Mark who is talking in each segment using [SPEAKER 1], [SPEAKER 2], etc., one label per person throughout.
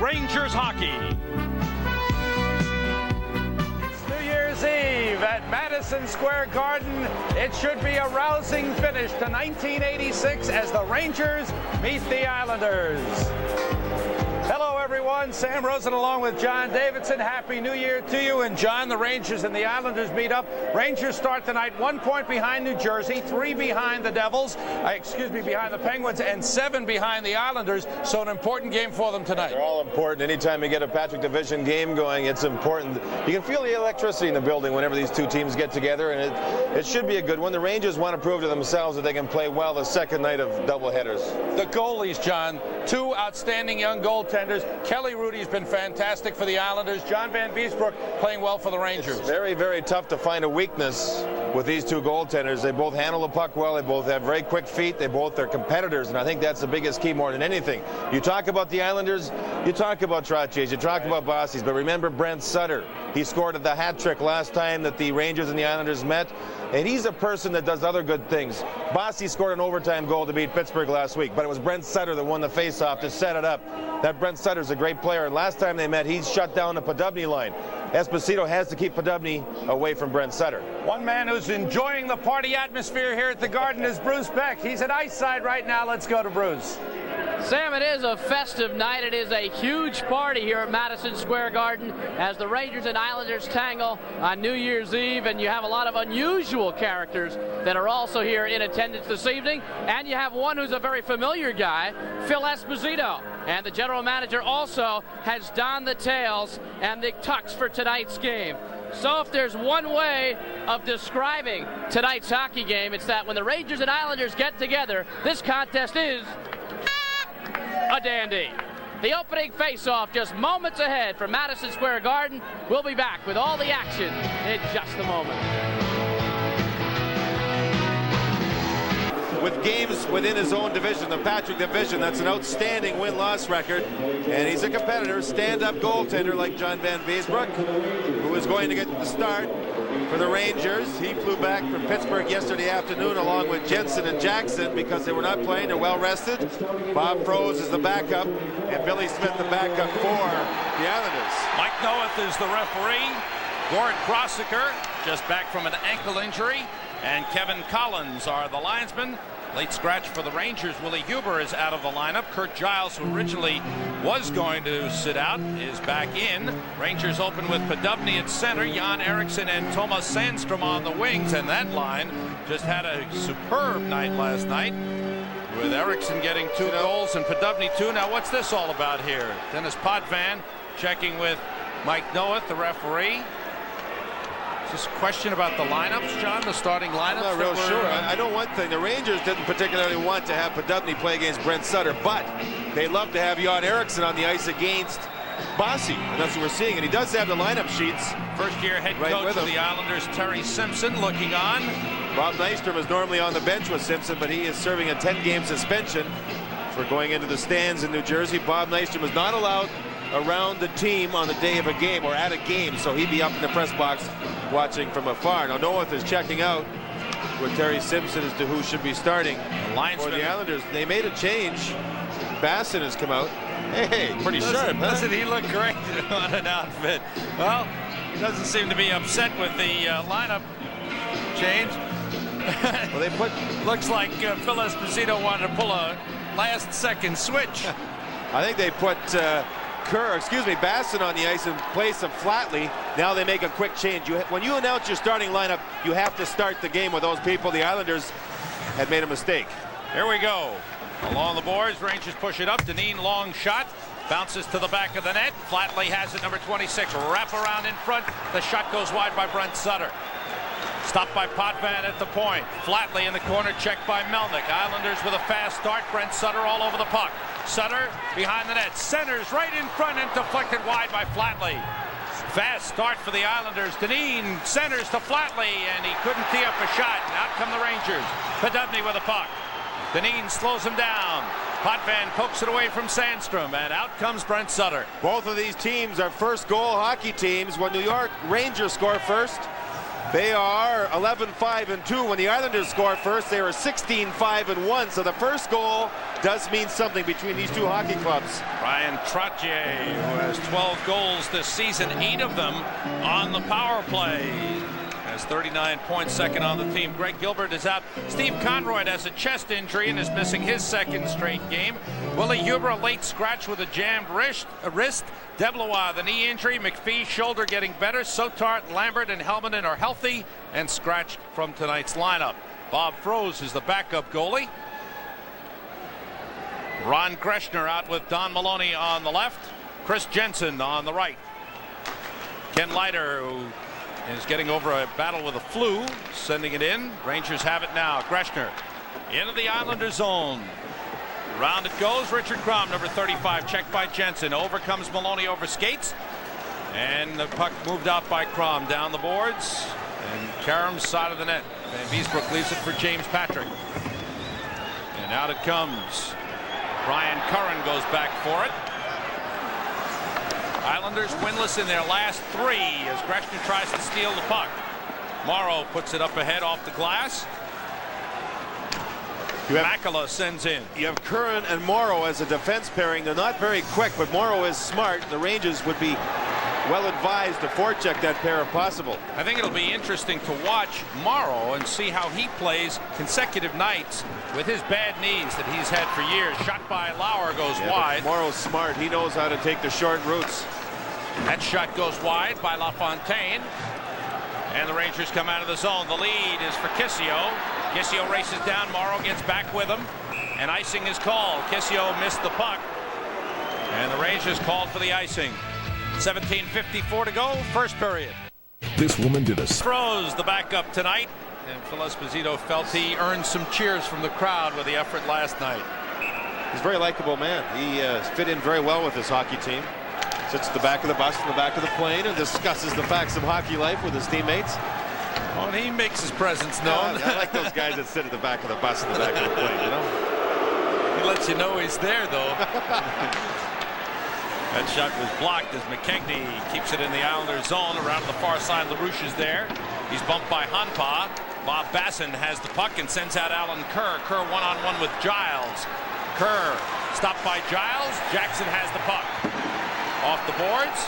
[SPEAKER 1] Rangers hockey.
[SPEAKER 2] It's New Year's Eve at Madison Square Garden. It should be a rousing finish to 1986 as the Rangers meet the Islanders. Hello, everyone. Sam Rosen along with John Davidson. Happy New Year to you. And John, the Rangers and the Islanders meet up. Rangers start tonight 1 point behind New Jersey, 3 behind the Devils, behind the Penguins, and 7 behind the Islanders. So an important game for them tonight.
[SPEAKER 3] They're all important. Anytime you get a Patrick Division game going, it's important. You can feel the electricity in the building whenever these two teams get together, and it should be a good one. The Rangers want to prove to themselves that they can play well the second night of doubleheaders.
[SPEAKER 2] The goalies, John, 2 outstanding young goaltenders. Kelly Hrudey's been fantastic for the Islanders. John Van Beesbrook playing well for the Rangers.
[SPEAKER 3] It's very, very tough to find a weakness with these two goaltenders. They both handle the puck well. They both have very quick feet. They both are competitors, and I think that's the biggest key more than anything. You talk about the Islanders, you talk about Trottiers, you talk about Bossy's, but remember Brent Sutter. He scored the hat trick last time that the Rangers and the Islanders met, and he's a person that does other good things. Bossy scored an overtime goal to beat Pittsburgh last week, but it was Brent Sutter that won the faceoff to set it up. That Brent Sutter's a great player, and last time they met, he shut down the Podubny line. Esposito has to keep Podubny away from Brent Sutter.
[SPEAKER 2] One man who's enjoying the party atmosphere here at the Garden is Bruce Beck. He's at ice side right now. Let's go to Bruce.
[SPEAKER 4] Sam, it is a festive night. It is a huge party here at Madison Square Garden as the Rangers and Islanders tangle on New Year's Eve, and you have a lot of unusual characters that are also here in attendance this evening, and you have one who's a very familiar guy, Phil Esposito, and the general manager also has donned the tails and the tux for tonight's game. So if there's one way of describing tonight's hockey game, it's that when the Rangers and Islanders get together, this contest is a dandy. The opening face-off just moments ahead from Madison Square Garden. We'll be back with all the action in just a moment.
[SPEAKER 3] With games within his own division, the Patrick Division, that's an outstanding win-loss record, and he's a competitor, stand-up goaltender like John Van Beesbrook, who is going to get the start for the Rangers. He flew back from Pittsburgh yesterday afternoon along with Jensen and Jackson because they were not playing. They're well rested. Bob Froese is the backup, and Billy Smith the backup for the Islanders.
[SPEAKER 1] Mike Noeth is the referee. Gord Crossiker just back from an ankle injury, and Kevin Collins are the linesmen. Late scratch for the Rangers. Willie Huber is out of the lineup. Kurt Giles, who originally was going to sit out, is back in. Rangers open with Podubny at center, Jan Eriksson and Tomas Sandstrom on the wings, and that line just had a superb night last night with Eriksson getting 2 goals and Podubny 2. Now what's this all about here? Dennis Potvin checking with Mike Noeth, the referee. Just a question about the lineups, John, the starting lineups?
[SPEAKER 3] I'm not real sure. I know one thing. The Rangers didn't particularly want to have Podubny play against Brent Sutter, but they love to have Jan Eriksson on the ice against Bossy, and that's what we're seeing. And he does have the lineup sheets.
[SPEAKER 1] First-year head coach of the Islanders, Terry Simpson, looking on.
[SPEAKER 3] Bob Nystrom is normally on the bench with Simpson, but he is serving a 10-game suspension for going into the stands in New Jersey. Bob Nystrom is not allowed around the team on the day of a game or at a game, so he'd be up in the press box watching from afar. Now Noeth is checking out with Terry Simpson as to who should be starting for the Islanders. They made a change. Basson has come out. Hey, pretty sharp, huh?
[SPEAKER 1] Doesn't he look great on an outfit? Well, doesn't seem to be upset with the lineup change.
[SPEAKER 3] Well, they put.
[SPEAKER 1] Looks like Phil Esposito wanted to pull a last-second switch.
[SPEAKER 3] I think they put Basson on the ice in place of Flatley. Now they make a quick change. When you announce your starting lineup, you have to start the game with those people. The Islanders had made a mistake.
[SPEAKER 1] Here we go. Along the boards, Rangers push it up. Dineen, long shot. Bounces to the back of the net. Flatley has it, number 26. Wrap around in front. The shot goes wide by Brent Sutter. Stopped by Potvin at the point. Flatley in the corner, checked by Melnick. Islanders with a fast start. Brent Sutter all over the puck. Sutter behind the net. Centers right in front and deflected wide by Flatley. Fast start for the Islanders. Dineen centers to Flatley, and he couldn't tee up a shot. And out come the Rangers. Podubny with the puck. Dineen slows him down. Potvin pokes it away from Sandstrom, and out comes Brent Sutter.
[SPEAKER 3] Both of these teams are first goal hockey teams. When New York Rangers score first, They are 11-5-2. When the Islanders score first, they were 16-5-1. So the first goal does mean something between these two hockey clubs.
[SPEAKER 1] Bryan Trottier, who has 12 goals this season, 8 of them on the power play. Has 39 points, second on the team. Greg Gilbert is out. Steve Conroy has a chest injury and is missing his second straight game. Willie Huber, a late scratch with a jammed wrist. Deblois, the knee injury. McPhee, shoulder getting better. Sotart, Lambert, and Helmanen are healthy and scratched from tonight's lineup. Bob Froese is the backup goalie. Ron Greschner out with Don Maloney on the left. Chris Jensen on the right. Ken Leiter, who is getting over a battle with a flu, sending it in. Rangers have it now. Greschner into the Islander zone. Round it goes. Richard Crom, number 35, checked by Jensen. Over comes Maloney over skates. And the puck moved out by Crom down the boards. And Karam's side of the net. Van Beesbrook leaves it for James Patrick. And out it comes. Brian Curran goes back for it. Islanders winless in their last 3 as Greschner tries to steal the puck. Morrow puts it up ahead off the glass. Makela sends in.
[SPEAKER 3] You have Curran and Morrow as a defense pairing. They're not very quick, but Morrow is smart. The Rangers would be well advised to forecheck that pair if possible.
[SPEAKER 1] I think it'll be interesting to watch Morrow and see how he plays consecutive nights with his bad knees that he's had for years. Shot by Lauer goes wide.
[SPEAKER 3] Morrow's smart. He knows how to take the short routes.
[SPEAKER 1] That shot goes wide by LaFontaine. And the Rangers come out of the zone. The lead is for Kissio. Kissio races down. Morrow gets back with him. And icing is called. Kissio missed the puck. And the Rangers called for the icing. 17:54 to go, first period.
[SPEAKER 5] This woman did a
[SPEAKER 1] Froese, the backup tonight. And Phil Esposito felt he earned some cheers from the crowd with the effort last night.
[SPEAKER 3] He's a very likable man. He fit in very well with his hockey team. Sits at the back of the bus in the back of the plane and discusses the facts of hockey life with his teammates.
[SPEAKER 1] Oh, and he makes his presence known.
[SPEAKER 3] I like those guys that sit at the back of the bus in the back of the plane, you know.
[SPEAKER 1] He lets you know he's there, though. That shot was blocked as McKegney keeps it in the Islanders zone. Around to the far side, LaRouche is there. He's bumped by Hanpa. Bob Basson has the puck and sends out Alan Kerr. Kerr one-on-one with Giles. Kerr stopped by Giles. Jackson has the puck. Off the boards.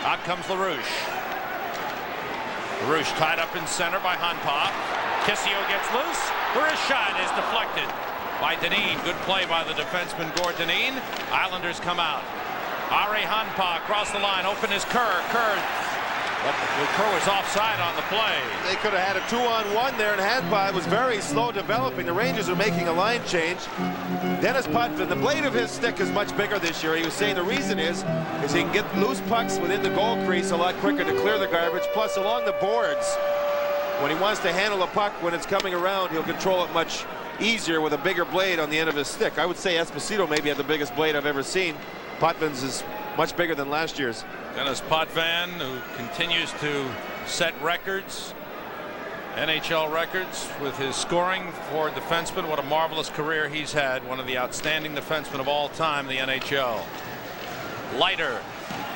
[SPEAKER 1] Out comes LaRouche. LaRouche tied up in center by Hanpa. Kissio gets loose. The wrist shot is deflected by Dineen. Good play by the defenseman Gord Dineen. Islanders come out. Are Hanpa across the line. Open is Kerr. Kerr was offside on the play.
[SPEAKER 3] They could have had a 2-on-1 there, and Hanpa was very slow developing. The Rangers are making a line change. Dennis Potvin, the blade of his stick is much bigger this year. He was saying the reason is he can get loose pucks within the goal crease a lot quicker to clear the garbage. Plus, along the boards, when he wants to handle a puck when it's coming around, he'll control it much easier with a bigger blade on the end of his stick. I would say Esposito maybe had the biggest blade I've ever seen. Potvin's is much bigger than last year's.
[SPEAKER 1] Dennis Potvin, who continues to set records, NHL records, with his scoring for defensemen. What a marvelous career he's had. One of the outstanding defensemen of all time in the NHL. Leiter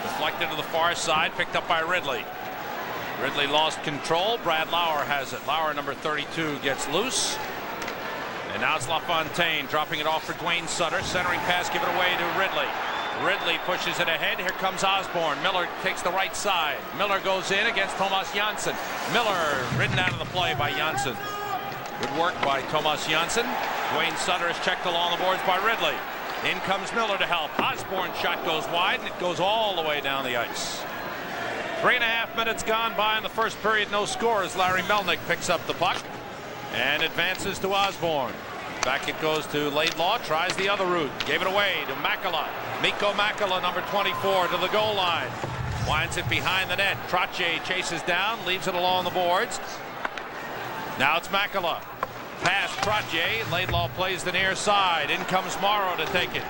[SPEAKER 1] deflected to the far side, picked up by Ridley. Ridley lost control. Brad Lauer has it. Lauer, number 32, gets loose. And now it's LaFontaine dropping it off for Dwayne Sutter. Centering pass given away to Ridley. Ridley pushes it ahead. Here comes Osborne. Miller takes the right side. Miller goes in against Tomas Janssen. Miller ridden out of the play by Janssen. Good work by Tomas Janssen. Dwayne Sutter is checked along the boards by Ridley. In comes Miller to help. Osborne's shot goes wide, and it goes all the way down the ice. 3.5 minutes gone by in the first period. No score as Larry Melnick picks up the puck and advances to Osborne. Back it goes to Laidlaw. Tries the other route. Gave it away to Makela. Mikko Makela, number 24, to the goal line. Winds it behind the net. Trottier chases down. Leaves it along the boards. Now it's Makela. Pass Trottier. Laidlaw plays the near side. In comes Morrow to take it.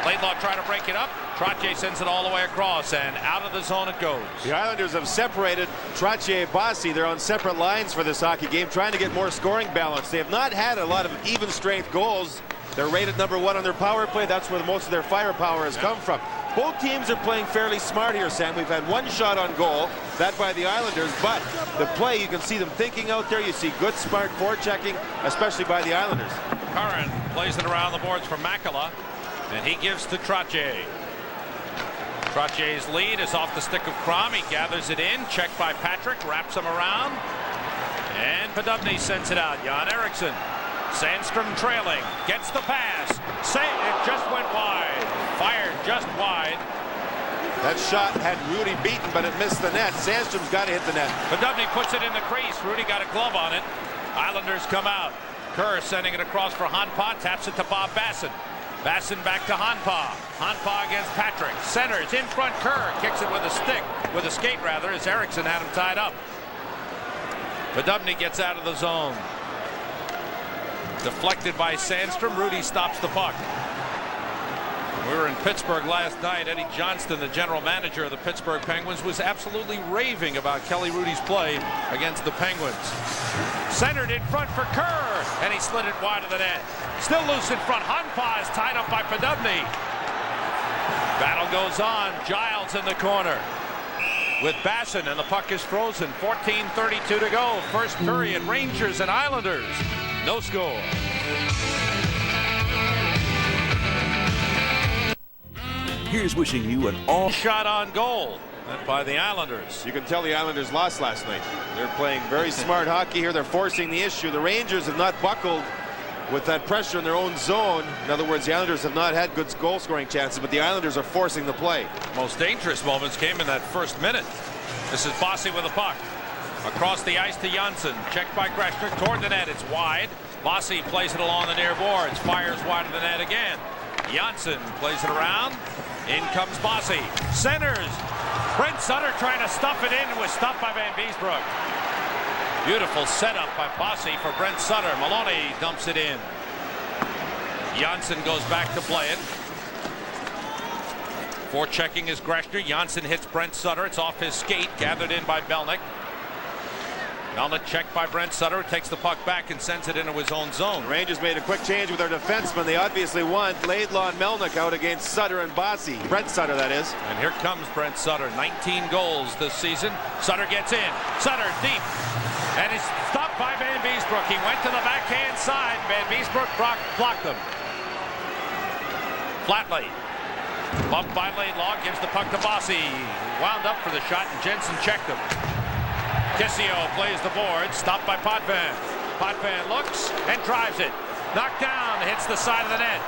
[SPEAKER 1] Laidlaw trying to break it up. Trottier sends it all the way across, and out of the zone it goes.
[SPEAKER 3] The Islanders have separated Trottier and Bossy. They're on separate lines for this hockey game, trying to get more scoring balance. They have not had a lot of even strength goals They're rated #1 on their power play. That's where most of their firepower has come from. Both teams are playing fairly smart here, Sam. We've had one shot on goal, that by the Islanders, but the play, you can see them thinking out there. You see good, smart forechecking, especially by the Islanders.
[SPEAKER 1] Curran plays it around the boards for Makela, and he gives to Trottier. Trottier's lead is off the stick of Crom. He gathers it in, checked by Patrick, wraps him around, and Podubny sends it out. Jan Eriksson. Sandstrom trailing, gets the pass. It just went wide. Fired just wide.
[SPEAKER 3] That shot had Hrudey beaten, but it missed the net. Sandstrom's got to hit the net.
[SPEAKER 1] Podubny puts it in the crease. Hrudey got a glove on it. Islanders come out. Kerr sending it across for Hanpa, taps it to Bob Basson. Basson back to Hanpa. Hanpa against Patrick. Centers in front. Kerr kicks it with a stick, with a skate rather, as Eriksson had him tied up. Podubny gets out of the zone. Deflected by Sandstrom. Hrudey stops the puck. We were in Pittsburgh last night. Eddie Johnston, the general manager of the Pittsburgh Penguins, was absolutely raving about Kelly Hrudey's play against the Penguins. Centered in front for Kerr, and he slid it wide of the net. Still loose in front. Hanpa is tied up by Podubny. Battle goes on. Giles in the corner with Basson, and the puck is frozen. 14:32 to go. First period. Rangers and Islanders. No score.
[SPEAKER 5] Here's wishing you an all
[SPEAKER 1] shot on goal by the Islanders.
[SPEAKER 3] You can tell the Islanders lost last night. They're playing very smart hockey here. They're forcing the issue. The Rangers have not buckled with that pressure in their own zone. In other words, the Islanders have not had good goal scoring chances, but the Islanders are forcing the play.
[SPEAKER 1] Most dangerous moments came in that first minute. This is Bossy with a puck. Across the ice to Janssen. Checked by Greschner toward the net. It's wide. Bossy plays it along the near boards. Fires wide of the net again. Janssen plays it around. In comes Bossy. Centers. Brent Sutter trying to stuff it in. Was stopped by Van Beesbroek. Beautiful setup by Bossy for Brent Sutter. Maloney dumps it in. Janssen goes back to play it. Forechecking is Greschner. Janssen hits Brent Sutter. It's off his skate. Gathered in by Melnick. Melnick checked by Brent Sutter, takes the puck back and sends it into his own zone.
[SPEAKER 3] Rangers made a quick change with their defensemen. They obviously want Laidlaw and Melnick out against Sutter and Bossy. Brent Sutter, that is.
[SPEAKER 1] And here comes Brent Sutter. 19 goals this season. Sutter gets in. Sutter deep. And he's stopped by Van Beesbroek. He went to the backhand side. Van Beesbroek blocked him. Flatley. Bumped by Laidlaw. Gives the puck to Bossy. Wound up for the shot and Jensen checked him. Kissio plays the board, stopped by Potvin. Potvin looks and drives it. Knocked down, hits the side of the net.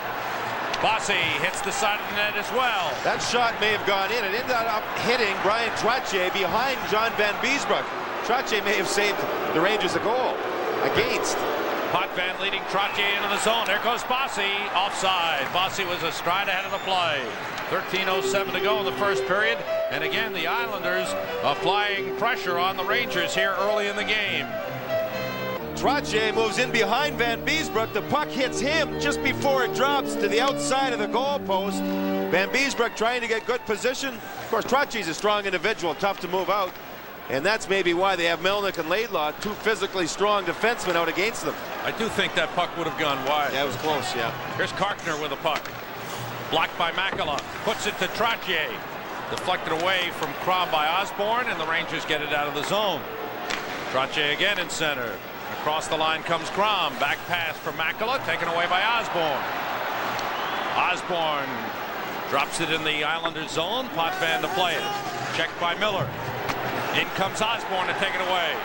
[SPEAKER 1] Bossy hits the side of the net as well.
[SPEAKER 3] That shot may have gone in. It ended up hitting Bryan Trottier behind John Van Beesbroek. Trottier may have saved the Rangers a goal against.
[SPEAKER 1] Potvin leading Trottier into the zone. There goes Bossy. Offside. Bossy was a stride ahead of the play. 13:07 to go in the first period. And again, the Islanders applying pressure on the Rangers here early in the game.
[SPEAKER 3] Trottier moves in behind Van Beesbroek. The puck hits him just before it drops to the outside of the goal post. Van Beesbroek trying to get good position. Of course, Trottier's a strong individual, tough to move out. And that's maybe why they have Melnick and Laidlaw, two physically strong defensemen, out against them.
[SPEAKER 1] I do think that puck would have gone wide.
[SPEAKER 3] Yeah, it was close, yeah.
[SPEAKER 1] Here's Karkner with a puck. Blocked by Makela. Puts it to Trottier. Deflected away from Crom by Osborne, and the Rangers get it out of the zone. Trottier again in center. Across the line comes Crom. Back pass for Makela, taken away by Osborne. Osborne drops it in the Islanders zone. Potvin to play it. Checked by Miller. In comes Osborne to take it away.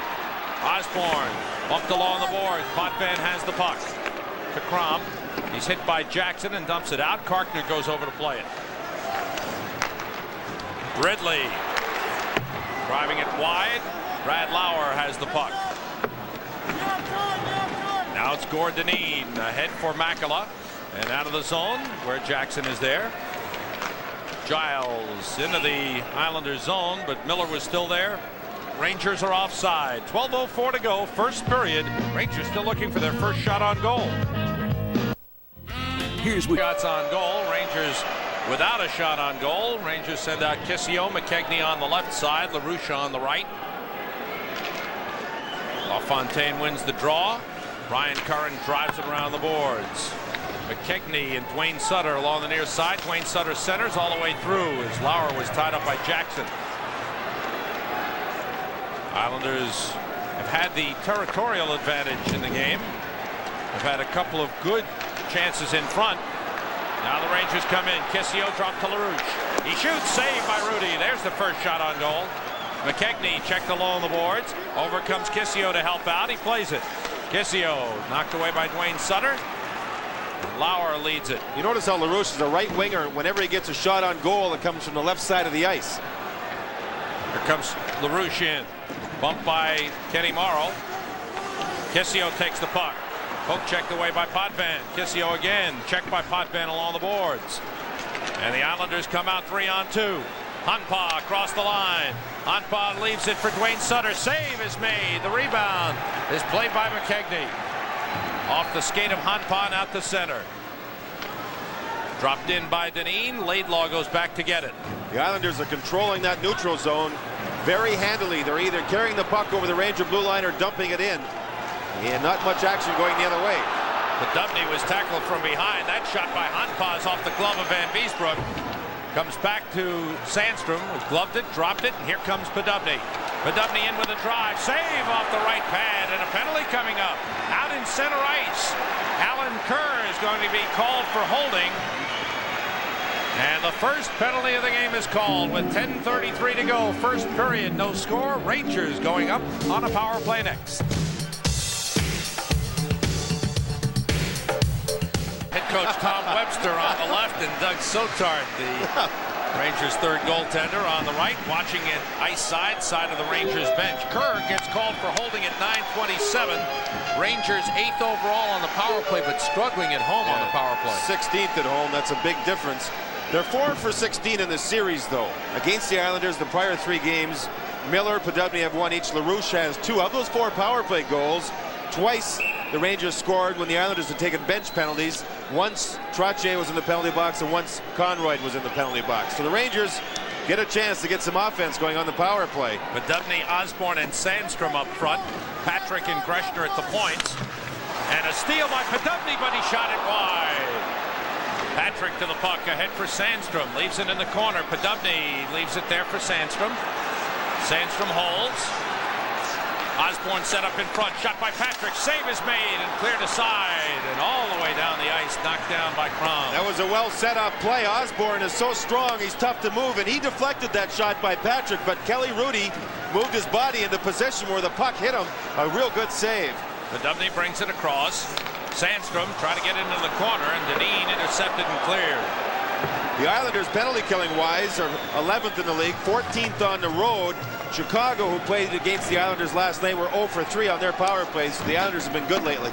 [SPEAKER 1] Osborne bumped along the boards. Potvin has the puck to Crom. He's hit by Jackson and dumps it out. Karkner goes over to play it. Ridley driving it wide. Brad Lauer has the puck. Now it's Gordonine ahead for Makela and out of the zone where Jackson is there. Giles into the Islanders zone, but Miller was still there. Rangers are offside. 12:04 to go, first period. Rangers still looking for their first shot on goal.
[SPEAKER 5] Here's what
[SPEAKER 1] Shots on goal. Rangers without a shot on goal. Rangers send out Kissio, McKegney on the left side, LaRouche on the right. LaFontaine wins the draw. Ryan Curran drives it around the boards. McKegney and Dwayne Sutter along the near side. Dwayne Sutter centers all the way through as Lauer was tied up by Jackson. Islanders have had the territorial advantage in the game. They've had a couple of good chances in front. Now the Rangers come in. Kissio dropped to LaRouche. He shoots, saved by Hrudey. There's the first shot on goal. McKegney checked along the boards. Over comes Kissio to help out. He plays it. Kissio knocked away by Dwayne Sutter. Lauer leads it.
[SPEAKER 3] You notice how LaRouche is a right winger. Whenever he gets a shot on goal, it comes from the left side of the ice.
[SPEAKER 1] Here comes LaRouche in. Bumped by Kenny Morrow. Kissio takes the puck. Poke checked away by Potvin. Kissio again. Checked by Potvin along the boards. And the Islanders come out 3-on-2. Hanpa across the line. Hanpa leaves it for Dwayne Sutter. Save is made. The rebound is played by McKegney. Off the skate of Hanpa and out to center. Dropped in by Dineen. Laidlaw goes back to get it.
[SPEAKER 3] The Islanders are controlling that neutral zone very handily. They're either carrying the puck over the Ranger blue line or dumping it in. And not much action going the other way.
[SPEAKER 1] Podubny was tackled from behind. That shot by Hanpa is off the glove of Van Beesbroek. Comes back to Sandstrom, who gloved it, dropped it, and here comes Podubny. Podubny in with a drive, save off the right pad, and a penalty coming up. Out in center ice, Alan Kerr is going to be called for holding. And the first penalty of the game is called with 10:33 to go. First period, no score. Rangers going up on a power play next. Head coach Tom Webster on the left and Doug Sotard, the Rangers' third goaltender, on the right, watching it ice side of the Rangers bench. Kerr gets called for holding at 9:27. Rangers 8th overall on the power play, but struggling at home on the power play.
[SPEAKER 3] 16th at home. That's a big difference. They're 4 for 16 in the series, though. Against the Islanders, the prior 3 games, Miller, Podubny have 1 each. LaRouche has 2. Of those 4 power play goals, twice the Rangers scored when the Islanders had taken bench penalties. Once Trottier was in the penalty box and once Conroy was in the penalty box. So the Rangers get a chance to get some offense going on the power play.
[SPEAKER 1] Podubny, Osborne, and Sandstrom up front. Patrick and Greschner at the points. And a steal by Podubny, but he shot it wide. Patrick to the puck, ahead for Sandstrom. Leaves it in the corner. Podubny leaves it there for Sandstrom. Sandstrom holds. Osborne set up in front. Shot by Patrick. Save is made and cleared aside. And all the way down the ice, knocked down by Crum.
[SPEAKER 3] That was a well set up play. Osborne is so strong, he's tough to move, and he deflected that shot by Patrick. But Kelly Hrudey moved his body into position where the puck hit him. A real good save.
[SPEAKER 1] Podubny brings it across. Sandstrom tried to get into the corner, and Dineen intercepted and cleared.
[SPEAKER 3] The Islanders, penalty killing wise, are 11th in the league, 14th on the road. Chicago, who played against the Islanders last night, were 0 for 3 on their power plays. So the Islanders have been good lately.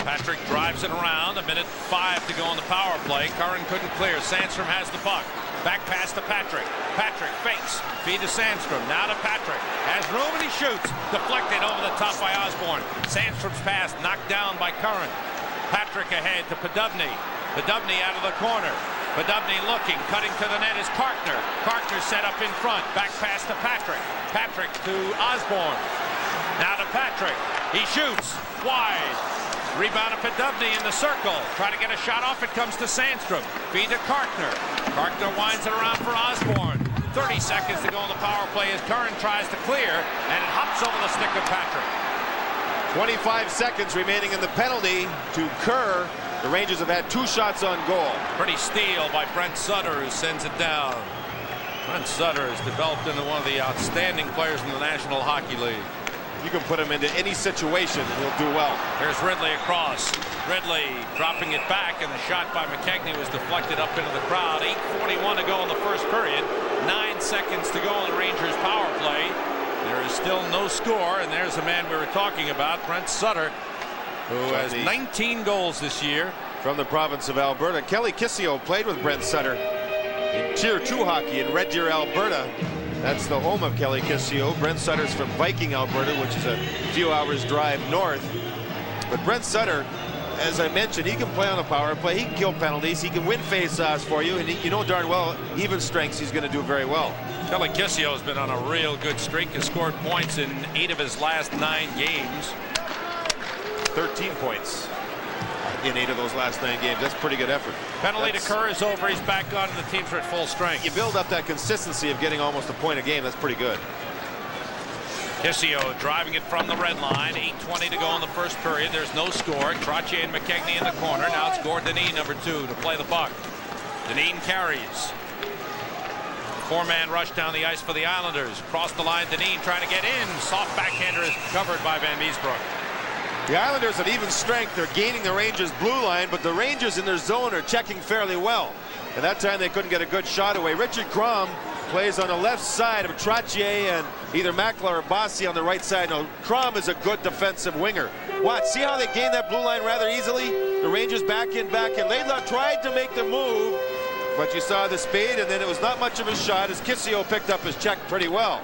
[SPEAKER 1] Patrick drives it around. 1:05 to go on the power play. Curran couldn't clear. Sandstrom has the puck. Back pass to Patrick. Patrick fakes. Feed to Sandstrom. Now to Patrick. Has room and he shoots. Deflected over the top by Osborne. Sandstrom's pass knocked down by Curran. Patrick ahead to Podubny. Podubny out of the corner. Podubny looking, cutting to the net is Kartner. Kartner set up in front. Back pass to Patrick. Patrick to Osborne. Now to Patrick. He shoots wide. Rebound to Podubny in the circle. Try to get a shot off. It comes to Sandstrom. Feed to Kartner. Kartner winds it around for Osborne. 30 seconds to go on the power play as Curran tries to clear, and it hops over the stick of Patrick.
[SPEAKER 3] 25 seconds remaining in the penalty to Kerr. The Rangers have had 2 shots on goal.
[SPEAKER 1] Pretty steal by Brent Sutter, who sends it down. Brent Sutter has developed into one of the outstanding players in the National Hockey League.
[SPEAKER 3] You can put him into any situation and he'll do well.
[SPEAKER 1] Here's Ridley across. Ridley dropping it back, and the shot by McKegney was deflected up into the crowd. 8:41 to go in the first period. 9 seconds to go in the Rangers power play. There is still no score, and there's the man we were talking about, Brent Sutter, who has 19 goals this year.
[SPEAKER 3] From the province of Alberta, Kelly Kissio played with Brent Sutter in Tier 2 hockey in Red Deer, Alberta. That's the home of Kelly Kissio. Brent Sutter's from Viking, Alberta, which is a few hours drive north. But Brent Sutter, as I mentioned, he can play on the power play. He can kill penalties. He can win face-offs for you. And you know darn well, even strengths, he's going to do very well.
[SPEAKER 1] Kelly Kissio has been on a real good streak. Has scored points in 8 of his last 9 games.
[SPEAKER 3] 13 points. in 8 of those last 9 games. That's pretty good effort.
[SPEAKER 1] Penalty to Curran is over. He's back on, and the teams are at full strength.
[SPEAKER 3] You build up that consistency of getting almost a point a game. That's pretty good.
[SPEAKER 1] Kissio driving it from the red line. 8:20 to go in the first period. There's no score. Trottier and McKegney in the corner. Now it's Gord Dineen, number 2, to play the puck. Dineen carries. 4-man rush down the ice for the Islanders. Across the line, Dineen trying to get in. Soft backhander is covered by Van Meesbroek.
[SPEAKER 3] The Islanders at even strength. They're gaining the Rangers' blue line, but the Rangers in their zone are checking fairly well. And that time they couldn't get a good shot away. Richard Crom plays on the left side of Trottier and either Makla or Bossy on the right side. Now, Crom is a good defensive winger. Watch, see how they gained that blue line rather easily? The Rangers back in. Laidlaw tried to make the move, but you saw the speed, and then it was not much of a shot as Kissio picked up his check pretty well.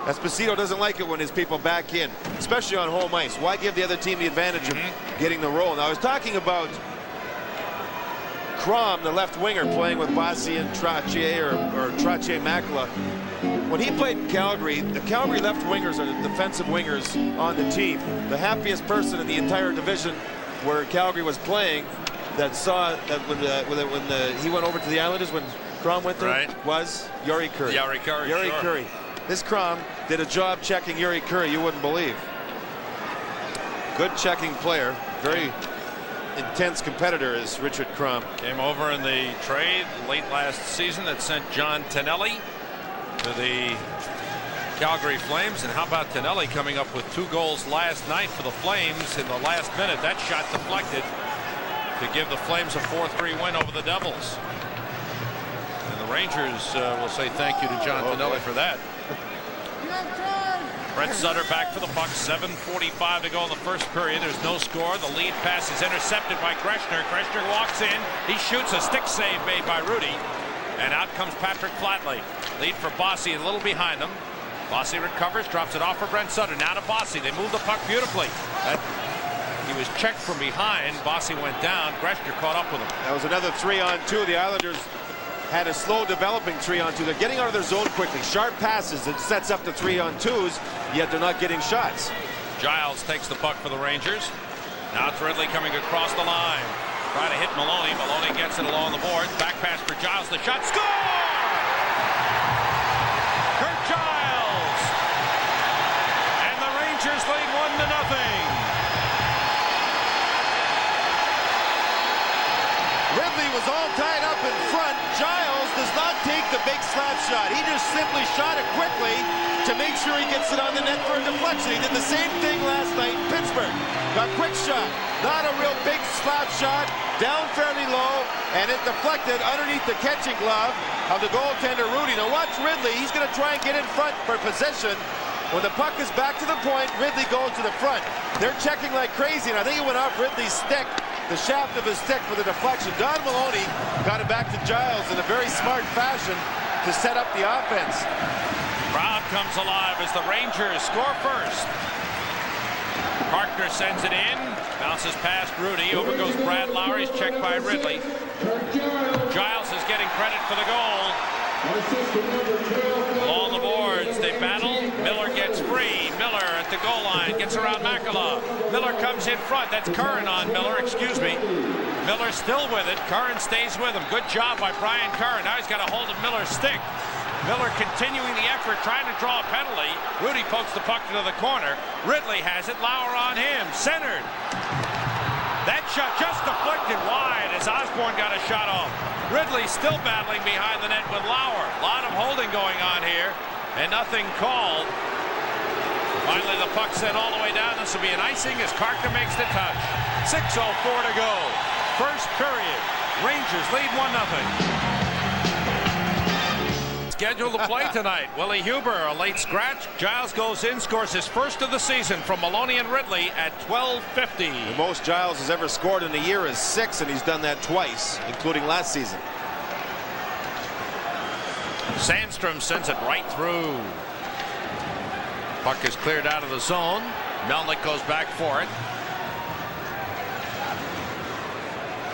[SPEAKER 3] Esposito doesn't like it when his people back in, especially on home ice. Why give the other team the advantage of getting the roll? Now, I was talking about Crom, the left winger, playing with Bossy and Trottier or Trottier Makla. When he played in Calgary, the Calgary left wingers are the defensive wingers on the team. The happiest person in the entire division where Calgary was playing that saw that when he went over to the Islanders when Crom went there was Yuri Curry.
[SPEAKER 1] Yuri
[SPEAKER 3] Curry. This Crom did a job checking Yuri Curry you wouldn't believe. Good checking player. Very intense competitor is Richard Crom.
[SPEAKER 1] Came over in the trade late last season that sent John Tonelli to the Calgary Flames. And how about Tonelli coming up with 2 goals last night for the Flames in the last minute? That shot deflected to give the Flames a 4-3 win over the Devils. And the Rangers will say thank you to John Tonelli for that. Brent Sutter back for the puck. 7:45 to go in the first period. There's no score. The lead pass is intercepted by Greschner. Greschner walks in. He shoots. A stick save made by Hrudey. And out comes Patrick Flatley. Lead for Bossy, a little behind them. Bossy recovers, drops it off for Brent Sutter. Now to Bossy. They move the puck beautifully. He was checked from behind. Bossy went down. Greschner caught up with him.
[SPEAKER 3] That was another 3-on-2. The Islanders had a slow developing 3-on-2. They're getting out of their zone quickly. Sharp passes. It sets up the 3-on-2s, yet they're not getting shots.
[SPEAKER 1] Giles takes the puck for the Rangers. Now it's Ridley coming across the line. Trying to hit Maloney. Maloney gets it along the boards. Back pass for Giles. The shot. Score! Kurt Giles! And the Rangers lead 1-0.
[SPEAKER 3] Ridley was all tied up in front. Giles does not take the big slap shot. He just simply shot it quickly to make sure he gets it on the net for a deflection. He did the same thing last night in Pittsburgh. Got quick shot. Not a real big slap shot. Down fairly low, and it deflected underneath the catching glove of the goaltender Hrudey. Now watch Ridley. He's going to try and get in front for possession. When the puck is back to the point, Ridley goes to the front. They're checking like crazy, and I think it went off Ridley's stick, the shaft of his stick, for the deflection. Don Maloney got it back to Giles in a very smart fashion to set up the offense.
[SPEAKER 1] Crowd comes alive as the Rangers score first. Parkner sends it in, bounces past Hrudey, over goes Brad Lowry, he's checked by Ridley. Giles is getting credit for the goal. Along the boards, they battle. Miller gets free. Miller at the goal line, gets around Makla. Miller comes in front. That's Curran on Miller, excuse me. Miller still with it. Curran stays with him. Good job by Brian Curran. Now he's got a hold of Miller's stick. Miller continuing the effort, trying to draw a penalty. Hrudey pokes the puck into the corner. Ridley has it. Lauer on him. Centered. That shot just deflected wide as Osborne got a shot off. Ridley still battling behind the net with Lauer. A lot of holding going on here, and nothing called. Finally, the puck sent all the way down. This will be an icing as Carter makes the touch. 6:04 to go. First period. Rangers lead 1-0. Scheduled to play tonight. Willie Huber, a late scratch. Giles goes in, scores his first of the season from Maloney and Ridley at 12:50.
[SPEAKER 3] The most Giles has ever scored in a year is 6, and he's done that twice, including last season.
[SPEAKER 1] Sandstrom sends it right through. Puck is cleared out of the zone. Melnick goes back for it.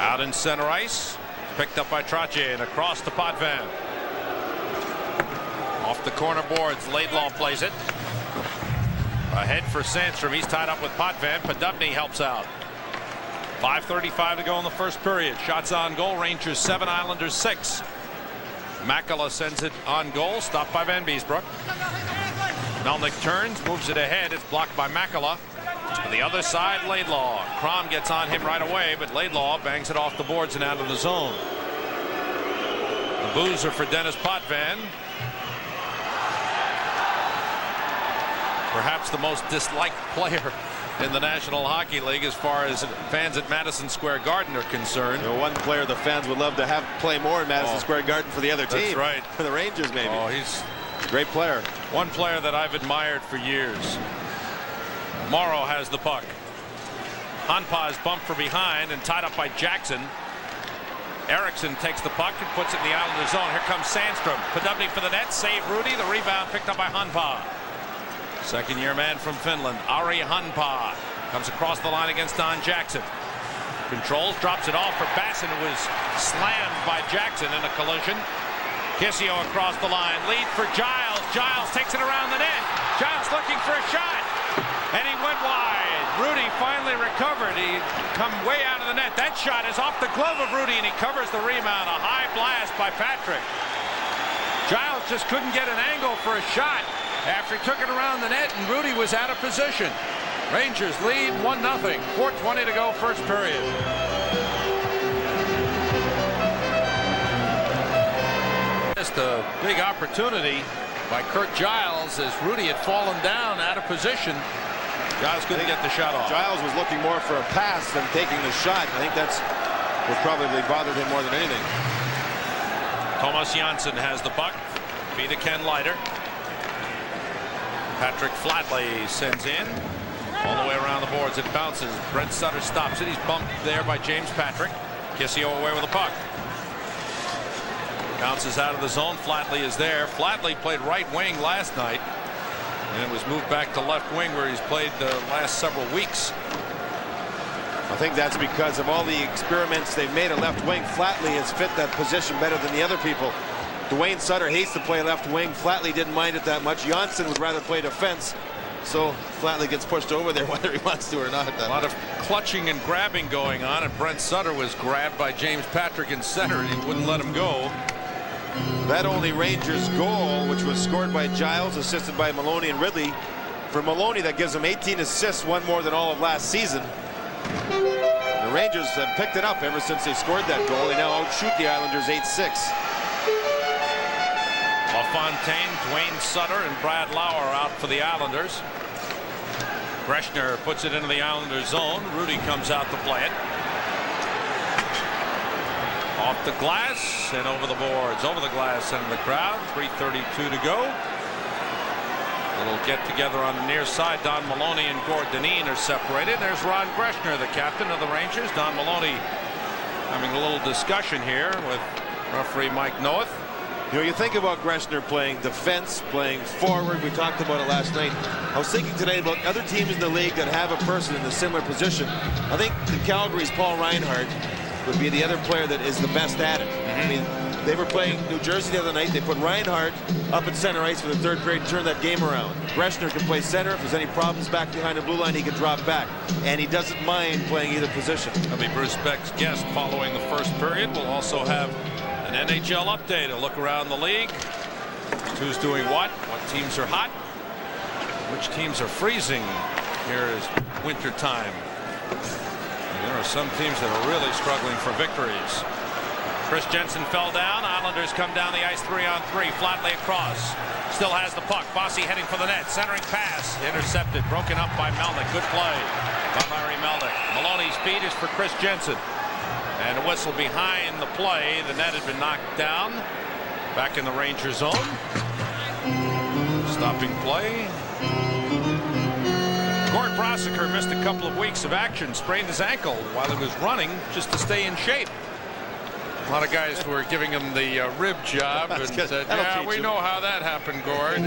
[SPEAKER 1] Out in center ice. Picked up by Trottier and across to Potvin. Off the corner boards, Laidlaw plays it. Ahead for Sandstrom. He's tied up with Potvin. Podubny helps out. 5:35 to go in the first period. Shots on goal. Rangers 7, Islanders 6. Makela sends it on goal. Stopped by Van Beesbroek. Melnick turns, moves it ahead. It's blocked by Makela. To the other side, Laidlaw. Crom gets on him right away, but Laidlaw bangs it off the boards and out of the zone. The boos are for Dennis Potvin. Perhaps the most disliked player in the National Hockey League as far as fans at Madison Square Garden are concerned.
[SPEAKER 3] You know, one player the fans would love to have play more in Madison Square Garden for the other team.
[SPEAKER 1] That's right.
[SPEAKER 3] For the Rangers, maybe.
[SPEAKER 1] Oh, he's
[SPEAKER 3] a great player.
[SPEAKER 1] One player that I've admired for years. Morrow has the puck. Hanpa is bumped for behind and tied up by Jackson. Eriksson takes the puck and puts it in the Islanders zone. Here comes Sandstrom. Podubny for the net. Save Hrudey. The rebound picked up by Hanpa. Second-year man from Finland, Ari Hanpa, comes across the line against Don Jackson. Controls, drops it off for Basson, who was slammed by Jackson in a collision. Kissio across the line, lead for Giles. Giles takes it around the net. Giles looking for a shot, and he went wide. Hrudey finally recovered. He come way out of the net. That shot is off the glove of Hrudey, and he covers the rebound. A high blast by Patrick. Giles just couldn't get an angle for a shot after he took it around the net, and Hrudey was out of position. Rangers lead 1-0. 4:20 to go, first period. Just a big opportunity by Kurt Giles as Hrudey had fallen down out of position. Giles couldn't get the shot off.
[SPEAKER 3] Giles was looking more for a pass than taking the shot. I think that's what probably bothered him more than anything.
[SPEAKER 1] Thomas Janssen has the puck. Feed to Ken Leiter. Patrick Flatley sends in. All the way around the boards. It bounces. Brent Sutter stops it. He's bumped there by James Patrick. Kissio away with the puck. Bounces out of the zone. Flatley is there. Flatley played right wing last night, and it was moved back to left wing where he's played the last several weeks.
[SPEAKER 3] I think that's because of all the experiments they've made at left wing. Flatley has fit that position better than the other people. Dwayne Sutter hates to play left wing. Flatley didn't mind it that much. Janssen would rather play defense. So Flatley gets pushed over there whether he wants to or not.
[SPEAKER 1] A lot of clutching and grabbing going on, and Brent Sutter was grabbed by James Patrick in center, and he wouldn't let him go.
[SPEAKER 3] That only Rangers goal, which was scored by Giles, assisted by Maloney and Ridley. For Maloney, that gives him 18 assists, one more than all of last season. The Rangers have picked it up ever since they scored that goal. They now outshoot the Islanders 8-6.
[SPEAKER 1] LaFontaine, Dwayne Sutter, and Brad Lauer out for the Islanders. Greschner puts it into the Islanders zone. Hrudey comes out to play it. Off the glass and over the boards. Over the glass and the crowd. 3:32 to go. Little get together on the near side. Don Maloney and Gord Dineen are separated. There's Ron Greschner, the captain of the Rangers. Don Maloney having a little discussion here with referee Mike Noeth.
[SPEAKER 3] You know, you think about Greschner playing defense, playing forward. We talked about it last night. I was thinking today about other teams in the league that have a person in a similar position. I think in Calgary's Paul Reinhart would be the other player that is the best at it. I mean, they were playing New Jersey the other night. They put Reinhart up at center ice for the third period to turn that game around. Greschner can play center. If there's any problems back behind the blue line, he can drop back. And he doesn't mind playing either position.
[SPEAKER 1] That'll be Bruce Beck's guest following the first period. We'll also have an NHL update, a look around the league. Who's doing what teams are hot, which teams are freezing. Here is winter time. And there are some teams that are really struggling for victories. Chris Jensen fell down. Islanders come down the ice 3-on-3. Flatley across. Still has the puck. Bossy heading for the net. Centering pass. Intercepted. Broken up by Melnick. Good play by Larry Melnick. Maloney's feed is for Chris Jensen. And a whistle behind the play. The net had been knocked down. Back in the Ranger zone. Stopping play. Gord Brasiker missed a couple of weeks of action. Sprained his ankle while he was running just to stay in shape. A lot of guys were giving him the rib job and said, yeah, we know how that happened, Gord.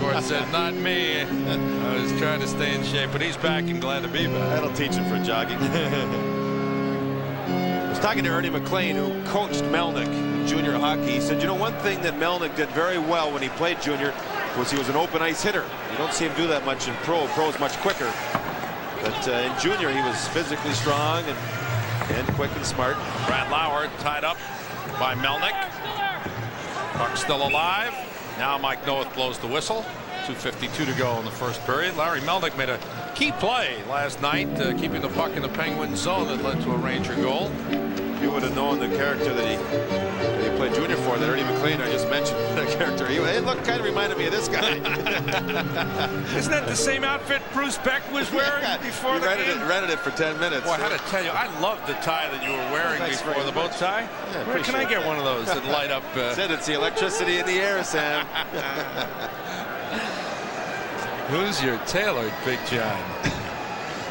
[SPEAKER 1] Gord said, not me. I was trying to stay in shape, but he's back and glad to be back.
[SPEAKER 3] That'll teach him for jogging. I was talking to Ernie McLean, who coached Melnick in junior hockey. He said, you know, one thing that Melnick did very well when he played junior was he was an open ice hitter. You don't see him do that much in pro. Pro is much quicker. But in junior, he was physically strong and quick and smart.
[SPEAKER 1] Brad Lauer tied up by Melnick. Puck still alive. Now Mike Noeth blows the whistle. 2:52 to go in the first period. Larry Melnick made a key play last night, keeping the puck in the Penguins zone that led to a Ranger goal.
[SPEAKER 3] You would have known the character that he played junior for, that Ernie McLean I just mentioned. That character. He looked kind of reminded me of this guy.
[SPEAKER 1] Isn't that the same outfit Bruce Beck was wearing before the game?
[SPEAKER 3] Rented it for 10 minutes.
[SPEAKER 1] Boy, I had to tell you, I loved the tie that you were wearing before. The bow tie.
[SPEAKER 3] Yeah,
[SPEAKER 1] where can I get one of those that light up?
[SPEAKER 3] Said it's the electricity in the air, Sam.
[SPEAKER 1] Who's your tailor, Big John?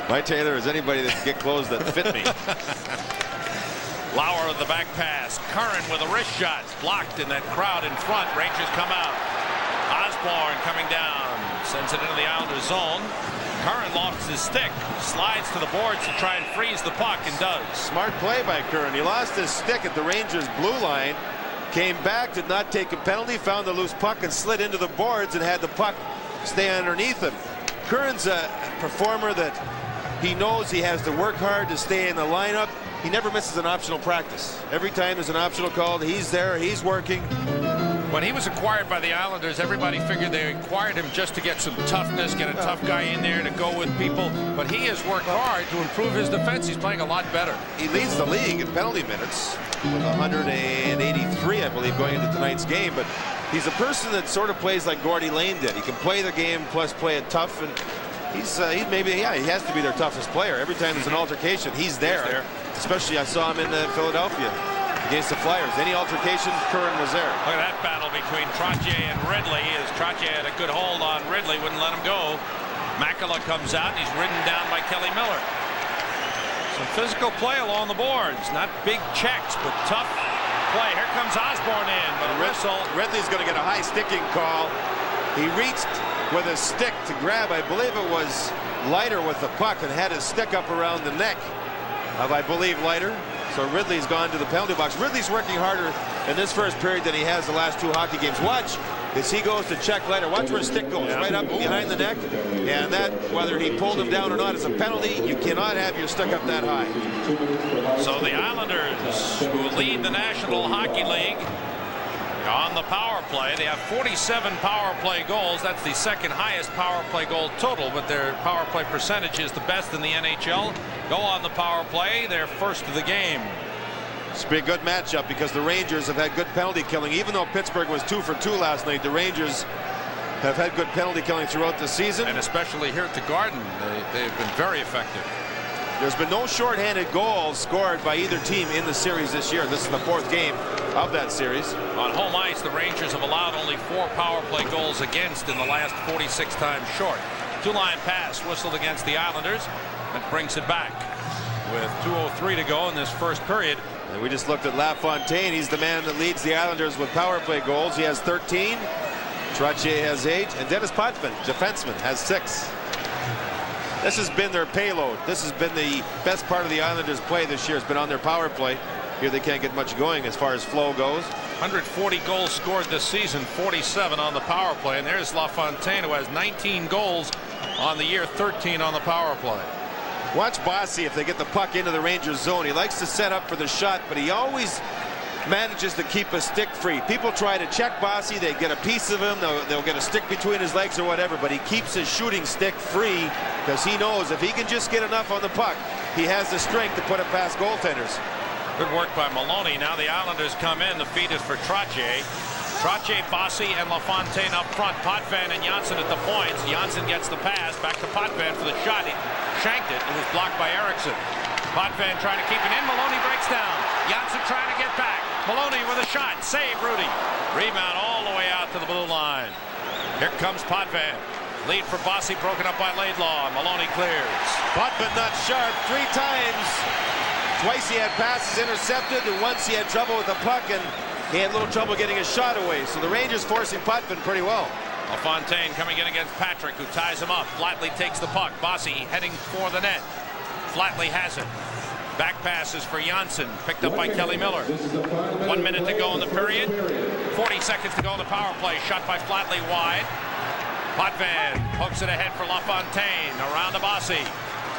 [SPEAKER 3] My tailor is anybody that can get clothes that fit me.
[SPEAKER 1] Lauer with the back pass. Curran with a wrist shot. Blocked in that crowd in front. Rangers come out. Osborne coming down. Sends it into the Islanders zone. Curran lost his stick. Slides to the boards to try and freeze the puck and does.
[SPEAKER 3] Smart play by Curran. He lost his stick at the Rangers blue line. Came back, did not take a penalty. Found the loose puck and slid into the boards and had the puck stay underneath him. Curran's a performer that he knows he has to work hard to stay in the lineup. He never misses an optional practice. Every time there's an optional call, he's there, he's working.
[SPEAKER 1] When he was acquired by the Islanders, everybody figured they acquired him just to get some toughness, get a tough guy in there to go with people. But he has worked hard to improve his defense. He's playing a lot better.
[SPEAKER 3] He leads the league in penalty minutes with 183, I believe, going into tonight's game. But he's a person that sort of plays like Gordy Lane did. He can play the game plus play it tough. And he has to be their toughest player. Every time there's an altercation, he's there. Especially I saw him in Philadelphia against the Flyers. Any altercation, Curran was there.
[SPEAKER 1] Look at that battle between Trottier and Ridley, as Trottier had a good hold on Ridley, wouldn't let him go. Makela comes out and he's ridden down by Kelly Miller. Some physical play along the boards. Not big checks, but tough play. Here comes Osborne in, but a whistle.
[SPEAKER 3] Ridley's going to get a high sticking call. He reached with a stick to grab, I believe it was Leiter with the puck, and had his stick up around the neck of, I believe, Leiter. So Ridley's gone to the penalty box. Ridley's working harder in this first period than he has the last two hockey games. Watch as he goes to check Leiter. Watch where his stick goes, right up behind the neck. And that, whether he pulled him down or not, is a penalty. You cannot have your stick up that high.
[SPEAKER 1] So the Islanders, who lead the National Hockey League on the power play, they have 47 power play goals. That's the second highest power play goal total, but their power play percentage is the best in the NHL. Go on the power play. They're first of the game.
[SPEAKER 3] This will be a good matchup because the Rangers have had good penalty killing. Even though Pittsburgh was 2 for 2 last night, the Rangers have had good penalty killing throughout the season.
[SPEAKER 1] And especially here at the Garden, they've been very effective.
[SPEAKER 3] There's been no shorthanded goals scored by either team in the series this year. This is the 4th game of that series.
[SPEAKER 1] On home ice, the Rangers have allowed only 4 power play goals against in the last 46 times short. Two-line pass whistled against the Islanders. That brings it back with 2:03 to go in this first period.
[SPEAKER 3] And we just looked at LaFontaine. He's the man that leads the Islanders with power play goals. He has 13. Trottier has 8. And Dennis Potvin, defenseman, has 6. This has been their payload. This has been the best part of the Islanders' play this year. It's been on their power play. Here they can't get much going as far as flow goes.
[SPEAKER 1] 140 goals scored this season, 47 on the power play. And there's LaFontaine, who has 19 goals on the year, 13 on the power play.
[SPEAKER 3] Watch Bossy if they get the puck into the Rangers zone. He likes to set up for the shot, but he always manages to keep a stick free. People try to check Bossy. They get a piece of him. They'll get a stick between his legs or whatever, but he keeps his shooting stick free because he knows if he can just get enough on the puck, he has the strength to put it past goaltenders.
[SPEAKER 1] Good work by Maloney. Now the Islanders come in. The feed is for Trottier. Trottier, Bossy, and LaFontaine up front. Potvin and Janssen at the points. Janssen gets the pass. Back to Potvin for the shot. He shanked it. It was blocked by Eriksson. Potvin trying to keep it in. Maloney breaks down. Janssen trying to get back. Maloney with a shot. Save Hrudey. Rebound all the way out to the blue line. Here comes Potvin. Lead for Bossy broken up by Laidlaw. Maloney clears.
[SPEAKER 3] Potvin not sharp 3 times. Twice he had passes intercepted, and once he had trouble with the puck, and he had a little trouble getting his shot away. So the Rangers forcing Potvin pretty well.
[SPEAKER 1] LaFontaine coming in against Patrick, who ties him up. Flatley takes the puck. Bossy heading for the net. Flatley has it. Back passes for Janssen, picked up by Kelly Miller. 1 minute to go in the period. 40 seconds to go in the power play. Shot by Flatley wide. Potvin hooks it ahead for LaFontaine. Around to Bossy.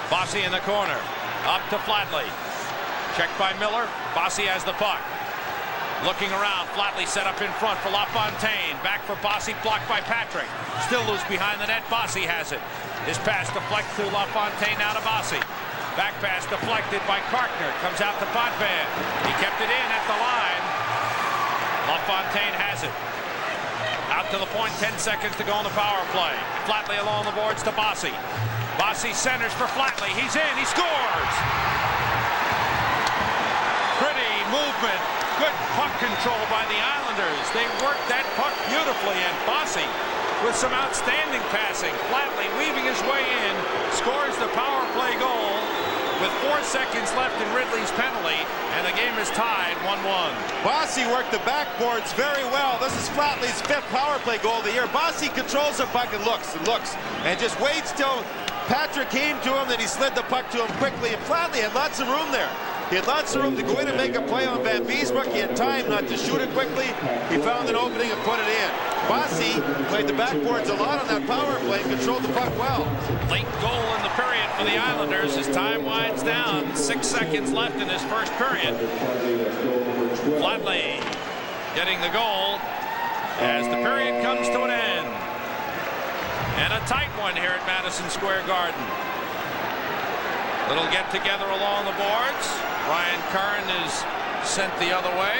[SPEAKER 1] Bossy in the corner. Up to Flatley. Checked by Miller. Bossy has the puck. Looking around. Flatley set up in front for LaFontaine. Back for Bossy. Blocked by Patrick. Still loose behind the net. Bossy has it. His pass deflected to LaFontaine. Now to Bossy. Back pass deflected by Kartner. Comes out to Potvin. He kept it in at the line. LaFontaine has it. Out to the point. 10 seconds to go on the power play. Flatley along the boards to Bossy. Bossy centers for Flatley. He's in. He scores. Pretty movement. Good puck control by the Islanders. They worked that puck beautifully, and Bossy with some outstanding passing. Flatley weaving his way in, scores the power play goal with 4 seconds left in Ridley's penalty, and the game is tied 1-1.
[SPEAKER 3] Bossy worked the backboards very well. This is Flatley's 5th power play goal of the year. Bossy controls the puck and looks, and just waits till Patrick came to him, then he slid the puck to him quickly, and Flatley had lots of room there. He had lots of room to go in and make a play on Van Beesbrook. He had time not to shoot it quickly. He found an opening and put it in. Bossy played the backboards a lot on that power play and controlled the puck well.
[SPEAKER 1] Late goal in the period for the Islanders as time winds down. 6 seconds left in this first period. Flatley getting the goal as the period comes to an end. And a tight one here at Madison Square Garden. Little get together along the boards. Ryan Curran is sent the other way.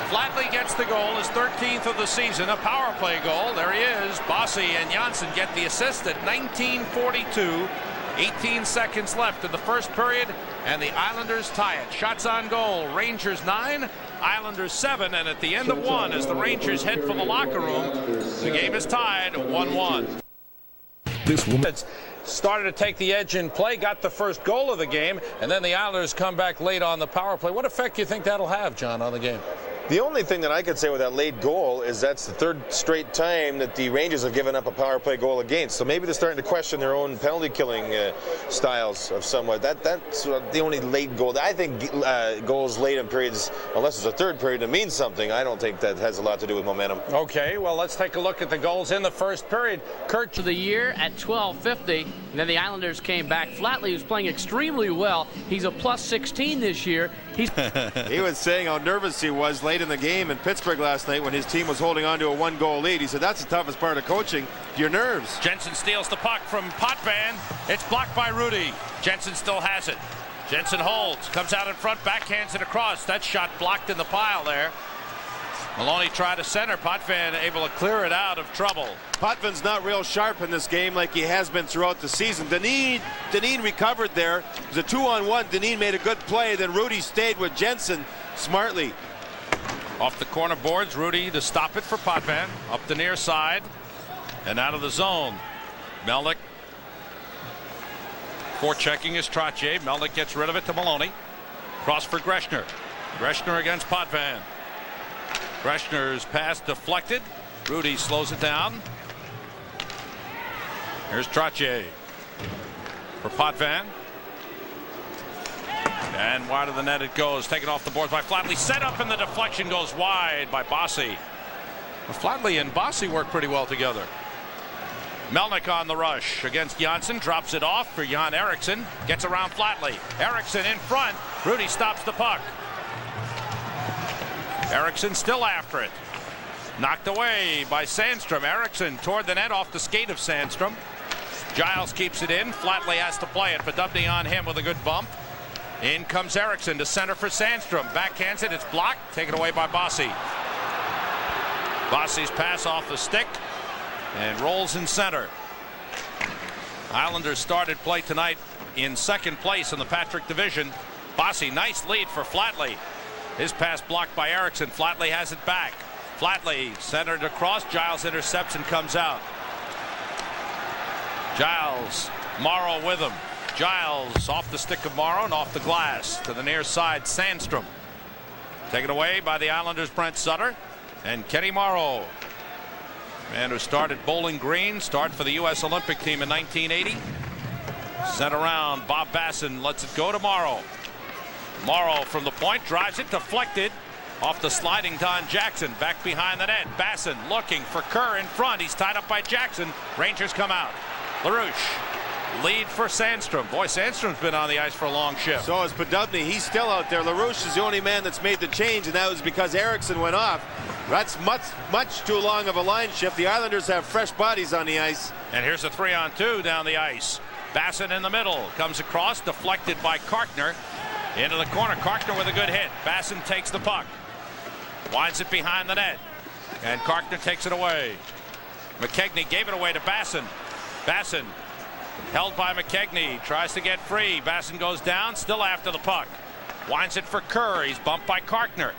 [SPEAKER 1] Flatley gets the goal, his 13th of the season, a power play goal. There he is. Bossy and Janssen get the assist at 19:42. 18 seconds left in the first period, and the Islanders tie it. Shots on goal. Rangers 9, Islanders 7, and at the end of 1, as the Rangers head for the locker room, the game is tied 1-1.
[SPEAKER 5] This woman
[SPEAKER 2] started to take the edge in play, got the first goal of the game, and then the Islanders come back late on the power play. What effect do you think that'll have, John, on the game?
[SPEAKER 3] The only thing that I could say with that late goal is that's the 3rd straight time that the Rangers have given up a power play goal against. So maybe they're starting to question their own penalty killing styles of somewhat. That's the only late goal. I think goals late in periods, unless it's a 3rd period, it means something. I don't think that has a lot to do with momentum.
[SPEAKER 2] Okay, well, let's take a look at the goals in the first period.
[SPEAKER 4] Kurt to the year at 12.50, and then the Islanders came back. Flatley was playing extremely well. He's a plus 16 this year.
[SPEAKER 3] He was saying how nervous he was late in the game in Pittsburgh last night when his team was holding on to a 1-goal lead. He said that's the toughest part of coaching, your nerves.
[SPEAKER 1] Jensen steals the puck from Potvin. It's blocked by Hrudey. Jensen still has it. Jensen holds, comes out in front, backhands it across. That shot blocked in the pile there. Maloney tried to center. Potvin able to clear it out of trouble.
[SPEAKER 3] Potvin's not real sharp in this game like he has been throughout the season. Dineen recovered there. It was a 2-on-1. Dineen made a good play. Then Hrudey stayed with Jensen smartly.
[SPEAKER 1] Off the corner boards, Hrudey to stop it for Potvin. Up the near side and out of the zone. Melnick forechecking is Trottier. Melnick gets rid of it to Maloney. Cross for Greschner. Greschner against Potvin. Greschner's pass deflected. Hrudey slows it down. Here's Trottier for Potvin. And wide of the net it goes. Taken off the boards by Flatley. Set up and the deflection goes wide by Bossy. Well, Flatley and Bossy work pretty well together. Melnick on the rush against Janssen. Drops it off for Jan Eriksson. Gets around Flatley. Eriksson in front. Hrudey stops the puck. Eriksson still after it. Knocked away by Sandstrom. Eriksson toward the net off the skate of Sandstrom. Giles keeps it in. Flatley has to play it. Bedubny on him with a good bump. In comes Eriksson to center for Sandstrom. Backhands it. It's blocked. Taken away by Bossy. Bossy's pass off the stick and rolls in center. Islanders started play tonight in 2nd place in the Patrick division. Bossy, nice lead for Flatley. His pass blocked by Eriksson. Flatley has it back. Flatley centered across. Giles intercepts and comes out. Giles, Morrow with him. Giles off the stick of Morrow and off the glass to the near side. Sandstrom taken away by the Islanders' Brent Sutter and Kenny Morrow, man who started Bowling Green, start for the U.S. Olympic team in 1980. Sent around. Bob Basson lets it go to Morrow. Morrow from the point drives it, deflected off the sliding Don Jackson. Back behind the net. Basson looking for Kerr in front. He's tied up by Jackson. Rangers come out. LaRouche lead for Sandstrom. Boy, Sandstrom's been on the ice for a long shift.
[SPEAKER 3] So is Podubny. He's still out there. LaRouche is the only man that's made the change, and that was because Eriksson went off. That's much too long of a line shift. The Islanders have fresh bodies on the ice.
[SPEAKER 1] And here's a 3-on-2 down the ice. Basson in the middle. Comes across, deflected by Karkner. Into the corner. Karkner with a good hit. Basson takes the puck. Winds it behind the net. And Karkner takes it away. McKegney gave it away to Basson. Basson held by McKegney. Tries to get free. Basson goes down. Still after the puck. Winds it for Kerr. He's bumped by Karkner.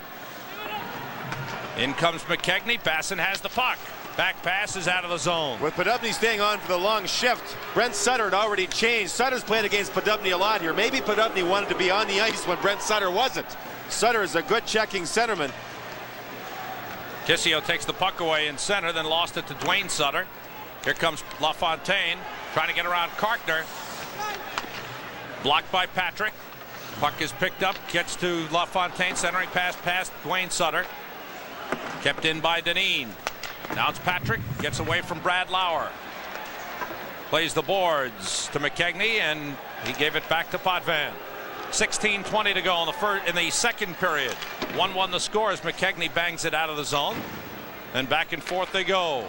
[SPEAKER 1] In comes McKegney. Basson has the puck. Back pass is out of the zone.
[SPEAKER 3] With Podubny staying on for the long shift, Brent Sutter had already changed. Sutter's played against Podubny a lot here. Maybe Podubny wanted to be on the ice when Brent Sutter wasn't. Sutter is a good checking centerman.
[SPEAKER 1] Tissio takes the puck away in center, then lost it to Dwayne Sutter. Here comes LaFontaine trying to get around Karkner. Blocked by Patrick. Puck is picked up, gets to LaFontaine, centering pass past Dwayne Sutter. Kept in by Dineen. Now it's Patrick, gets away from Brad Lauer. Plays the boards to McKegney, and he gave it back to Potvin. 16:20 to go in the second period. 1-1 the score as McKegney bangs it out of the zone. And back and forth they go.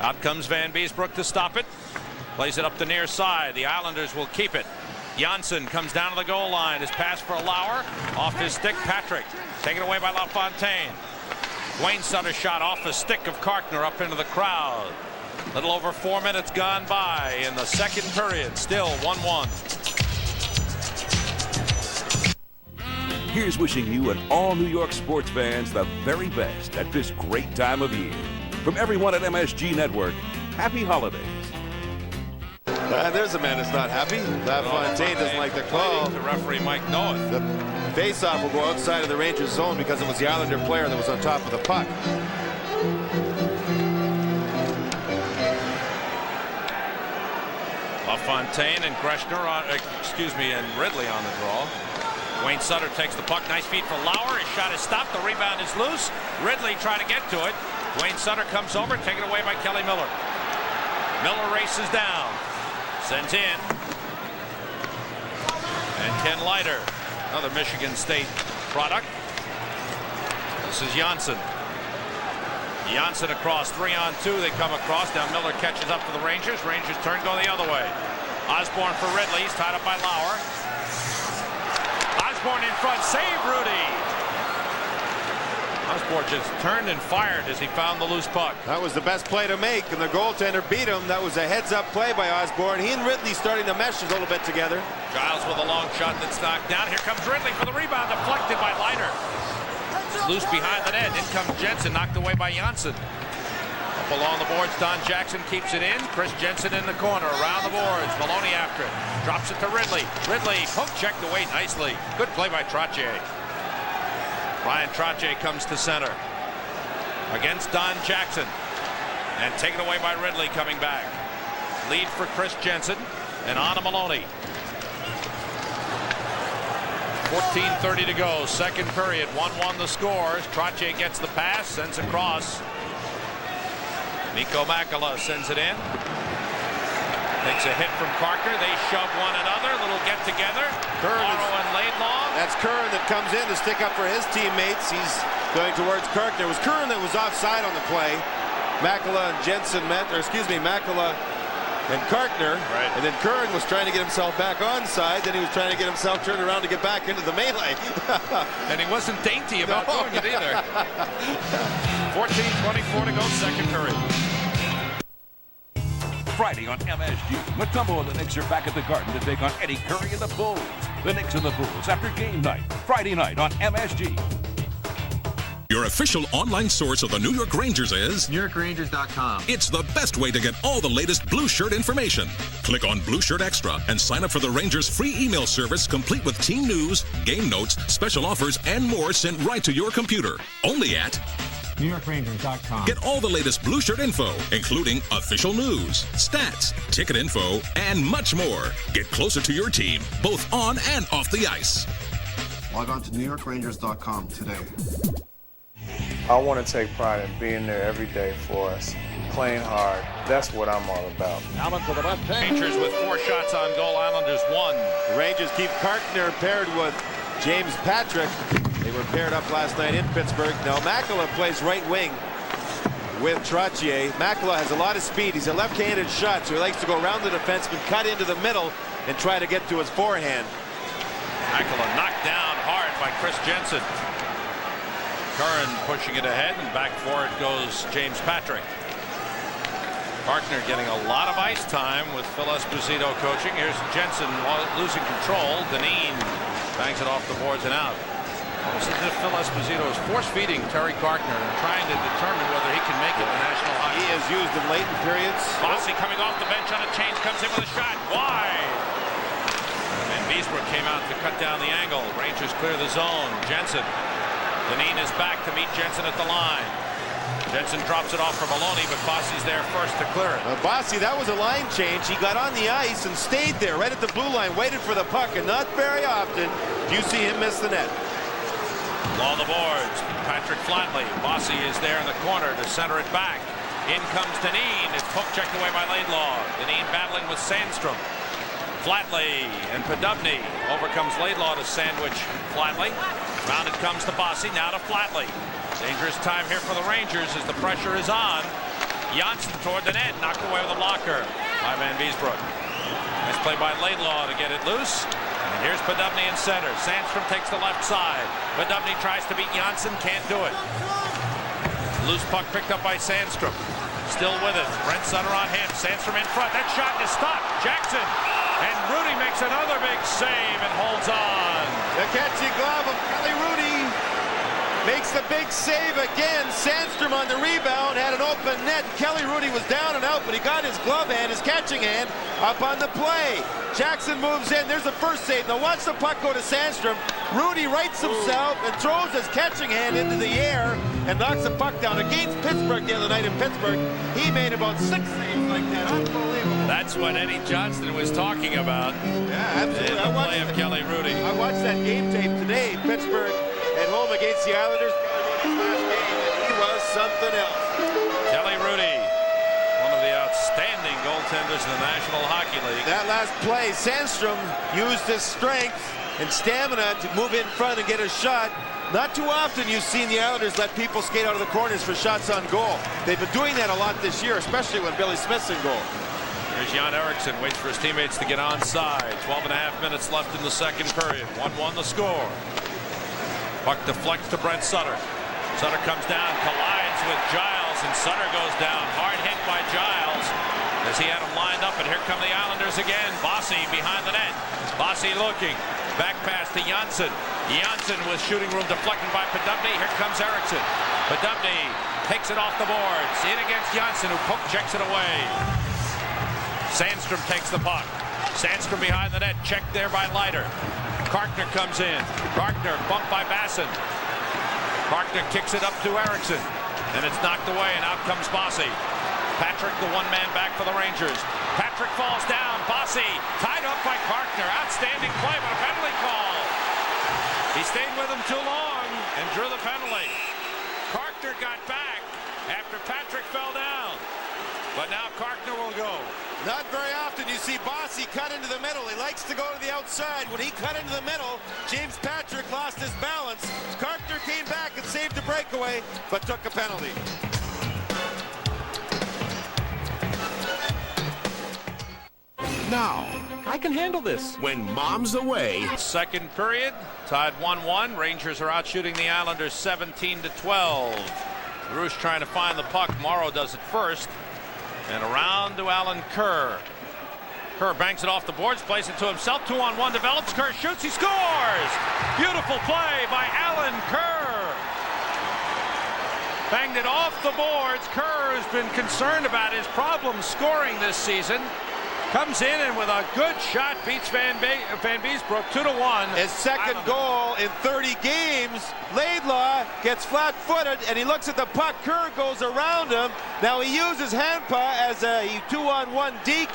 [SPEAKER 1] Out comes Van Beesbrook to stop it. Plays it up the near side. The Islanders will keep it. Janssen comes down to the goal line. His pass for Lauer. Off his stick, Patrick. Taken away by LaFontaine. Dwayne Sutter shot off the stick of Karkner up into the crowd. Little over 4 minutes gone by in the second period. Still 1-1.
[SPEAKER 5] Here's wishing you and all New York sports fans the very best at this great time of year. From everyone at MSG Network, happy holidays.
[SPEAKER 3] There's a man that's not happy. LaFontaine doesn't like the call.
[SPEAKER 1] The referee Mike Noeth.
[SPEAKER 3] The face-off will go outside of the Rangers zone because it was the Islander player that was on top of the puck.
[SPEAKER 1] LaFontaine and Greschner and Ridley on the draw. Dwayne Sutter takes the puck. Nice feed for Lauer. His shot is stopped. The rebound is loose. Ridley trying to get to it. Dwayne Sutter comes over, taken away by Kelly Miller. Miller races down. Sends in. And Ken Leiter, another Michigan State product. This is Janssen. Janssen across, 3-on-2. They come across. Now Miller catches up to the Rangers. Rangers turn, go the other way. Osborne for Ridley. He's tied up by Lauer. Osborne in front. Save Hrudey. Osborne just turned and fired as he found the loose puck.
[SPEAKER 3] That was the best play to make, and the goaltender beat him. That was a heads-up play by Osborne. He and Ridley starting to mesh a little bit together.
[SPEAKER 1] Giles with a long shot that's knocked down. Here comes Ridley for the rebound, deflected by Leiter. It's loose behind the net. In comes Jensen, knocked away by Janssen. Up along the boards, Don Jackson keeps it in. Chris Jensen in the corner, around the boards. Maloney after it. Drops it to Ridley. Ridley poke checked away nicely. Good play by Trottier. Bryan Trottier comes to center against Don Jackson and taken away by Ridley coming back. Lead for Chris Jensen and on to Maloney. 14:30 to go, second period, 1-1 the scores. Trottier gets the pass, sends across. Mikko Makala sends it in. Takes a hit from Karkner. They shove one another. Little get together. Curran and Laidlaw.
[SPEAKER 3] That's Curran that comes in to stick up for his teammates. He's going towards Karkner. It was Curran that was offside on the play. Makala and Jensen met, or excuse me, Makala and Karkner.
[SPEAKER 1] Right.
[SPEAKER 3] And then Curran was trying to get himself back onside. Then he was trying to get himself turned around to get back into the melee.
[SPEAKER 1] And he wasn't dainty about doing it either. 14:24 to go, second period.
[SPEAKER 5] Friday on MSG. Matumbo and the Knicks are back at the Garden to take on Eddie Curry and the Bulls. The Knicks and the Bulls after game night. Friday night on MSG.
[SPEAKER 6] Your official online source of the New York Rangers is
[SPEAKER 7] NewYorkRangers.com.
[SPEAKER 6] It's the best way to get all the latest Blue Shirt information. Click on Blue Shirt Extra and sign up for the Rangers free email service complete with team news, game notes, special offers, and more sent right to your computer. Only at
[SPEAKER 7] NewYorkRangers.com.
[SPEAKER 6] Get all the latest Blue Shirt info, including official news, stats, ticket info, and much more. Get closer to your team, both on and off the ice.
[SPEAKER 8] Log on to NewYorkRangers.com today. I want to take pride in being there every day for us, playing hard. That's what I'm all about.
[SPEAKER 1] Allen for the left hand. Rangers with 4 shots on goal, Islanders 1.
[SPEAKER 3] The Rangers keep Carkner paired with James Patrick. They were paired up last night in Pittsburgh. Now Makela plays right wing with Trottier. Makela has a lot of speed. He's a left-handed shot, so he likes to go around the defenseman, cut into the middle, and try to get to his forehand.
[SPEAKER 1] Makela knocked down hard by Chris Jensen. Curran pushing it ahead, and back for it goes James Patrick. Carkner getting a lot of ice time with Phil Esposito coaching. Here's Jensen losing control. Dineen bangs it off the boards and out. Almost as if Phil Esposito is force-feeding Terry Carkner and trying to determine whether he can make it in the National Hockey.
[SPEAKER 3] He is used in late periods.
[SPEAKER 1] Bossy coming off the bench on a change, comes in with a shot wide. And Beesbrook came out to cut down the angle. Rangers clear the zone. Jensen. Dineen is back to meet Jensen at the line. Jensen drops it off for Maloney, but Bossy's there first to clear it.
[SPEAKER 3] Bossy, that was a line change. He got on the ice and stayed there right at the blue line, waited for the puck, and not very often do you see him miss the net.
[SPEAKER 1] Along the boards, Patrick Flatley. Bossy is there in the corner to center it back. In comes Dineen. It's poke checked away by Laidlaw. Dineen battling with Sandstrom. Flatley and Podubny overcomes Laidlaw to sandwich Flatley. Rounded comes to Bossy, now to Flatley. Dangerous time here for the Rangers as the pressure is on. Janssen toward the net, knocked away with a blocker by Van Beesbrook. Nice play by Laidlaw to get it loose. And here's Podubny in center. Sandstrom takes the left side. Podubny tries to beat Janssen, can't do it. Loose puck picked up by Sandstrom. Still with it. Brent Sutter on him. Sandstrom in front. That shot is stopped. Jackson. And Hrudey makes another big save and holds on.
[SPEAKER 3] The catching glove of Kelly Hrudey makes the big save again. Sandstrom on the rebound had an open net. Kelly Hrudey was down and out, but he got his glove hand, his catching hand, up on the play. Jackson moves in. There's the first save. Now watch the puck go to Sandstrom. Hrudey rights himself and throws his catching hand into the air and knocks the puck down. Against Pittsburgh the other night in Pittsburgh, he made about 6 saves like that. Unbelievable.
[SPEAKER 1] That's what Eddie Johnston was talking about.
[SPEAKER 3] Yeah, absolutely.
[SPEAKER 1] In the play of Kelly Hrudey.
[SPEAKER 3] I watched that game tape today. Pittsburgh at home against the Islanders. His last game, and he was something else.
[SPEAKER 1] Kelly Hrudey, one of the outstanding goaltenders in the National Hockey League.
[SPEAKER 3] That last play, Sandstrom used his strength and stamina to move in front and get a shot. Not too often you've seen the Islanders let people skate out of the corners for shots on goal. They've been doing that a lot this year, especially when Billy Smith's in goal.
[SPEAKER 1] Here's Jan Eriksson, waits for his teammates to get onside. 12.5 minutes left in the second period. 1-1 the score. Puck deflects to Brent Sutter. Sutter comes down, collides with Giles, and Sutter goes down. Hard hit by Giles as he had him lined up, and here come the Islanders again. Bossy behind the net. Bossy looking. Back pass to Janssen. Janssen with shooting room deflected by Podubny. Here comes Eriksson. Podubny takes it off the boards. In against Janssen, who poke checks it away. Sandstrom takes the puck. Sandstrom behind the net. Checked there by Leiter. Carkner comes in. Carkner bumped by Basson. Carkner kicks it up to Eriksson. And it's knocked away, and out comes Bossy. Patrick, the one-man back for the Rangers. Patrick falls down. Bossy tied up by Carkner. Outstanding play, but a penalty call. He stayed with him too long and drew the penalty. Carkner got back after Patrick fell down. But now Carkner will go.
[SPEAKER 3] Not very often you see Bossy cut into the middle. He likes to go to the outside. When he cut into the middle, James Patrick lost his balance. Carkner came back and saved the breakaway, but took a penalty.
[SPEAKER 9] Now, I can handle this when Mom's away.
[SPEAKER 1] Second period, tied 1-1. Rangers are out shooting the Islanders 17-12. Rouge trying to find the puck. Morrow does it first. And around to Alan Kerr. Kerr banks it off the boards, plays it to himself. 2-on-1 develops. Kerr shoots. He scores! Beautiful play by Alan Kerr. Banged it off the boards. Kerr has been concerned about his problems scoring this season. Comes in and with a good shot beats Van Beesbrook 2-1.
[SPEAKER 3] His second goal in 30 games. Laidlaw gets flat-footed and he looks at the puck. Kerr goes around him. Now he uses Handpa as a 2-on-1 deke,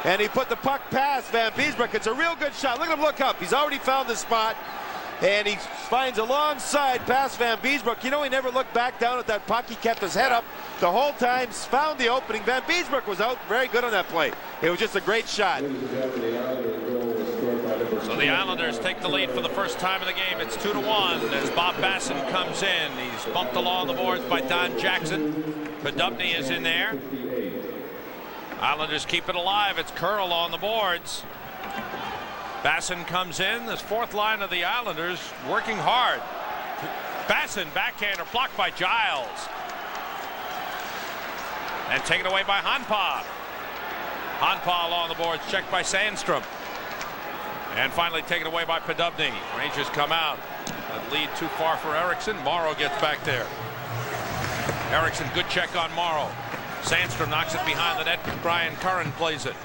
[SPEAKER 3] and he put the puck past Van Beesbrook. It's a real good shot. Look at him look up. He's already found the spot. and he finds a long side pass Van Beesbrook. You know, he never looked back down at that puck. He kept his head up the whole time, found the opening. Van Beesbrook was out very good on that play. It was just a great shot.
[SPEAKER 1] So the Islanders take the lead for the first time in the game. It's 2-1 as Bob Basson comes in. He's bumped along the boards by Don Jackson. Podubny is in there. Islanders keep it alive. It's Curl on the boards. Basson comes in. This fourth line of the Islanders working hard. Basson, backhander, blocked by Giles. And taken away by Hanpa. Hanpa along the boards, checked by Sandstrom. And finally taken away by Podubny. Rangers come out. That lead too far for Eriksson. Morrow gets back there. Eriksson, good check on Morrow. Sandstrom knocks it behind the net. Brian Curran plays it.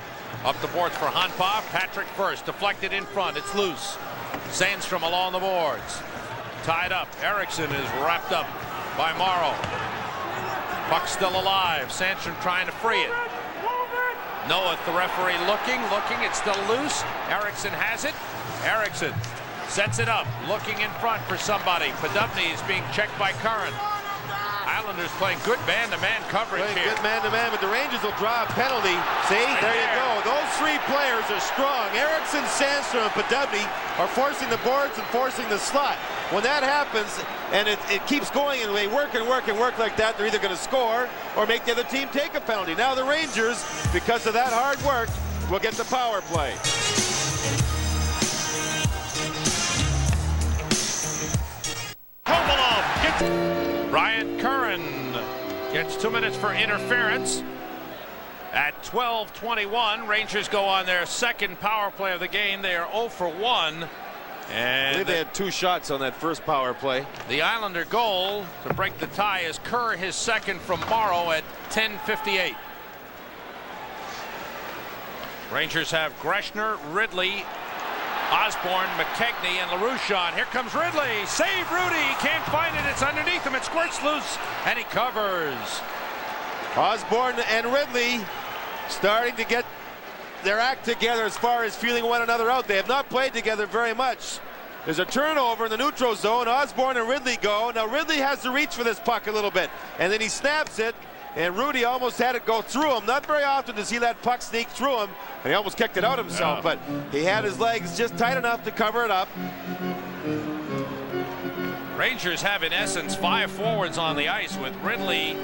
[SPEAKER 1] Up the boards for Hanpa. Patrick first. Deflected in front. It's loose. Sandstrom along the boards. Tied up. Eriksson is wrapped up by Morrow. Puck still alive. Sandstrom trying to free it. Noeth, the referee, looking. It's still loose. Eriksson has it. Eriksson sets it up. Looking in front for somebody. Podubny is being checked by Curran. Islanders playing good man-to-man coverage here.
[SPEAKER 3] Good man-to-man, but the Rangers will draw a penalty. See, there you go. Those three players are strong. Eriksson, Sandstrom, and Podubny are forcing the boards and forcing the slot. When that happens, and it keeps going, and they work like that, they're either going to score or make the other team take a penalty. Now the Rangers, because of that hard work, will get the power play.
[SPEAKER 1] Brian Curran gets 2 minutes for interference. At 12:21, Rangers go on their second power play of the game. They are 0 for 1. And
[SPEAKER 3] I believe they had 2 shots on that first power play.
[SPEAKER 1] The Islander goal to break the tie is Kerr, his second from Morrow at 10:58. Rangers have Greschner, Ridley, Osborne, McKegney, and LaRouche on. Here comes Ridley. Save Hrudey. Can't find it. It's underneath him. It squirts loose, and he covers.
[SPEAKER 3] Osborne and Ridley starting to get their act together as far as feeling one another out. They have not played together very much. There's a turnover in the neutral zone. Osborne and Ridley go. Now Ridley has to reach for this puck a little bit, and then he snaps it, and Hrudey almost had it go through him. Not very often does he let puck sneak through him, and he almost kicked it out himself, but he had his legs just tight enough to cover it up.
[SPEAKER 1] Rangers have, in essence, 5 forwards on the ice with Ridley,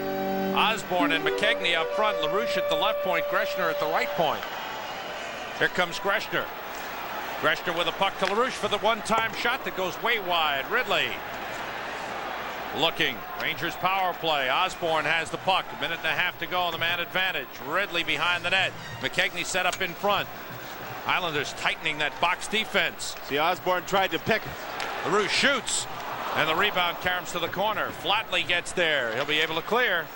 [SPEAKER 1] Osborne, and McKegney up front. LaRouche at the left point, Greschner at the right point. Here comes Greschner. Greschner with a puck to LaRouche for the one-time shot that goes way wide. Ridley looking. Rangers power play. Osborne has the puck. 1.5 minutes to go on the man advantage. Ridley behind the net. McKegney set up in front. Islanders tightening that box defense.
[SPEAKER 3] See, Osborne tried to pick.
[SPEAKER 1] LaRouche shoots, and the rebound caroms to the corner. Flatley gets there. He'll be able to clear.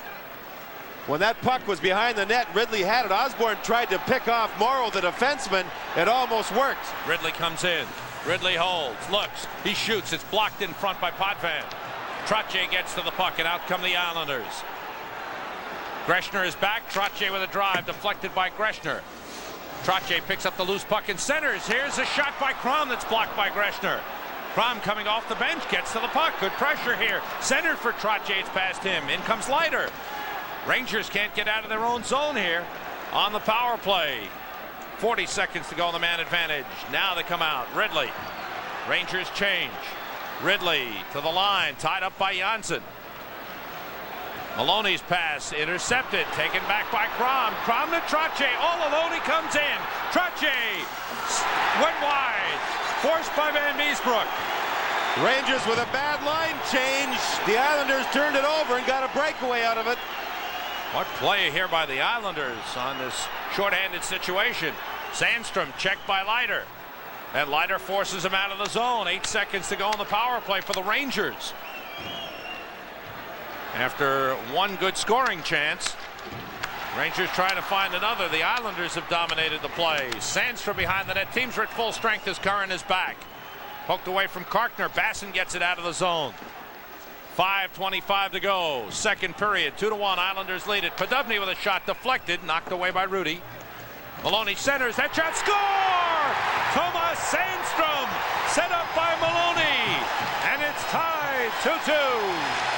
[SPEAKER 3] When that puck was behind the net, Ridley had it. Osborne tried to pick off Morrow, the defenseman. It almost worked.
[SPEAKER 1] Ridley comes in. Ridley holds, looks, he shoots. It's blocked in front by Potvin. Trottier gets to the puck, and out come the Islanders. Greschner is back. Trottier with a drive, deflected by Greschner. Trottier picks up the loose puck and centers. Here's a shot by Crom that's blocked by Greschner. Crom coming off the bench, gets to the puck. Good pressure here. Centered for Trottier, it's past him. In comes Leiter. Rangers can't get out of their own zone here on the power play. 40 seconds to go on the man advantage. Now they come out. Ridley. Rangers change. Ridley to the line, tied up by Janssen. Maloney's pass intercepted, taken back by Crom. Crom to Trottier, all alone he comes in. Trottier went wide, forced by Van Beesbrook.
[SPEAKER 3] Rangers with a bad line change. The Islanders turned it over and got a breakaway out of it.
[SPEAKER 1] What play here by the Islanders on this shorthanded situation. Sandstrom checked by Leiter. And Leiter forces him out of the zone. 8 seconds to go on the power play for the Rangers. After one good scoring chance, Rangers trying to find another. The Islanders have dominated the play. Sandstrom behind the net. Teams are at full strength as Curran is back. Poked away from Karkner. Basson gets it out of the zone. 5:25 to go. Second period. 2-1. Islanders lead it. Podubny with a shot deflected. Knocked away by Hrudey. Maloney centers. That shot. Score! Tomas Sandstrom set up by Maloney.
[SPEAKER 2] tied 2-2.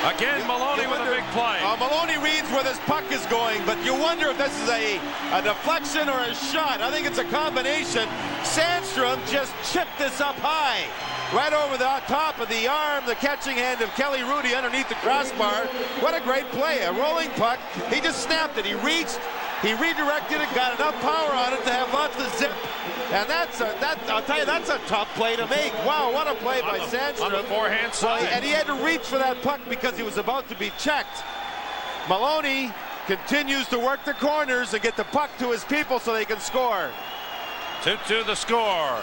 [SPEAKER 1] Again, Maloney with a big play.
[SPEAKER 3] Maloney reads where this puck is going, but you wonder if this is a deflection or a shot. I think it's a combination. Sandstrom just chipped this up high, right over the top of the arm, the catching hand of Kelly Hrudey underneath the crossbar. What a great play, a rolling puck. He just snapped it. He reached, he redirected it, got enough power on it to have lots of zip. And I'll tell you, that's a tough play to make. Wow, what a play by Sandstrom.
[SPEAKER 1] On the forehand side.
[SPEAKER 3] And he had to reach for that puck because he was about to be checked. Maloney continues to work the corners and get the puck to his people so they can score.
[SPEAKER 1] 2-2 the score.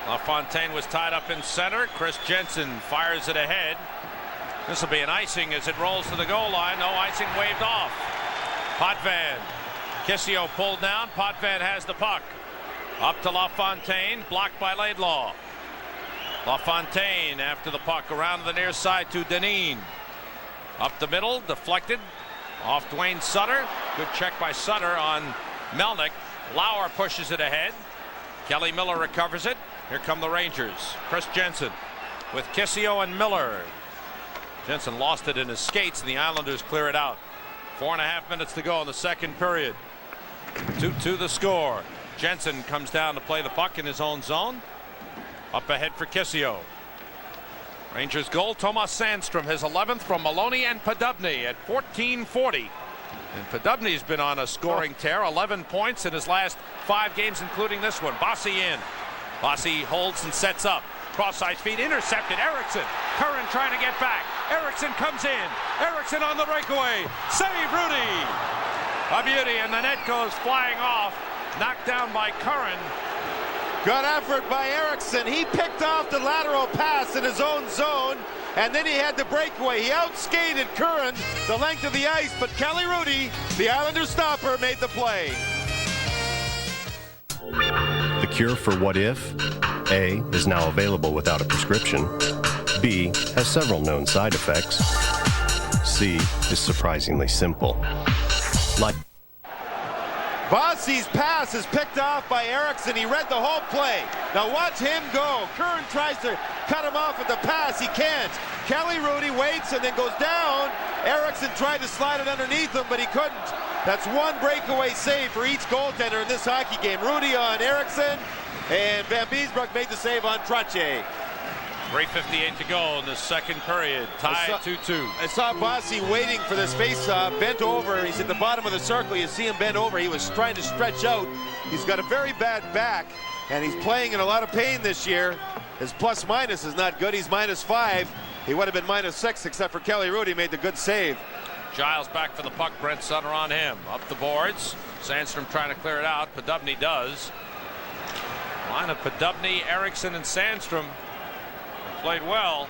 [SPEAKER 1] LaFontaine was tied up in center. Chris Jensen fires it ahead. This will be an icing as it rolls to the goal line. No icing waved off. Potvin. Kissio pulled down. Potvin has the puck. Up to LaFontaine, blocked by Laidlaw. LaFontaine after the puck around the near side to Deneen. Up the middle, deflected off Dwayne Sutter. Good check by Sutter on Melnick. Lauer pushes it ahead. Kelly Miller recovers it. Here come the Rangers. Chris Jensen with Kissio and Miller. Jensen lost it in his skates and the Islanders clear it out. 4.5 minutes to go in the second period. 2-2 the score. Jensen comes down to play the puck in his own zone. Up ahead for Kissio. Rangers goal, Tomas Sandstrom, his 11th from Maloney and Podubny at 14:40. And Podubny's been on a scoring tear, 11 points in his last 5 games, including this one. Bossy in. Bossy holds and sets up. Cross-ice feed intercepted. Eriksson. Curran trying to get back. Eriksson comes in. Eriksson on the breakaway. Save Hrudey. A beauty, and the net goes flying off. Knocked down by Curran.
[SPEAKER 3] Good effort by Eriksson. He picked off the lateral pass in his own zone, and then he had the breakaway. He outskated Curran the length of the ice, but Kelly Hrudey, the Islanders stopper, made the play.
[SPEAKER 10] The cure for what if? A, is now available without a prescription. B, has several known side effects. C, is surprisingly simple. Like
[SPEAKER 3] Bossy's pass is picked off by Eriksson. He read the whole play. Now watch him go. Curran tries to cut him off with the pass. He can't. Kelly Hrudey waits and then goes down. Eriksson tried to slide it underneath him, but he couldn't. That's one breakaway save for each goaltender in this hockey game. Hrudey on Eriksson, and Van Beesbroek made the save on Trottier.
[SPEAKER 1] 3:58 to go in the second period. Tied 2-2.
[SPEAKER 3] I saw Bossy waiting for this face-off, bent over. He's at the bottom of the circle. You see him bent over. He was trying to stretch out. He's got a very bad back, and he's playing in a lot of pain this year. His plus-minus is not good. He's -5. He would have been -6 except for Kelly Hrudey made the good save.
[SPEAKER 1] Giles back for the puck. Brent Sutter on him. Up the boards. Sandstrom trying to clear it out. Podubny does. Line of Podubny, Eriksson, and Sandstrom played well.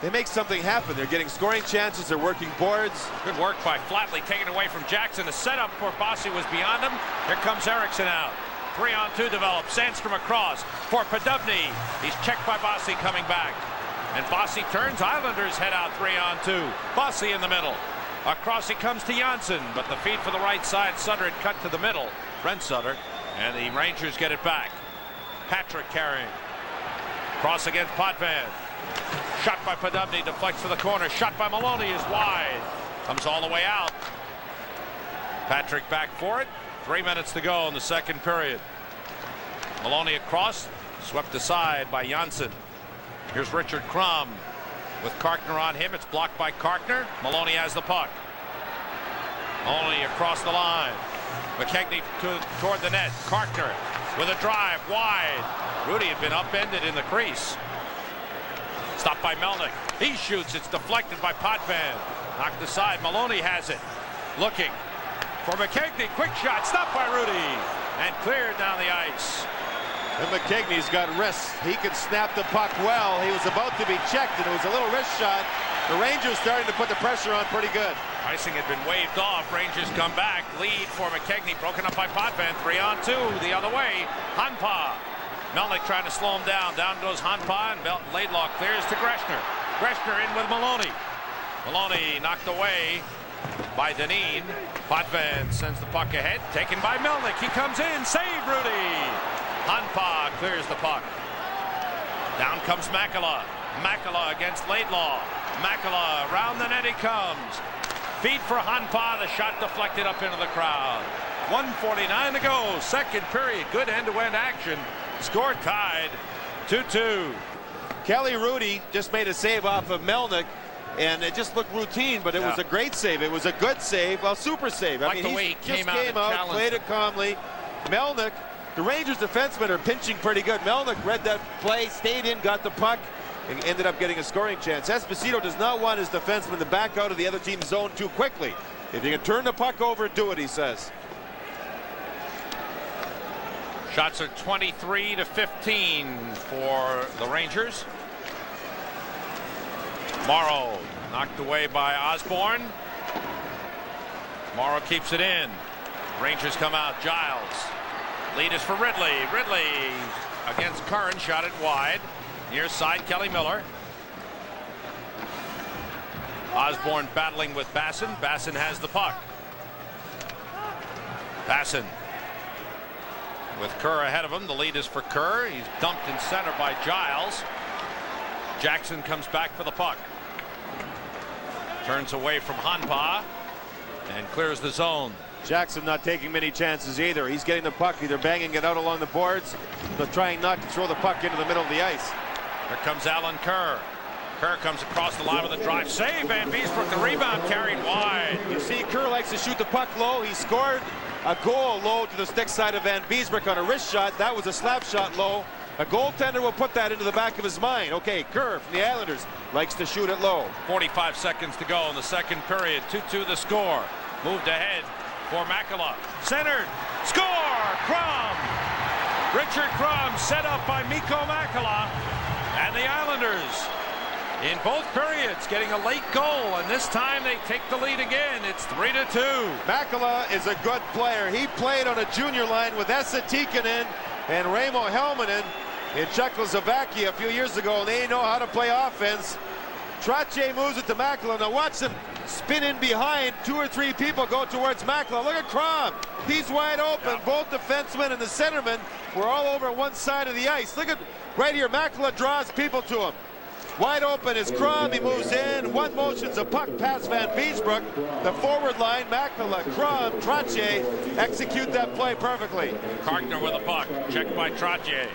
[SPEAKER 3] They make something happen. They're getting scoring chances. They're working boards.
[SPEAKER 1] Good work by Flatley, taken away from Jackson. The setup for Bossy was beyond him. Here comes Eriksson out. 3-on-2 develops. Sandstrom across for Podubny. He's checked by Bossy coming back. And Bossy turns. Islanders head out 3-on-2. Bossy in the middle. Across he comes to Janssen, but the feed for the right side. Sutter had cut to the middle. Brent Sutter. And the Rangers get it back. Patrick carrying. Cross against Potvin. Shot by Podubny, deflects to the corner. Shot by Maloney is wide. Comes all the way out. Patrick back for it. 3 minutes to go in the second period. Maloney across, swept aside by Janssen. Here's Richard Crum with Karkner on him. It's blocked by Karkner. Maloney has the puck. Maloney across the line. McKegney toward the net. Karkner with a drive wide. Hrudey had been upended in the crease. Stopped by Melnick. He shoots. It's deflected by Potvin. Knocked aside. Maloney has it. Looking for McKegney. Quick shot. Stopped by Hrudey. And cleared down the ice.
[SPEAKER 3] And McKegney's got wrists. He can snap the puck well. He was about to be checked, and it was a little wrist shot. The Rangers starting to put the pressure on pretty good.
[SPEAKER 1] Icing had been waved off. Rangers come back. Lead for McKegney. Broken up by Potvin. 3-on-2 the other way. Hanpa. Melnick trying to slow him down. Down goes Hanpa, and Laidlaw clears to Greschner. Greschner in with Maloney. Maloney knocked away by Dineen. Potvin sends the puck ahead. Taken by Melnick. He comes in. Save Hrudey. Hanpa clears the puck. Down comes Makela. Makela against Laidlaw. Makela around the net he comes. Feed for Hanpa. The shot deflected up into the crowd. 1:49 to go. Second period. Good end-to-end action. Score tied. 2-2.
[SPEAKER 3] Kelly Hrudey just made a save off of Melnick, and it just looked routine, but it was a great save. It was a good save, well, super save.
[SPEAKER 1] Like the way he
[SPEAKER 3] came out, played it calmly. Melnick, the Rangers defensemen are pinching pretty good. Melnick read that play, stayed in, got the puck, and ended up getting a scoring chance. Esposito does not want his defenseman to back out of the other team's zone too quickly. If you can turn the puck over, do it, he says.
[SPEAKER 1] Shots are 23-15 for the Rangers. Morrow knocked away by Osborne. Morrow keeps it in. Rangers come out. Giles. Lead is for Ridley. Ridley against Curran. Shot it wide. Near side, Kelly Miller. Osborne battling with Basson. Basson has the puck. Basson with Kerr ahead of him. The lead is for Kerr. He's dumped in center by Giles. Jackson comes back for the puck. Turns away from Hanpa and clears the zone.
[SPEAKER 3] Jackson not taking many chances either. He's getting the puck, either banging it out along the boards, but trying not to throw the puck into the middle of the ice.
[SPEAKER 1] Here comes Alan Kerr. Kerr comes across the line with a drive save. Van Beesbrook, the rebound carried wide.
[SPEAKER 3] You see, Kerr likes to shoot the puck low. He scored a goal low to the stick side of Van Beesbrook on a wrist shot. That was a slap shot low. A goaltender will put that into the back of his mind. Okay, Kerr from the Islanders likes to shoot it low.
[SPEAKER 1] 45 seconds to go in the second period. 2-2 the score. Moved ahead for Makela. Centered. Score! Crum! Richard Crum set up by Mikko Makela. And the Islanders in both periods getting a late goal, and this time they take the lead again. It's 3-2.
[SPEAKER 3] Makela is a good player. He played on a junior line with Esa Tikkanen and Raimo Helminen in Czechoslovakia a few years ago, and they know how to play offense. Trottier moves it to Makela. Now watch him spin in behind. 2 or 3 people go towards Makela. Look at Crum. He's wide open. Both defensemen and the centerman were all over one side of the ice. Look at right here. Makela draws people to him. Wide open is Crum. He moves in. One motion's a puck past Van Beesbrook. The forward line, Makela, Crum, Trottier execute that play perfectly.
[SPEAKER 1] Karkner with a puck. Checked by Trottier.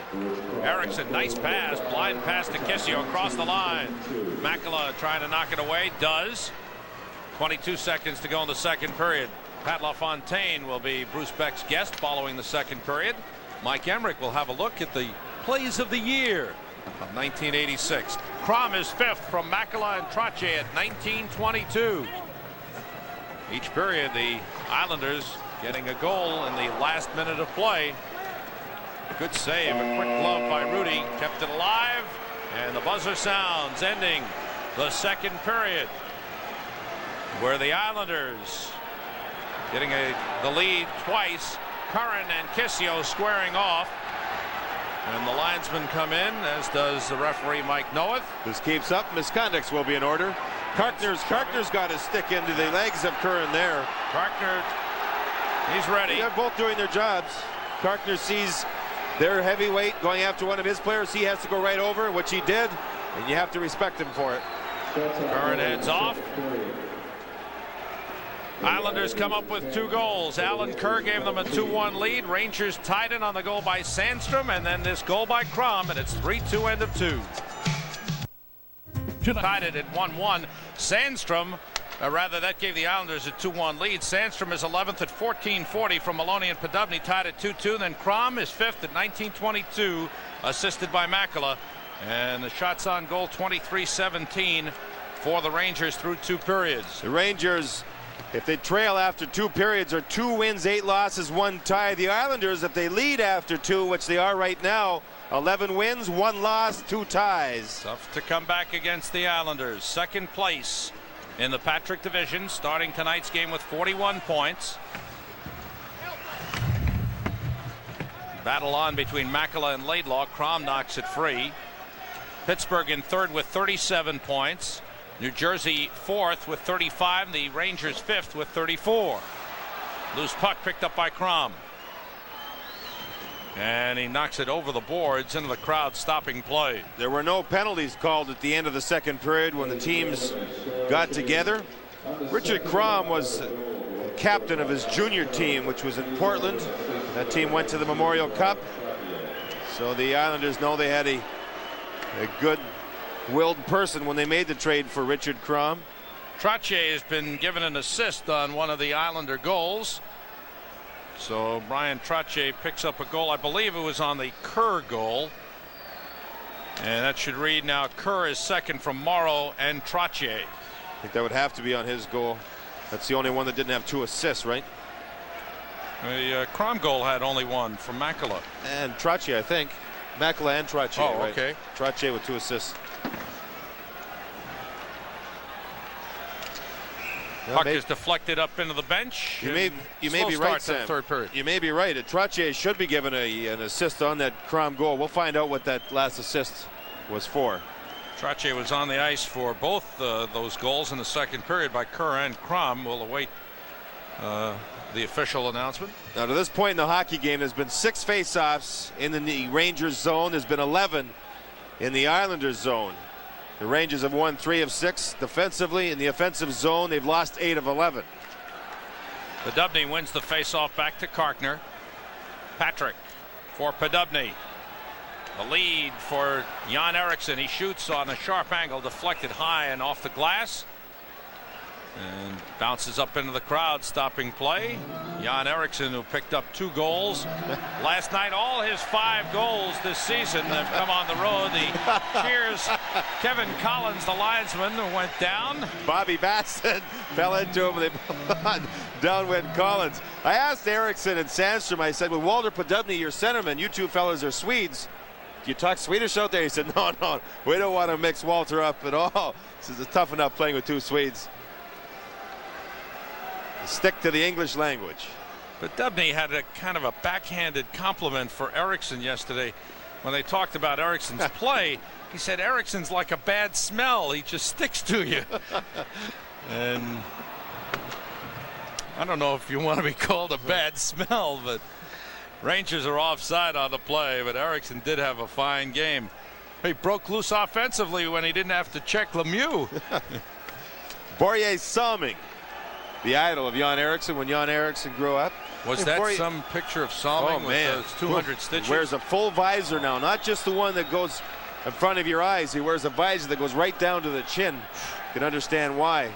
[SPEAKER 1] Erickson, nice pass. Blind pass to Kissio across the line. Makela trying to knock it away. Does. 22 seconds to go in the second period. Pat LaFontaine will be Bruce Beck's guest following the second period. Mike Emmerich will have a look at the plays of the year of 1986. Crum is 5th from Makela and Trottier at 19-22. Each period, the Islanders getting a goal in the last minute of play. Good save, a quick glove by Hrudey, kept it alive, and the buzzer sounds, ending the second period, where the Islanders getting the lead twice. Curran and Kissio squaring off. And the linesmen come in, as does the referee Mike Noeth.
[SPEAKER 3] This keeps up. Misconducts will be in order. Karkner's got his stick into the legs of Curran there.
[SPEAKER 1] Karkner, he's ready.
[SPEAKER 3] They're both doing their jobs. Karkner sees their heavyweight going after one of his players. He has to go right over, which he did, and you have to respect him for it.
[SPEAKER 1] Curran heads off. Islanders come up with 2 goals. Alan Kerr gave them a 2-1 lead. Rangers tied it on the goal by Sandstrom, and then this goal by Crum, and it's 3-2 end of 2. Tied it at 1-1. Sandstrom, that gave the Islanders a 2-1 lead. Sandstrom is 11th at 14:40 from Maloney and Podubny, tied at 2-2. Then Crum is 5th at 19:22, assisted by Makela. And the shots on goal 23-17 for the Rangers through 2 periods.
[SPEAKER 3] The Rangers, if they trail after 2 periods, are 2 wins, 8 losses, 1 tie. The Islanders, if they lead after 2, which they are right now, 11 wins, 1 loss, 2 ties.
[SPEAKER 1] Tough to come back against the Islanders. Second place in the Patrick Division, starting tonight's game with 41 points. Battle on between Makela and Laidlaw. Crum knocks it free. Pittsburgh in 3rd with 37 points. New Jersey 4th with 35. The Rangers 5th with 34. Loose puck picked up by Crom. And he knocks it over the boards into the crowd stopping play.
[SPEAKER 3] There were no penalties called at the end of the second period when the teams got together. Richard Crom was captain of his junior team, which was in Portland. That team went to the Memorial Cup. So the Islanders know they had a good-willed person when they made the trade for Richard Crom.
[SPEAKER 1] Trottier has been given an assist on one of the Islander goals. So Bryan Trottier picks up a goal. I believe it was on the Kerr goal. And that should read now Kerr is second from Morrow and Trottier.
[SPEAKER 3] I think that would have to be on his goal. That's the only one that didn't have 2 assists, right?
[SPEAKER 1] The Crom goal had only 1 from Makela.
[SPEAKER 3] And Trottier, I think. Makela and Trottier.
[SPEAKER 1] Oh,
[SPEAKER 3] right?
[SPEAKER 1] okay.
[SPEAKER 3] Trottier with 2 assists.
[SPEAKER 1] Puck is deflected up into the bench.
[SPEAKER 3] You may be right, Sam.
[SPEAKER 1] Third period.
[SPEAKER 3] You may be right. Trottier should be given an assist on that Crom goal. We'll find out what that last assist was for.
[SPEAKER 1] Trottier was on the ice for both those goals in the second period by Curran and Crom. We'll await the official announcement.
[SPEAKER 3] Now, to this point in the hockey game, there's been 6 faceoffs in the Rangers zone. There's been 11 in the Islanders zone. The Rangers have won 3 of 6 defensively. In the offensive zone, they've lost 8 of 11.
[SPEAKER 1] Podubny wins the faceoff back to Karkner. Patrick for Podubny. The lead for Jan Eriksson. He shoots on a sharp angle, deflected high and off the glass. And bounces up into the crowd, stopping play. Jan Eriksson, who picked up 2 goals last night. All his 5 goals this season have come on the road. The cheers. Kevin Collins, the linesman, who went down.
[SPEAKER 3] Bobby Batson fell into him, and down went Collins. I asked Eriksson and Sandstrom, I said, with Walter Podubny, your centerman, you two fellas are Swedes. Do you talk Swedish out there? He said, no, we don't want to mix Walter up at all. This is tough enough playing with 2 Swedes. Stick to the English language.
[SPEAKER 1] But Dubney had a kind of a backhanded compliment for Eriksson yesterday when they talked about Eriksson's play. He said Eriksson's like a bad smell. He just sticks to you. And I don't know if you want to be called a bad smell, but Rangers are offside on the play. But Eriksson did have a fine game. He broke loose offensively when he didn't have to check Lemieux.
[SPEAKER 3] Borje Salming, the idol of Jan Eriksson when Jan Eriksson grew up.
[SPEAKER 1] Was that some picture of Salming with those 200 stitches?
[SPEAKER 3] He wears a full visor now, not just the one that goes in front of your eyes. He wears a visor that goes right down to the chin. You can understand why.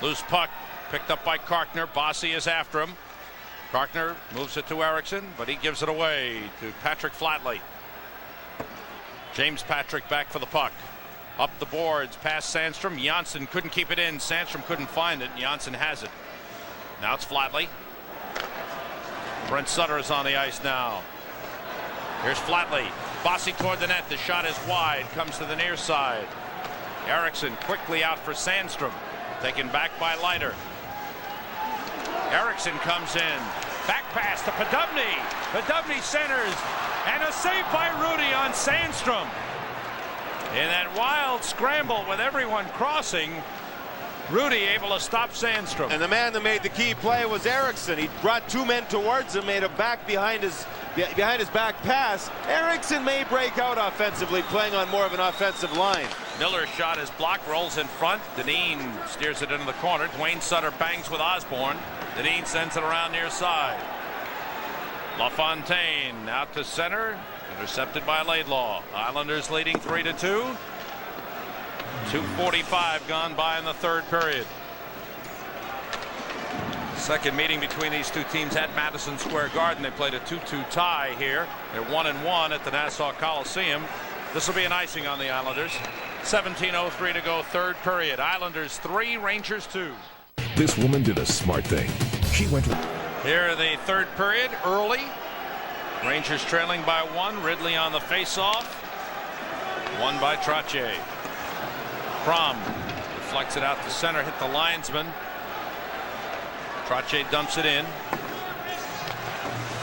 [SPEAKER 1] Loose puck picked up by Karkner. Bossy is after him. Karkner moves it to Eriksson, but he gives it away to Patrick Flatley. James Patrick back for the puck. Up the boards, past Sandstrom. Janssen couldn't keep it in. Sandstrom couldn't find it. Janssen has it. Now it's Flatley. Brent Sutter is on the ice now. Here's Flatley. Bossy toward the net. The shot is wide. Comes to the near side. Eriksson quickly out for Sandstrom. Taken back by Leiter. Eriksson comes in. Back pass to Podubny. Podubny centers. And a save by Hrudey on Sandstrom. In that wild scramble with everyone crossing, Hrudey able to stop Sandstrom.
[SPEAKER 3] And the man that made the key play was Eriksson. He brought 2 men towards him, made a back behind his back pass. Eriksson may break out offensively, playing on more of an offensive line.
[SPEAKER 1] Miller's shot is blocked, rolls in front. Deneen steers it into the corner. Dwayne Sutter bangs with Osborne. Deneen sends it around near side. LaFontaine out to center. Intercepted by Laidlaw. Islanders leading 3-2. 2:45 gone by in the third period. Second meeting between these two teams at Madison Square Garden. They played a 2-2 tie here. They're 1-1 at the Nassau Coliseum. This will be an icing on the Islanders. 17:03 to go, third period. Islanders 3, Rangers 2.
[SPEAKER 5] This woman did a smart thing. She went
[SPEAKER 1] here the third period early. Rangers trailing by 1. Ridley on the faceoff. Won by Trottier. Crom deflects it out to center, hit the linesman. Trottier dumps it in.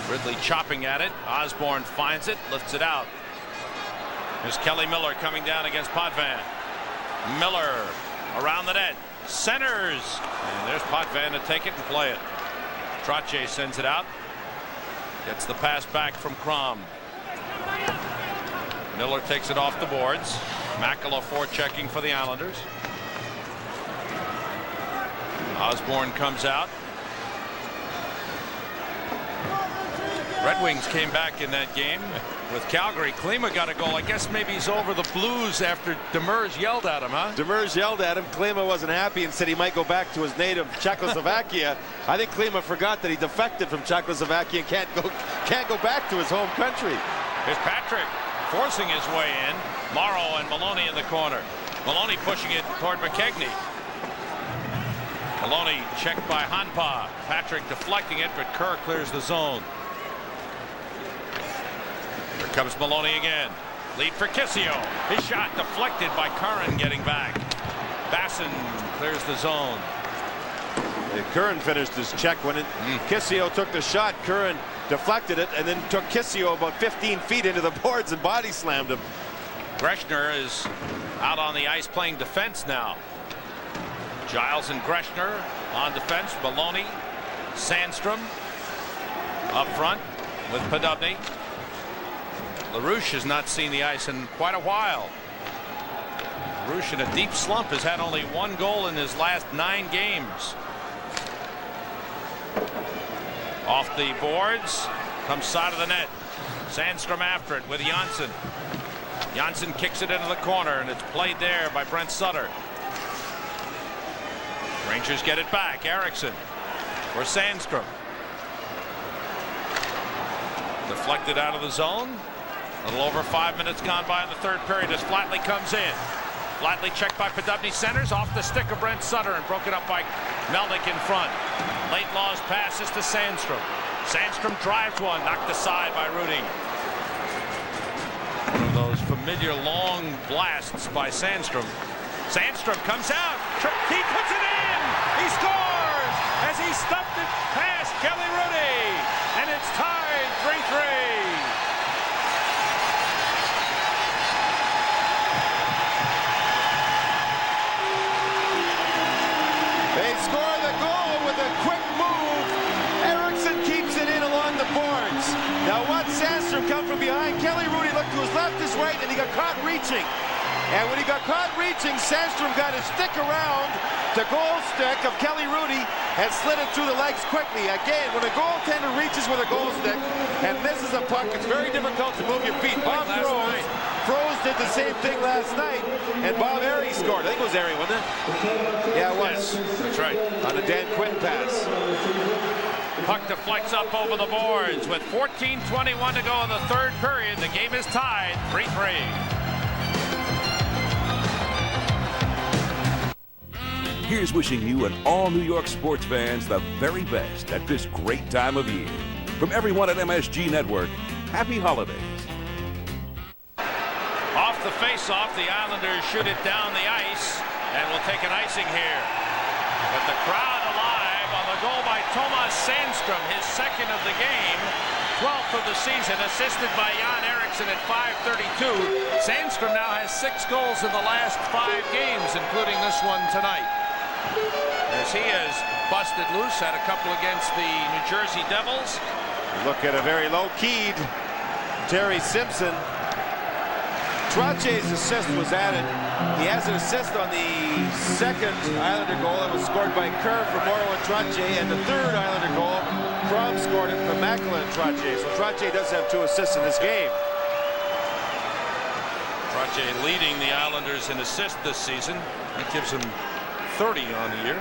[SPEAKER 1] Ridley chopping at it. Osborne finds it, lifts it out. There's Kelly Miller coming down against Potvin. Miller around the net. Centers. And there's Potvin to take it and play it. Trottier sends it out. Gets the pass back from Crom. Miller takes it off the boards. Makela forechecking for the Islanders. Osborne comes out. Red Wings came back in that game with Calgary. Klima got a goal. I guess maybe he's over the Blues after Demers yelled at him, huh?
[SPEAKER 3] Demers yelled at him. Klima wasn't happy and said he might go back to his native Czechoslovakia. I think Klima forgot that he defected from Czechoslovakia and can't go back to his home country.
[SPEAKER 1] Here's Patrick forcing his way in. Morrow and Maloney in the corner. Maloney pushing it toward McKegney. Maloney checked by Hanpa. Patrick deflecting it, but Kerr clears the zone. Here comes Maloney again. Lead for Kissio. His shot deflected by Curran getting back. Basson clears the zone.
[SPEAKER 3] Curran finished his check when Kissio took the shot. Curran deflected it and then took Kissio about 15 feet into the boards and body slammed him.
[SPEAKER 1] Greschner is out on the ice playing defense now. Giles and Greschner on defense. Maloney, Sandstrom up front with Podubny. LaRouche has not seen the ice in quite a while. LaRouche in a deep slump, has had only 1 goal in his last 9 games. Off the boards, comes side of the net. Sandstrom after it with Janssen. Janssen kicks it into the corner and it's played there by Brent Sutter. Rangers get it back. Eriksson for Sandstrom. Deflected out of the zone. A little over 5 minutes gone by in the third period as Flatley comes in. Flatley checked by Podubny, centers off the stick of Brent Sutter and broken up by Melnick in front. Late Law's passes to Sandstrom. Sandstrom drives one, knocked aside by Hrudey. One of those familiar long blasts by Sandstrom. Sandstrom comes out. He puts it in. He scores as he stuffed it past Kelly Hrudey. And it's tied 3-3.
[SPEAKER 3] They score the goal with a quick move. Eriksson keeps it in along the boards. Now watch Sandstrom come from behind. Kelly Hrudey looked to his left, his right, and he got caught reaching. And when he got caught reaching, Sandstrom got his stick around the goal stick of Kelly Hrudey and slid it through the legs quickly. Again, when a goaltender reaches with a goal stick and misses a puck, it's very difficult to move your feet. Bob Froze did the same thing last night, and Bob Airy scored. I think it was Airy, wasn't it? Yeah, it was.
[SPEAKER 1] Yes, that's right.
[SPEAKER 3] On a Dan Quinn pass.
[SPEAKER 1] Puck deflects up over the boards with 14:21 to go in the third period. The game is tied 3-3.
[SPEAKER 5] Here's wishing you and all New York sports fans the very best at this great time of year. From everyone at MSG Network, happy holidays.
[SPEAKER 1] Off the face-off, the Islanders shoot it down the ice, and we'll take an icing here. But the crowd alive on the goal by Tomas Sandstrom, his second of the game, 12th of the season, assisted by Jan Eriksson at 5:32. Sandstrom now has 6 goals in the last 5 games, including this one tonight. As he has busted loose, had a couple against the New Jersey Devils.
[SPEAKER 3] Look at a very low-keyed Terry Simpson. Trottier's assist was added. He has an assist on the second Islander goal that was scored by Kerr for Morrow and Trottier, and the third Islander goal, Crom scored it for Makela and Trottier. So Trottier does have 2 assists in this game.
[SPEAKER 1] Trottier leading the Islanders in assists this season. That gives him 30 on the year.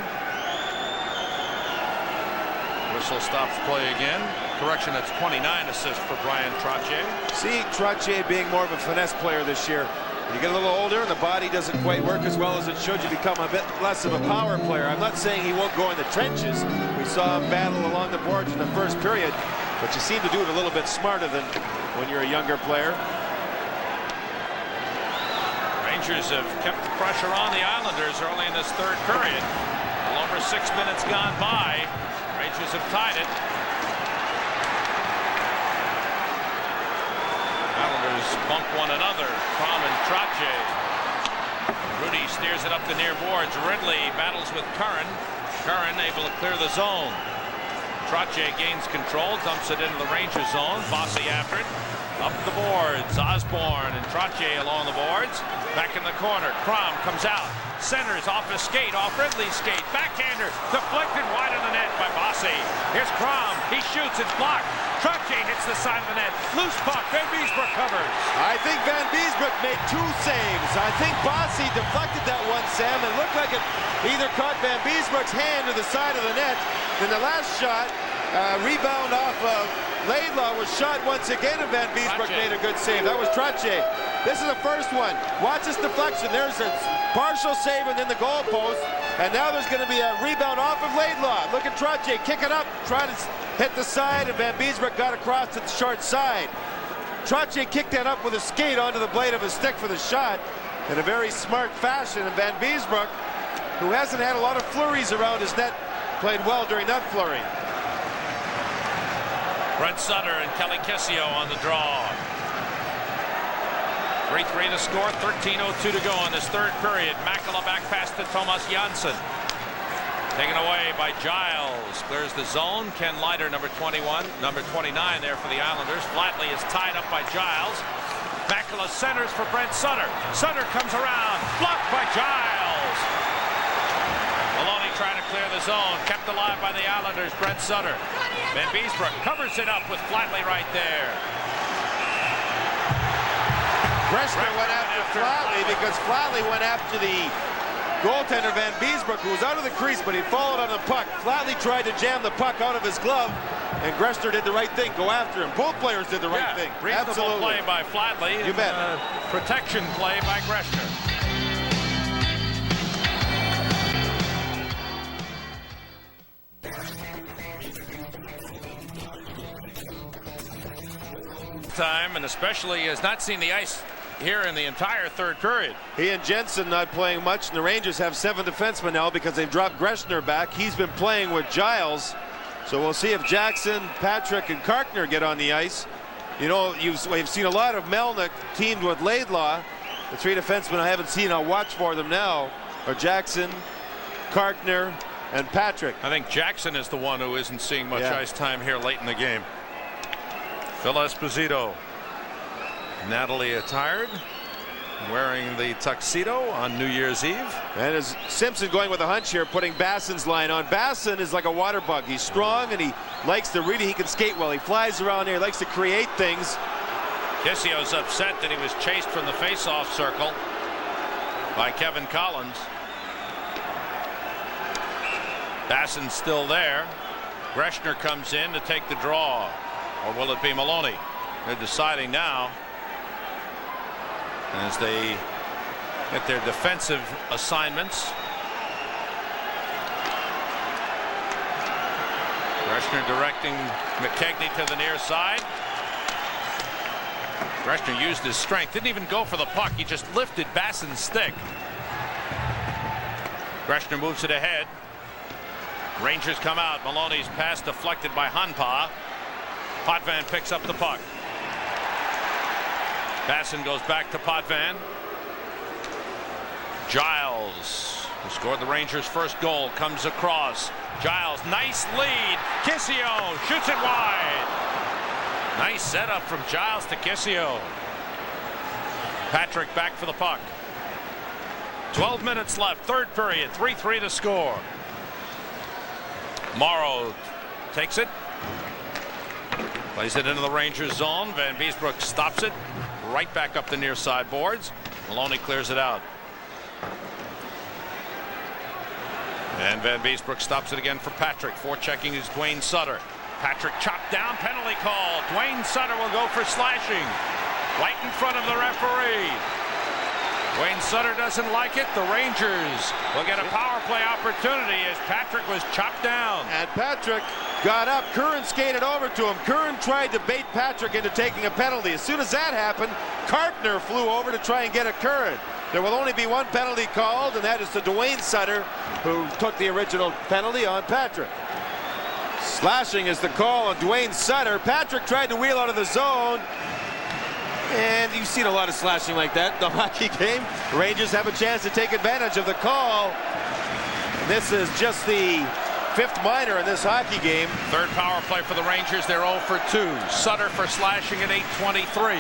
[SPEAKER 1] Whistle stops play again. Correction, that's 29 assists for Bryan Trottier.
[SPEAKER 3] See Trottier being more of a finesse player this year. When you get a little older and the body doesn't quite work as well as it should, you become a bit less of a power player. I'm not saying he won't go in the trenches. We saw him battle along the boards in the first period, but you seem to do it a little bit smarter than when you're a younger player.
[SPEAKER 1] Rangers have kept the pressure on the Islanders early in this third period. A little over 6 minutes gone by. Rangers have tied it. Islanders bump one another. Crom and Trottier. Hrudey steers it up the near boards. Ridley battles with Curran. Curran able to clear the zone. Trottier gains control, dumps it into the Ranger zone. Bossy after it. Up the boards. Osborne and Trottier along the boards. Back in the corner. Crom comes out. Centers off his skate, off Ridley's skate. Backhander deflected wide of the net by Bossy. Here's Crom. He shoots. It's blocked. Trottier hits the side of the net. Loose puck. Van Beesbroek covers.
[SPEAKER 3] I think Van Beesbroek made 2 saves. I think Bossy deflected that one, Sam. It looked like it either caught Van Beesbroek's hand to the side of the net. Then the last shot, rebound off of Laidlaw, was shot once again, and Van Beesbroek made a good save. That was Trottier. This is the first one. Watch this deflection. There's a partial save and then the goal post. And now there's going to be a rebound off of Laidlaw. Look at Trottier kick it up, try to hit the side, and Van Beesbroek got across to the short side. Trottier kicked that up with a skate onto the blade of his stick for the shot in a very smart fashion. And Van Beesbroek, who hasn't had a lot of flurries around his net, played well during that flurry.
[SPEAKER 1] Brent Sutter and Kelly Hrudey on the draw. 3-3 to score, 13:02 to go in this third period. Makela back pass to Tomas Sandstrom. Taken away by Giles. Clears the zone. Ken Leiter, number 21, number 29 there for the Islanders. Flatley is tied up by Giles. Makela centers for Brent Sutter. Sutter comes around. Blocked by Giles. Maloney trying to clear the zone. Kept alive by the Islanders. Brent Sutter. Van Beesbroek covers it up with Flatley right there.
[SPEAKER 3] Greschner went after Flatley because Flatley went after the goaltender Van Beesbroek, who was out of the crease, but he followed on the puck. Flatley tried to jam the puck out of his glove, and Greschner did the right thing, go after him. Both players did the right thing.
[SPEAKER 1] Reasonable play by Flatley.
[SPEAKER 3] You bet.
[SPEAKER 1] Protection play by Greschner. Time, and especially has not seen the ice here in the entire third period.
[SPEAKER 3] He and Jensen not playing much, and the Rangers have 7 defensemen now because they've dropped Greschner back. He's been playing with Giles, so we'll see if Jackson, Patrick, and Karkner get on the ice. You know, we've seen a lot of Melnick teamed with Laidlaw. The 3 defensemen I haven't seen, I'll watch for them now, are Jackson, Karkner, and Patrick.
[SPEAKER 1] I think Jackson is the one who isn't seeing much ice time here late in the game. Phil Esposito, Natalie attired, wearing the tuxedo on New Year's Eve.
[SPEAKER 3] And as Simpson going with a hunch here, putting Basson's line on. Basson is like a water bug. He's strong and he likes to he can skate well. He flies around here, he likes to create things.
[SPEAKER 1] Kissio's upset that he was chased from the face-off circle by Kevin Collins. Basson's still there. Greschner comes in to take the draw. Or will it be Maloney? They're deciding now as they get their defensive assignments. Greschner directing McKegney to the near side. Greschner used his strength, didn't even go for the puck, he just lifted Basson's stick. Greschner moves it ahead. Rangers come out. Maloney's pass deflected by Hanpa. Potvin picks up the puck. Basson goes back to Potvin. Giles, who scored the Rangers' first goal, comes across. Giles, nice lead. Kissio shoots it wide. Nice setup from Giles to Kissio. Patrick back for the puck. 12 minutes left, third period, 3-3 to score. Morrow takes it. Plays it into the Rangers zone. Van Beesbroek stops it. Right back up the near side boards. Maloney clears it out. And Van Beesbroek stops it again for Patrick. Forechecking is Dwayne Sutter. Patrick chopped down. Penalty call. Dwayne Sutter will go for slashing. Right in front of the referee. Dwayne Sutter doesn't like it. The Rangers will get a power play opportunity as Patrick was chopped down.
[SPEAKER 3] And Patrick got up. Curran skated over to him. Curran tried to bait Patrick into taking a penalty. As soon as that happened, Karkner flew over to try and get at Curran. There will only be one penalty called, and that is to Dwayne Sutter, who took the original penalty on Patrick. Slashing is the call on Dwayne Sutter. Patrick tried to wheel out of the zone. And you've seen a lot of slashing like that in the hockey game. Rangers have a chance to take advantage of the call. And this is just the 5th minor in this hockey game.
[SPEAKER 1] Third power play for the Rangers. They're 0 for 2. Sutter for slashing at 8:23.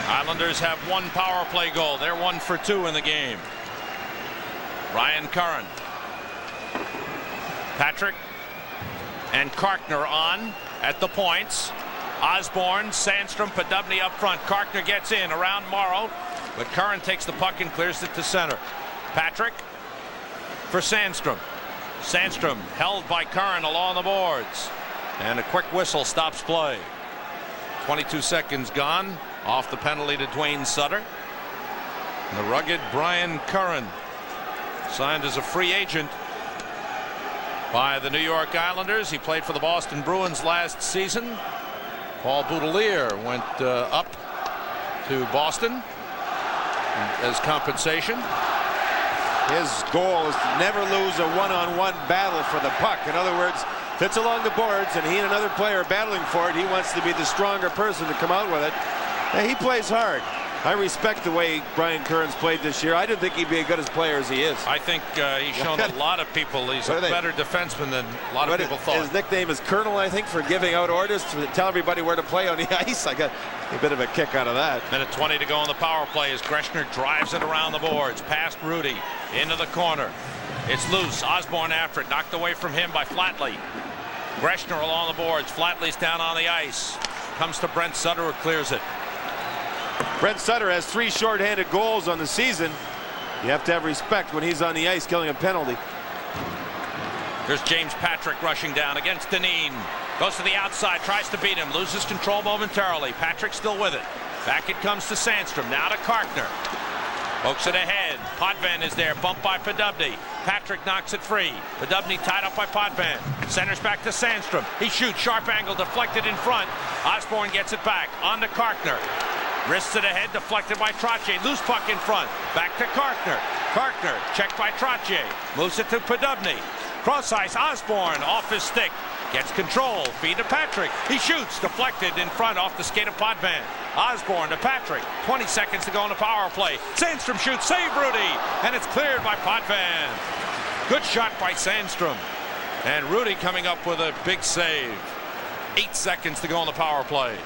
[SPEAKER 1] Islanders have 1 power play goal. They're 1 for 2 in the game. Ryan Curran. Patrick and Karkner on at the points. Osborne, Sandstrom, Podubny up front. Karkner gets in around Morrow, but Curran takes the puck and clears it to center. Patrick for Sandstrom. Sandstrom held by Curran along the boards. And a quick whistle stops play. 22 seconds gone off the penalty to Dwayne Sutter. And the rugged Brian Curran, signed as a free agent by the New York Islanders. He played for the Boston Bruins last season. Paul Boudelier went up to Boston as compensation.
[SPEAKER 3] His goal is to never lose a one-on-one battle for the puck. In other words, if it's along the boards and he and another player are battling for it, he wants to be the stronger person to come out with it. And he plays hard. I respect the way Brian Curran's played this year. I didn't think he'd be as good a player as he is.
[SPEAKER 1] I think he's shown a lot of people he's a better defenseman than a lot of people thought.
[SPEAKER 3] His nickname is Colonel, I think, for giving out orders to tell everybody where to play on the ice. I got a bit of a kick out of that.
[SPEAKER 1] Minute 20 to go on the power play as Greschner drives it around the boards. Past Hrudey into the corner. It's loose. Osborne after it. Knocked away from him by Flatley. Greschner along the boards. Flatley's down on the ice. Comes to Brent Sutter, who clears it.
[SPEAKER 3] Brent Sutter has 3 shorthanded goals on the season. You have to have respect when he's on the ice killing a penalty.
[SPEAKER 1] There's James Patrick rushing down against Dineen. Goes to the outside, tries to beat him, loses control momentarily. Patrick still with it. Back it comes to Sandstrom, now to Karkner. Pokes it ahead. Potvin is there, bumped by Podubny. Patrick knocks it free. Podubny tied up by Potvin. Centers back to Sandstrom. He shoots, sharp angle, deflected in front. Osborne gets it back, on to Karkner. Wrists it ahead, deflected by Trottier. Loose puck in front. Back to Karkner. Karkner, checked by Trottier. Moves it to Podubny. Cross ice, Osborne off his stick. Gets control. Feed to Patrick. He shoots, deflected in front off the skate of Potvin. Osborne to Patrick. 20 seconds to go on the power play. Sandstrom shoots, save Hrudey. And it's cleared by Potvin. Good shot by Sandstrom. And Hrudey coming up with a big save. 8 seconds to go on the power play.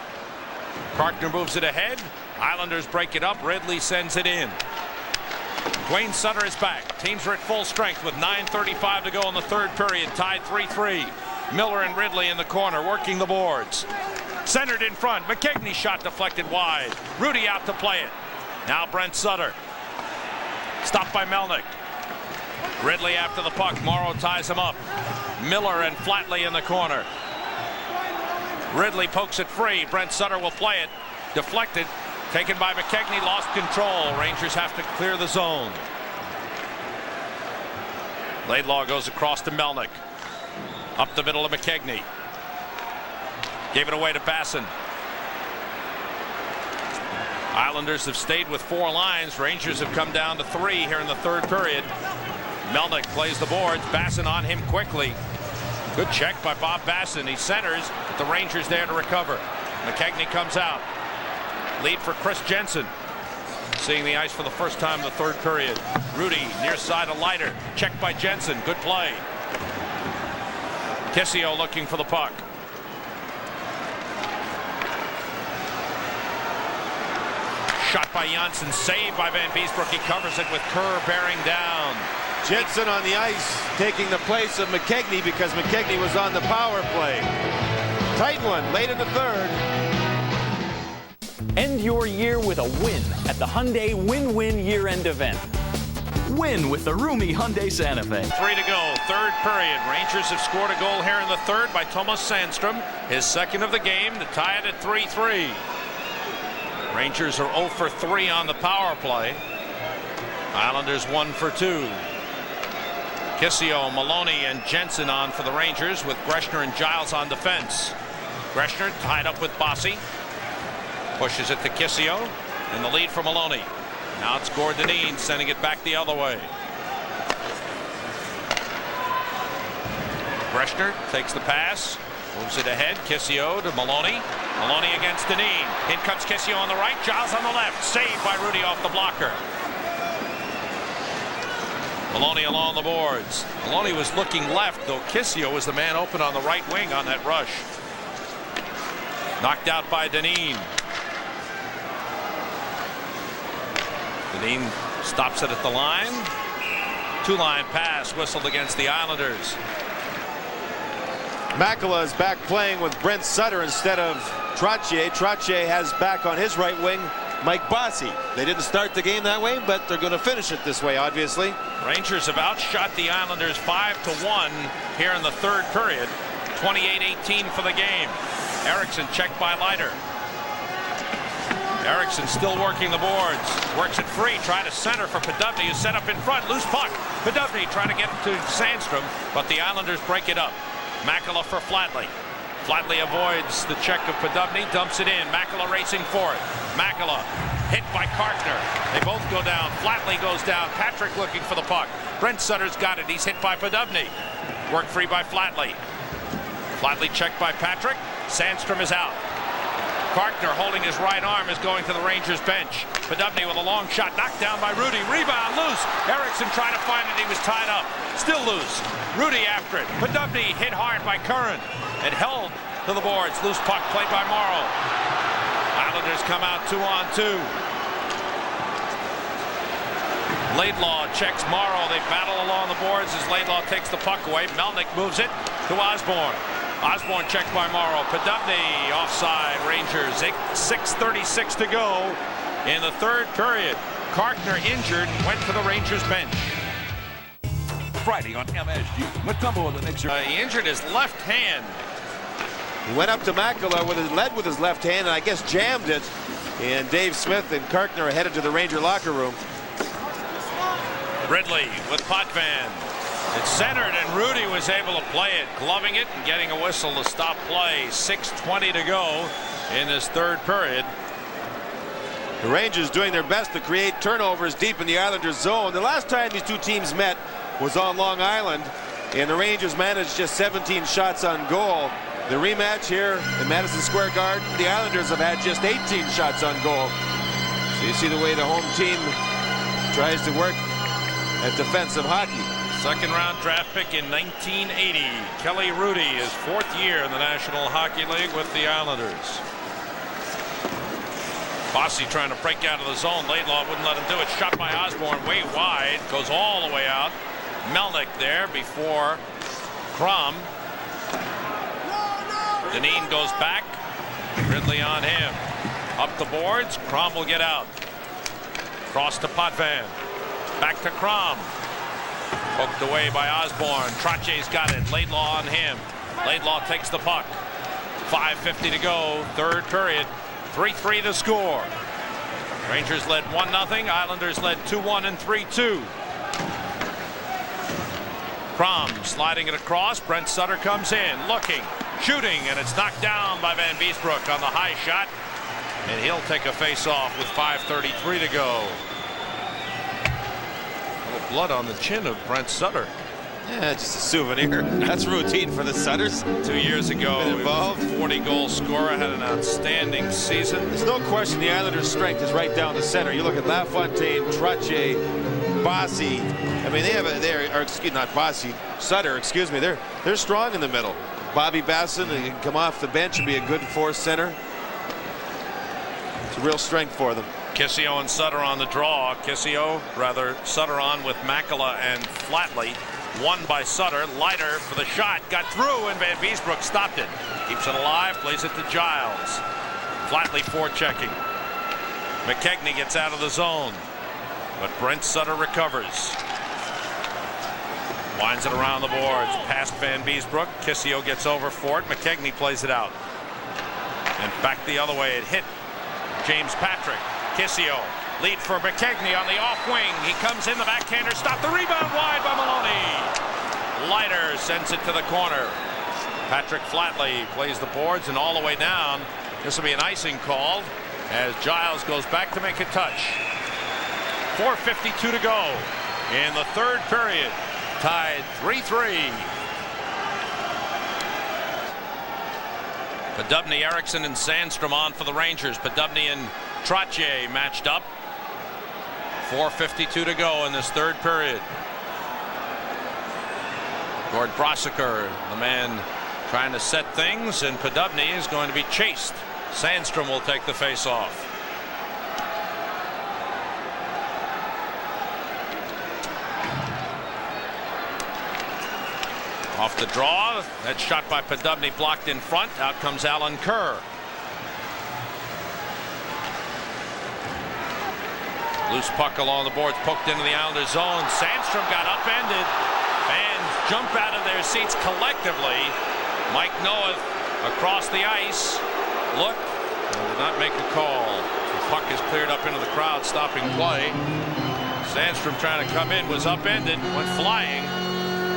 [SPEAKER 1] Karkner moves it ahead. Islanders break it up. Ridley sends it in. Dwayne Sutter is back. Teams are at full strength with 9:35 to go in the 3rd period. Tied 3-3. Miller and Ridley in the corner working the boards. Centered in front. McKegney shot deflected wide. Hrudey out to play it. Now Brent Sutter. Stopped by Melnick. Ridley after the puck. Morrow ties him up. Miller and Flatley in the corner. Ridley pokes it free. Brent Sutter will play it. Deflected. Taken by McKegney. Lost control. Rangers have to clear the zone. Laidlaw goes across to Melnick. Up the middle of McKegney. Gave it away to Basson. Islanders have stayed with 4 lines. Rangers have come down to 3 here in the 3rd period. Melnick plays the boards. Basson on him quickly. Good check by Bob Basson. He centers, but the Rangers there to recover. McKegney comes out. Lead for Chris Jensen. Seeing the ice for the first time in the 3rd period. Hrudey near side of Leiter. Checked by Jensen. Good play. Kissio looking for the puck. Shot by Janssen. Saved by Van Beesbrook. He covers it with Kerr bearing down.
[SPEAKER 3] Jensen on the ice taking the place of McKegney because McKegney was on the power play. Tight one late in the 3rd.
[SPEAKER 11] End your year with a win at the Hyundai Win-Win Year-End Event. Win with the roomy Hyundai Santa Fe.
[SPEAKER 1] 3 to go, 3rd period. Rangers have scored a goal here in the 3rd by Tomas Sandstrom. His 2nd of the game to tie it at 3-3. Rangers are 0 for 3 on the power play. Islanders 1 for 2. Kissio, Maloney, and Jensen on for the Rangers with Greschner and Giles on defense. Greschner tied up with Bossy. Pushes it to Kissio, and the lead for Maloney. Now it's Gordonine sending it back the other way. Greschner takes the pass, Moves it ahead. Kissio to Maloney. Maloney against Dineen. In comes Kissio on the right. Giles on the left. Saved by Hrudey off the blocker. Maloney along the boards. Maloney was looking left, though Kissio was the man open on the right wing on that rush. Knocked out by Dineen. Dineen stops it at the line. Two-line pass whistled against the Islanders.
[SPEAKER 3] Makela is back playing with Brent Sutter instead of Trottier. Trottier has back on his right wing Mike Bossy. They didn't start the game that way, but they're going to finish it this way, obviously.
[SPEAKER 1] Rangers have outshot the Islanders 5-1 here in the third period. 28-18 for the game. Eriksson checked by Leiter. Eriksson still working the boards. Works it free. Try to center for Poddubny, who's set up in front. Loose puck. Poddubny trying to get to Sandstrom, but the Islanders break it up. Makela for Flatley. Flatley avoids the check of Poddubny, dumps it in. Makela racing for it. Makela hit by Kartner. They both go down. Flatley goes down. Patrick looking for the puck. Brent Sutter's got it. He's hit by Poddubny. Worked free by Flatley. Flatley checked by Patrick. Sandstrom is out. Kartner holding his right arm is going to the Rangers bench. Poddubny with a long shot knocked down by Hrudey. Rebound loose. Eriksson trying to find it. He was tied up. Still loose. Hrudey after it. Poddubny hit hard by Curran. It held to the boards. Loose puck played by Morrow. Islanders come out 2-on-2. Laidlaw checks Morrow. They battle along the boards as Laidlaw takes the puck away. Melnick moves it to Osborne. Osborne checked by Morrow. Poddubny offside. Rangers. 6:36 to go in the third period. Kartner injured, went to the Rangers bench.
[SPEAKER 5] Friday on MSG. Matumbo and the Knicks are...
[SPEAKER 1] He injured his left hand.
[SPEAKER 3] He went up to Makela led with his left hand and I guess jammed it. And Dave Smith and Kartner are headed to the Ranger locker room.
[SPEAKER 1] Ridley with Potvin. It's centered and Hrudey was able to play it, gloving it and getting a whistle to stop play. 6:20 to go in this third period.
[SPEAKER 3] The Rangers doing their best to create turnovers deep in the Islanders zone. The last time these two teams met was on Long Island, and the Rangers managed just 17 shots on goal. The rematch here in Madison Square Garden, the Islanders have had just 18 shots on goal. So you see the way the home team tries to work at defensive hockey.
[SPEAKER 1] Second round draft pick in 1980. Kelly Hrudey, his fourth year in the National Hockey League with the Islanders. Bossy trying to break out of the zone. Laidlaw wouldn't let him do it. Shot by Osborne way wide. Goes all the way out. Melnick there before Crom. Dineen goes back. Ridley on him. Up the boards. Crom will get out. Cross to Potvin. Back to Crom. Poked away by Osborne. Trottier's got it. Laidlaw on him. Laidlaw takes the puck. 5:50 to go. Third period. 3-3 the score. Rangers led 1-0. Islanders led 2-1 and 3-2. Crom sliding it across. Brent Sutter comes in. Looking. Shooting. And it's knocked down by Van Beesbroek on the high shot. And he'll take a face-off with 5:33 to go. Blood on the chin of Brent Sutter.
[SPEAKER 3] Yeah, just a souvenir. That's routine for the Sutters.
[SPEAKER 1] 2 years ago,
[SPEAKER 3] been involved.
[SPEAKER 1] 40-goal scorer, had an outstanding season.
[SPEAKER 3] There's no question the Islanders' strength is right down the center. You look at LaFontaine, Trottier, Bossy. I mean, not Bossy, Sutter. Excuse me. They're strong in the middle. Bobby Basson can come off the bench and be a good fourth center. It's a real strength for them.
[SPEAKER 1] Kissio and Sutter on the draw. Sutter on with Makela and Flatley. Won by Sutter. Leiter for the shot. Got through and Van Beesbroek stopped it. Keeps it alive. Plays it to Giles. Flatley forechecking. McKegney gets out of the zone. But Brent Sutter recovers. Winds it around the boards. Past Van Beesbroek. Kissio gets over for it. McKegney plays it out. And back the other way. It hit James Patrick. Kissio, lead for McKegney on the off wing. He comes in, the backhander, stop the rebound wide by Maloney. Leiter sends it to the corner. Patrick Flatley plays the boards and all the way down. This will be an icing called as Giles goes back to make a touch. 4:52 to go in the third period. Tied 3-3. Podubny, Erickson, and Sandstrom on for the Rangers. Podubny and Trottier matched up. 4:52 to go in this third period. Gord Brosiker, the man trying to set things, and Podubny is going to be chased. Sandstrom will take the face-off. Off the draw, that shot by Podubny blocked in front. Out comes Alan Kerr. Loose puck along the boards, poked into the Islanders zone. Sandstrom got upended. Fans jump out of their seats collectively. Mike Noeth across the ice. Look, did not make a call. The puck is cleared up into the crowd, stopping play. Sandstrom trying to come in, was upended, went flying.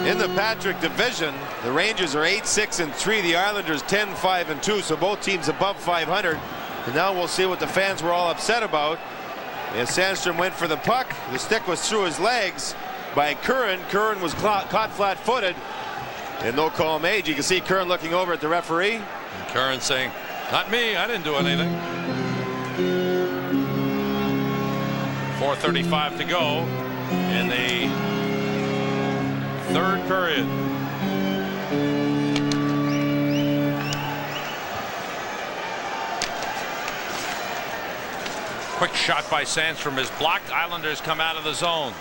[SPEAKER 3] In the Patrick division, the Rangers are 8-6-3. The Islanders 10-5-2. So both teams above 500. And now we'll see what the fans were all upset about. As Sandstrom went for the puck, the stick was through his legs by Curran. Curran was caught flat-footed, and no call made. You can see Curran looking over at the referee.
[SPEAKER 1] And Curran saying, "Not me, I didn't do anything." 4:35 to go in the third period. Quick shot by Sandstrom is blocked. Islanders come out of the zone.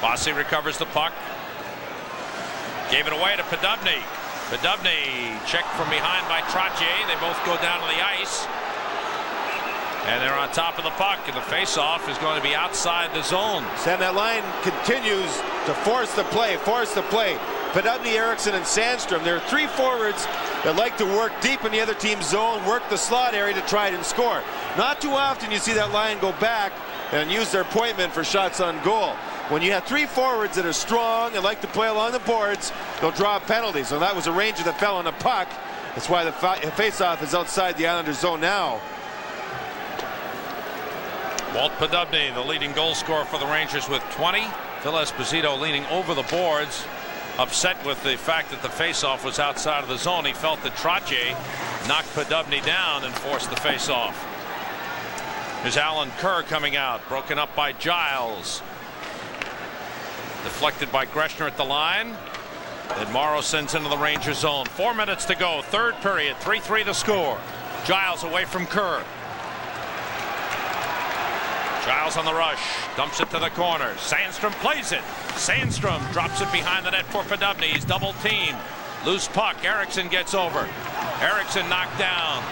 [SPEAKER 1] Bossy recovers the puck. Gave it away to Podubny. Podubny checked from behind by Trottier. They both go down to the ice. And they're on top of the puck. And the faceoff is going to be outside the zone.
[SPEAKER 3] And that line continues to force the play. Podubny, Erickson, and Sandstrom. There are three forwards that like to work deep in the other team's zone, work the slot area to try and score. Not too often you see that line go back and use their point men for shots on goal. When you have three forwards that are strong and like to play along the boards, they'll draw penalties. So that was a Ranger that fell on the puck. That's why the faceoff is outside the Islanders zone now.
[SPEAKER 1] Walt Podubny, the leading goal scorer for the Rangers with 20. Phil Esposito leaning over the boards, upset with the fact that the faceoff was outside of the zone. He felt that Trottier knocked Podubny down and forced the faceoff. Here's Alan Kerr coming out, broken up by Giles. Deflected by Greschner at the line. Then Morrow sends into the Rangers zone. 4 minutes to go, third period, 3-3 the score. Giles away from Kerr. Giles on the rush, dumps it to the corner. Sandstrom plays it. Sandstrom drops it behind the net for Podubny. He's double teamed. Loose puck. Erickson gets over. Erickson knocked down.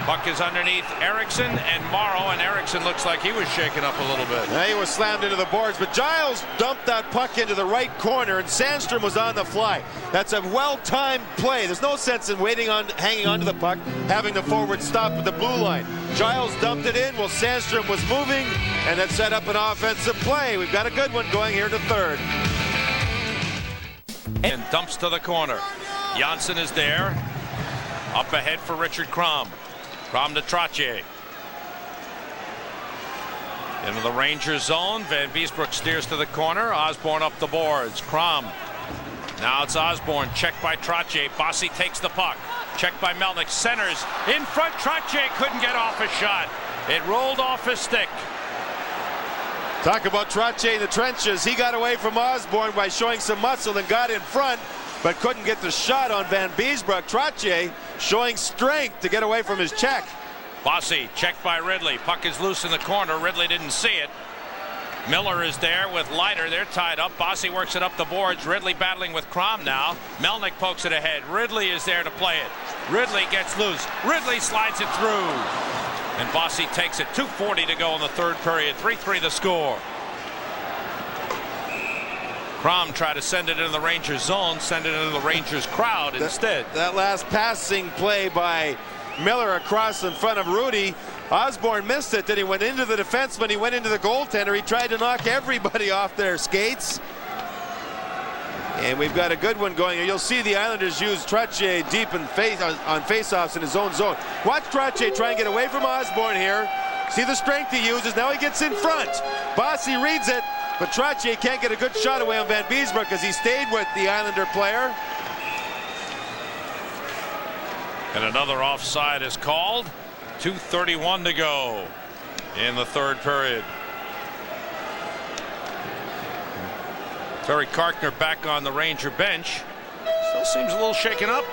[SPEAKER 1] Puck is underneath Erickson and Morrow, and Erickson looks like he was shaken up a little bit.
[SPEAKER 3] Yeah, he was slammed into the boards, but Giles dumped that puck into the right corner, and Sandstrom was on the fly. That's a well-timed play. There's no sense in hanging onto the puck, having the forward stop at the blue line. Giles dumped it in while Sandstrom was moving, and that set up an offensive play. We've got a good one going here to third.
[SPEAKER 1] And dumps to the corner. Janssen is there. Up ahead for Richard Crom. Crom to Trottier. Into the Rangers zone. Van Beesbrook steers to the corner. Osborne up the boards. Crom. Now it's Osborne. Checked by Trottier. Bossy takes the puck. Checked by Melnick. Centers. In front. Trottier couldn't get off a shot. It rolled off his stick.
[SPEAKER 3] Talk about Trottier in the trenches. He got away from Osborne by showing some muscle and got in front, but couldn't get the shot on Van Beesbrook. Trottier showing strength to get away from his check.
[SPEAKER 1] Bossy checked by Ridley. Puck is loose in the corner. Ridley didn't see it. Miller is there with Leiter. They're tied up. Bossy works it up the boards. Ridley battling with Crom now. Melnick pokes it ahead. Ridley is there to play it. Ridley gets loose. Ridley slides it through. And Bossy takes it. 2:40 to go in the third period. 3-3 the score. Crom tried to send it into the Rangers zone, send it into the Rangers crowd instead.
[SPEAKER 3] That last passing play by Miller across in front of Hrudey. Osborne missed it. Then he went into the defenseman. He went into the goaltender. He tried to knock everybody off their skates. And we've got a good one going here. You'll see the Islanders use Trottier deep in on faceoffs in his own zone. Watch Trottier try and get away from Osborne here. See the strength he uses. Now he gets in front. Bossy reads it, but Trottier can't get a good shot away on Van Beesbrook as he stayed with the Islander player.
[SPEAKER 1] And another offside is called. 2:31 to go in the third period. Terry Karkner back on the Ranger bench. Still seems a little shaken up.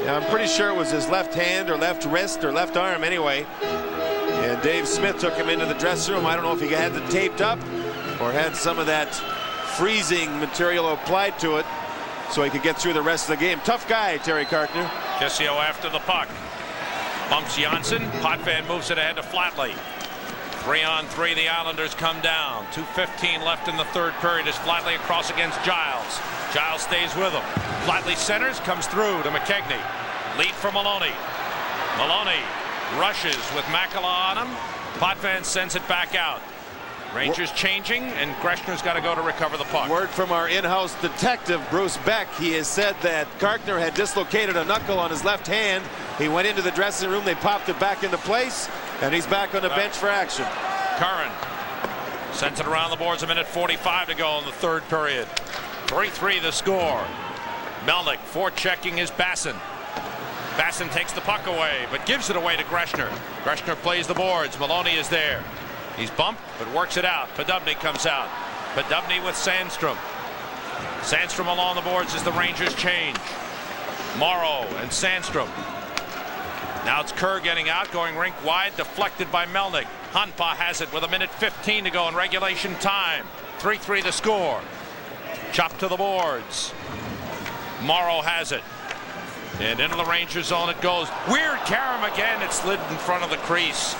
[SPEAKER 3] Yeah, I'm pretty sure it was his left hand or left wrist or left arm anyway. And Dave Smith took him into the dressing room. I don't know if he had it taped up or had some of that freezing material applied to it so he could get through the rest of the game. Tough guy, Terry Karkner.
[SPEAKER 1] Kessio after the puck. Bumps Janssen. Potvin moves it ahead to Flatley. 3-on-3, the Islanders come down. 2:15 left in the third period as Flatley across against Giles. Giles stays with him. Flatley centers, comes through to McKegney. Lead for Maloney. Maloney rushes with Makela on him. Potvin sends it back out. Rangers changing, and Greschner's got to go to recover the puck.
[SPEAKER 3] Word from our in-house detective, Bruce Beck. He has said that Karkner had dislocated a knuckle on his left hand. He went into the dressing room. They popped it back into place, and he's back on the bench for action.
[SPEAKER 1] Curran sends it around the boards. 1:45 to go in the third period. 3-3 the score. Melnick forechecking his Basson. Basson takes the puck away, but gives it away to Greschner. Greschner plays the boards. Maloney is there. He's bumped, but works it out. Podubny comes out. Podubny with Sandstrom. Sandstrom along the boards as the Rangers change. Morrow and Sandstrom. Now it's Kerr getting out, going rink wide, deflected by Melnick. Hanpa has it with 1:15 to go in regulation time. 3-3 the score. Chopped to the boards. Morrow has it. And into the Ranger zone it goes. Weird carom again. It slid in front of the crease.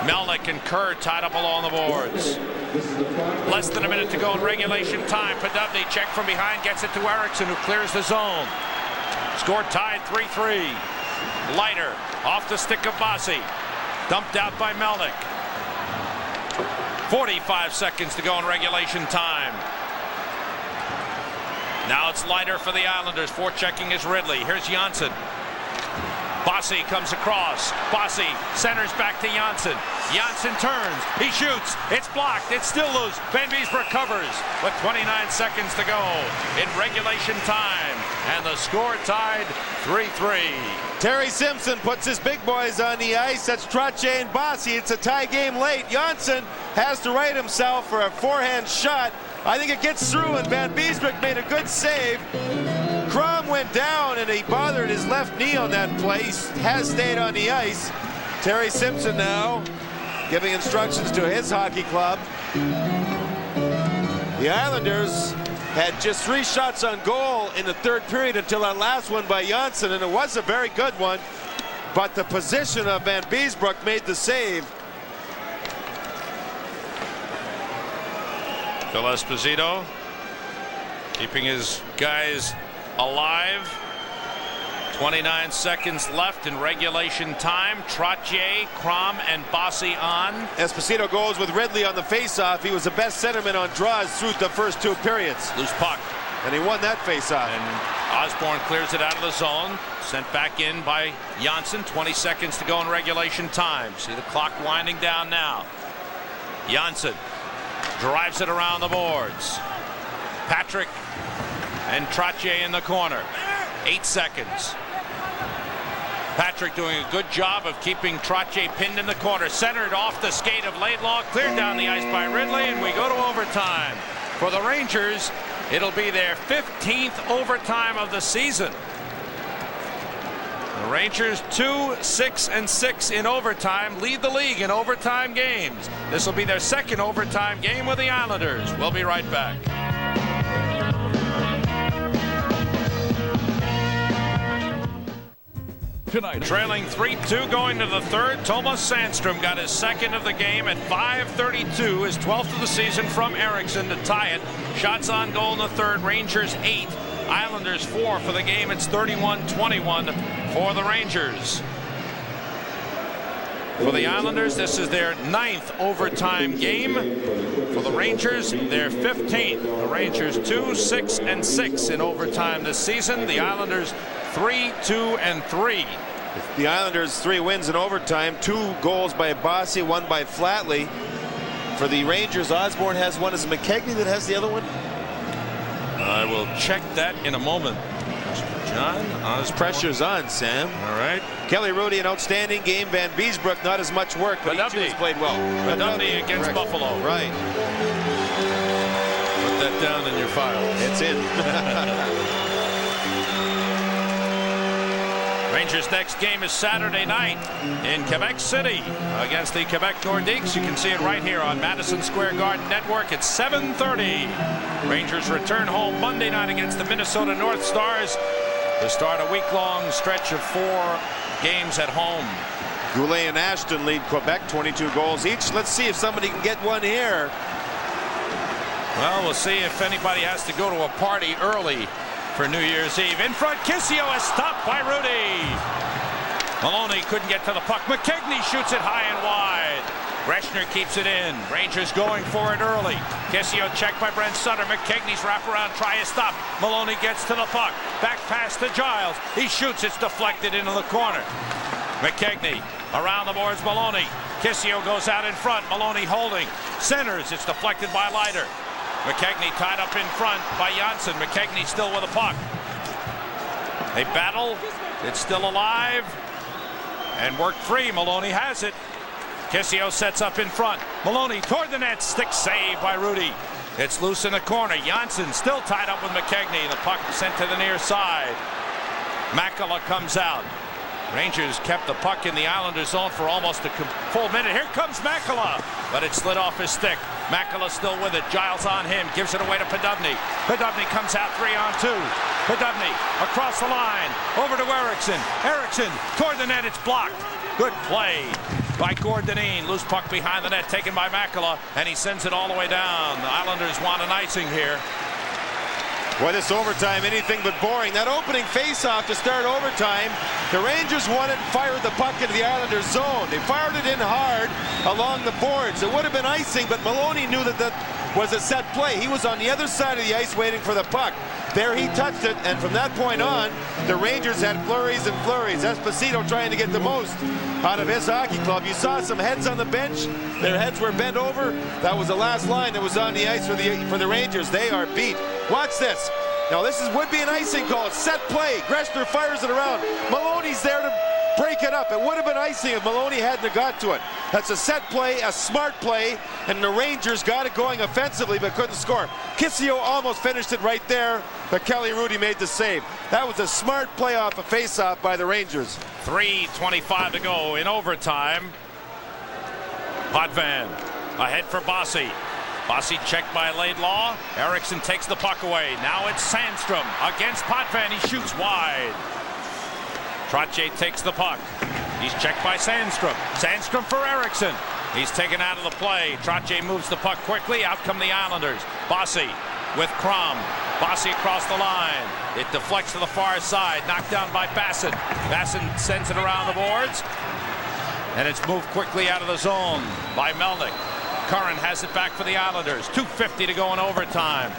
[SPEAKER 1] Melnick and Kerr tied up along the boards. Less than a minute to go in regulation time. Podubny check from behind, gets it to Eriksson, who clears the zone. Score tied 3-3. Leiter off the stick of Bossy. Dumped out by Melnick. 45 seconds to go in regulation time. Now it's Leiter for the Islanders. Forechecking is Ridley. Here's Janssen. Bossy comes across. Bossy centers back to Janssen. Janssen turns. He shoots. It's blocked. It's still loose. Van Beesbroek covers with 29 seconds to go in regulation time. And the score tied 3-3.
[SPEAKER 3] Terry Simpson puts his big boys on the ice. That's Trottier and Bossy. It's a tie game late. Janssen has to right himself for a forehand shot. I think it gets through, and Van Beesbroek made a good save. Crum went down, and he bothered his left knee on that play. Has stayed on the ice. Terry Simpson now giving instructions to his hockey club. The Islanders had just 3 shots on goal in the third period until that last one by Janssen, and it was a very good one. But the position of Van Beesbroek made the save.
[SPEAKER 1] Phil Esposito keeping his guys alive. 29 seconds left in regulation time. Trottier, Crom, and Bossy on.
[SPEAKER 3] Esposito goes with Ridley on the faceoff. He was the best centerman on draws through the first 2 periods.
[SPEAKER 1] Loose puck.
[SPEAKER 3] And he won that faceoff.
[SPEAKER 1] And Osborne clears it out of the zone. Sent back in by Janssen. 20 seconds to go in regulation time. See the clock winding down now. Janssen drives it around the boards. Patrick and Trottier in the corner. 8 seconds. Patrick doing a good job of keeping Trottier pinned in the corner. Centered off the skate of Laidlaw. Cleared down the ice by Ridley, and we go to overtime. For the Rangers, it'll be their 15th overtime of the season. The Rangers 2-6-6 in overtime, lead the league in overtime games. This will be their second overtime game with the Islanders. We'll be right back.
[SPEAKER 5] Tonight,
[SPEAKER 1] trailing 3-2 going to the third. Tomas Sandstrom got his second of the game at 5:32, his 12th of the season from Eriksson to tie it. Shots on goal in the third. Rangers 8, Islanders 4 for the game. It's 31-21 for the Rangers. For the Islanders, this is their 9th overtime game. For the Rangers, their 15th. The Rangers 2-6-6 in overtime this season. The Islanders 3-2-3.
[SPEAKER 3] The Islanders 3 wins in overtime. 2 goals by Bossy, 1 by Flatley. For the Rangers, Osborne has one. Is it McKegney that has the other one?
[SPEAKER 1] I will check that in a moment. John,
[SPEAKER 3] pressure's on, Sam.
[SPEAKER 1] All right.
[SPEAKER 3] Kelly Hrudey, an outstanding game. Van Beesbrook, not as much work, but he has played well.
[SPEAKER 1] Badubny against
[SPEAKER 3] Correct.
[SPEAKER 1] Buffalo.
[SPEAKER 3] Right.
[SPEAKER 1] Put that down in your file.
[SPEAKER 3] It's in.
[SPEAKER 1] Rangers' next game is Saturday night in Quebec City against the Quebec Nordiques. You can see it right here on Madison Square Garden Network at 7:30. Rangers return home Monday night against the Minnesota North Stars to start a week-long stretch of 4 games at home.
[SPEAKER 3] Goulet and Ashton lead Quebec 22 goals each. Let's see if somebody can get one here.
[SPEAKER 1] Well, we'll see if anybody has to go to a party early for New Year's Eve. In front, Kissio is stopped by Hrudey. Maloney couldn't get to the puck. McKegney shoots it high and wide. Greschner keeps it in. Rangers going for it early. Kissio checked by Brent Sutter. McKegney's wraparound try is stopped. Maloney gets to the puck. Back pass to Giles. He shoots. It's deflected into the corner. McKegney around the boards. Maloney. Kissio goes out in front. Maloney holding. Centers. It's deflected by Leiter. McKegney tied up in front by Janssen. McKegney still with a puck. They battle. It's still alive. And worked free. Maloney has it. Kissio sets up in front. Maloney toward the net. Stick save by Hrudey. It's loose in the corner. Janssen still tied up with McKegney. The puck sent to the near side. Makela comes out. Rangers kept the puck in the Islanders zone for almost a full minute. Here comes Makela, but it slid off his stick. Makela still with it. Giles on him. Gives it away to Badubny. Badubny comes out 3-on-2. Badubny across the line. Over to Eriksson. Eriksson toward the net. It's blocked. Good play by Gordonine. Loose puck behind the net taken by Makela, and he sends it all the way down. The Islanders want an icing here.
[SPEAKER 3] Boy, this overtime, anything but boring. That opening face-off to start overtime, the Rangers won it and fired the puck into the Islanders' zone. They fired it in hard along the boards. It would have been icing, but Maloney knew that that was a set play. He was on the other side of the ice waiting for the puck. There he touched it, and from that point on, the Rangers had flurries and flurries. Esposito trying to get the most out of his hockey club. You saw some heads on the bench. Their heads were bent over. That was the last line that was on the ice for the Rangers. They are beat. Watch this. Now this would be an icing call. It's set play. Greschner fires it around. Maloney's there to break it up. It would have been icing if Maloney hadn't got to it. That's a set play, a smart play, and the Rangers got it going offensively but couldn't score. Kissio almost finished it right there, but Kelly Hrudey made the save. That was a smart play off a face-off by the Rangers.
[SPEAKER 1] 3:25 to go in overtime. Potvin ahead for Bossy. Bossy checked by Laidlaw. Eriksson takes the puck away. Now it's Sandstrom against Potvin. He shoots wide. Trottier takes the puck. He's checked by Sandstrom. Sandstrom for Eriksson. He's taken out of the play. Trottier moves the puck quickly. Out come the Islanders. Bossy with Crom. Bossy across the line. It deflects to the far side. Knocked down by Basson. Basson sends it around the boards. And it's moved quickly out of the zone by Melnick. Curran has it back for the Islanders. 2:50 to go in overtime.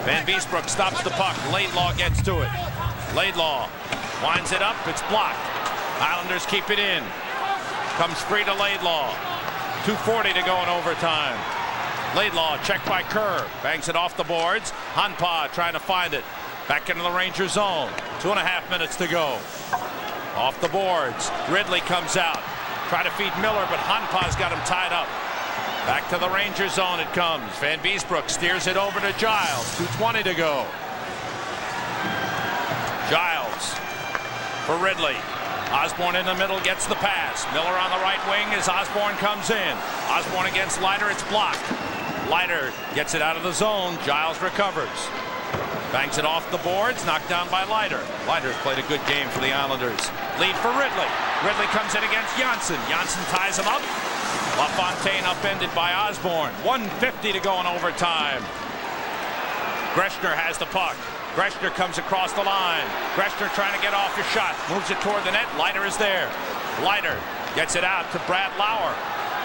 [SPEAKER 1] Van Beesbrook stops the puck. Laidlaw gets to it. Laidlaw winds it up. It's blocked. Islanders keep it in. Comes free to Laidlaw. 2:40 to go in overtime. Laidlaw checked by Kerr. Bangs it off the boards. Hanpa trying to find it. Back into the Ranger zone. 2.5 minutes to go. Off the boards. Ridley comes out. Try to feed Miller, but Hanpa's got him tied up. Back to the Ranger zone it comes. Van Beesbrook steers it over to Giles. 2:20 to go. Giles for Ridley. Osborne in the middle gets the pass. Miller on the right wing as Osborne comes in. Osborne against Leiter. It's blocked. Leiter gets it out of the zone. Giles recovers. Bangs it off the boards. Knocked down by Leiter. Leiter's played a good game for the Islanders. Lead for Ridley. Ridley comes in against Janssen. Janssen ties him up. LaFontaine upended by Osborne. 1:50 to go in overtime. Greschner has the puck. Greschner comes across the line. Greschner trying to get off his shot. Moves it toward the net. Leiter is there. Leiter gets it out to Brad Lauer.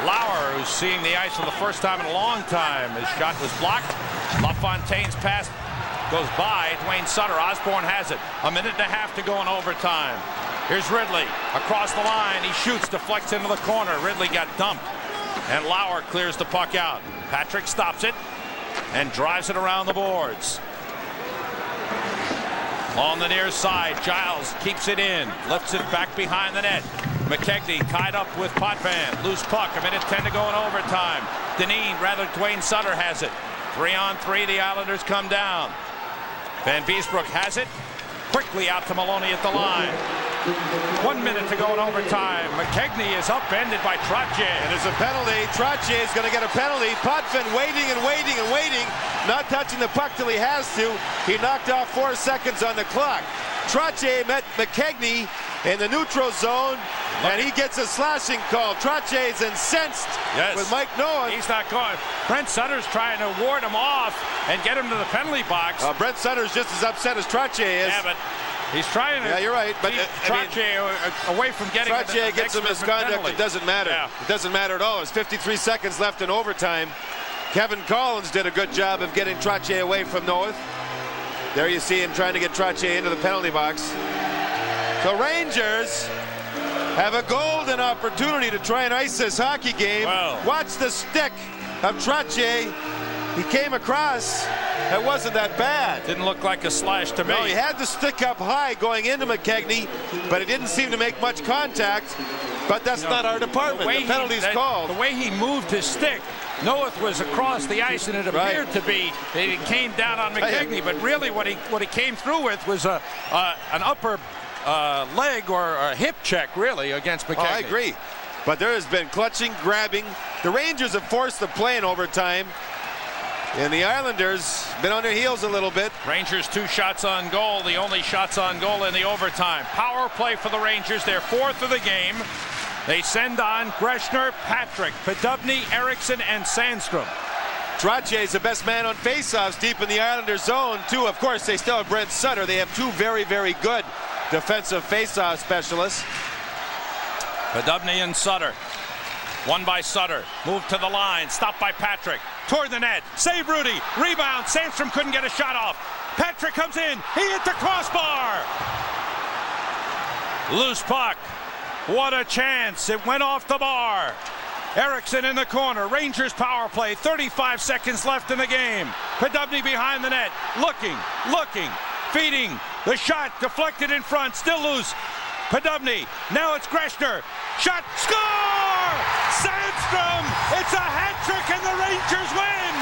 [SPEAKER 1] Lauer, who's seeing the ice for the first time in a long time. His shot was blocked. LaFontaine's pass goes by Dwayne Sutter. Osborne has it. 1.5 minutes to go in overtime. Here's Ridley across the line. He shoots, deflects into the corner. Ridley got dumped. And Lauer clears the puck out. Patrick stops it and drives it around the boards. On the near side, Giles keeps it in, lifts it back behind the net. McKegney tied up with Potvin. Loose puck, 1:10 to go in overtime. Dwayne Sutter has it. 3-on-3, the Islanders come down. Van Beesbroek has it. Quickly out to Maloney at the line. 1 minute to go in overtime. McKegney is upended by Trottier.
[SPEAKER 3] And there's a penalty. Trottier is going to get a penalty. Potvin waiting and waiting and waiting, not touching the puck till he has to. He knocked off 4 seconds on the clock. Trottier met McKegney in the neutral zone, and he gets a slashing call. Trottier is incensed with Mike Noeth.
[SPEAKER 1] He's not going. Brent Sutter's trying to ward him off and get him to the penalty box.
[SPEAKER 3] Brent Sutter's just as upset as Trottier is.
[SPEAKER 1] Yeah, but he's trying to.
[SPEAKER 3] Yeah, you're right. But
[SPEAKER 1] Trottier away from getting.
[SPEAKER 3] Trottier gets a misconduct.
[SPEAKER 1] Penalty.
[SPEAKER 3] It doesn't matter.
[SPEAKER 1] Yeah.
[SPEAKER 3] It doesn't matter at all. There's 53 seconds left in overtime. Kevin Collins did a good job of getting Trottier away from Noeth. There you see him trying to get Trottier into the penalty box. So Rangers have a golden opportunity to try and ice this hockey game.
[SPEAKER 1] Wow.
[SPEAKER 3] Watch the stick of Trottier. He came across. It wasn't that bad.
[SPEAKER 1] Didn't look like a slash to me.
[SPEAKER 3] No, he had the stick up high going into McKegney, but it didn't seem to make much contact. But that's not our department. The penalty's called.
[SPEAKER 1] The way he moved his stick, Noeth was across the ice, and it appeared to be that it came down on McKegney. But really, what he came through with was an upper leg or a hip check, really, against McKegney.
[SPEAKER 3] Oh, I agree. But there has been clutching, grabbing. The Rangers have forced the play in overtime. And the Islanders been on their heels a little bit.
[SPEAKER 1] Rangers 2 shots on goal, the only shots on goal in the overtime. Power play for the Rangers, their 4th of the game. They send on Greschner, Patrick, Podubny, Eriksson, and Sandstrom.
[SPEAKER 3] Trottier is the best man on faceoffs deep in the Islanders zone, too. Of course, they still have Brent Sutter. They have 2 very, very good defensive faceoff specialists.
[SPEAKER 1] Podubny and Sutter. Won by Sutter. Moved to the line. Stopped by Patrick. Toward the net. Save Hrudey. Rebound. Sandstrom couldn't get a shot off. Patrick comes in. He hit the crossbar. Loose puck. What a chance. It went off the bar. Eriksson in the corner. Rangers power play. 35 seconds left in the game. Podubny behind the net. Looking. Feeding. The shot deflected in front. Still loose. Podubny. Now it's Greschner. Shot. Score! Sandstrom! It's a hat trick and the Rangers win!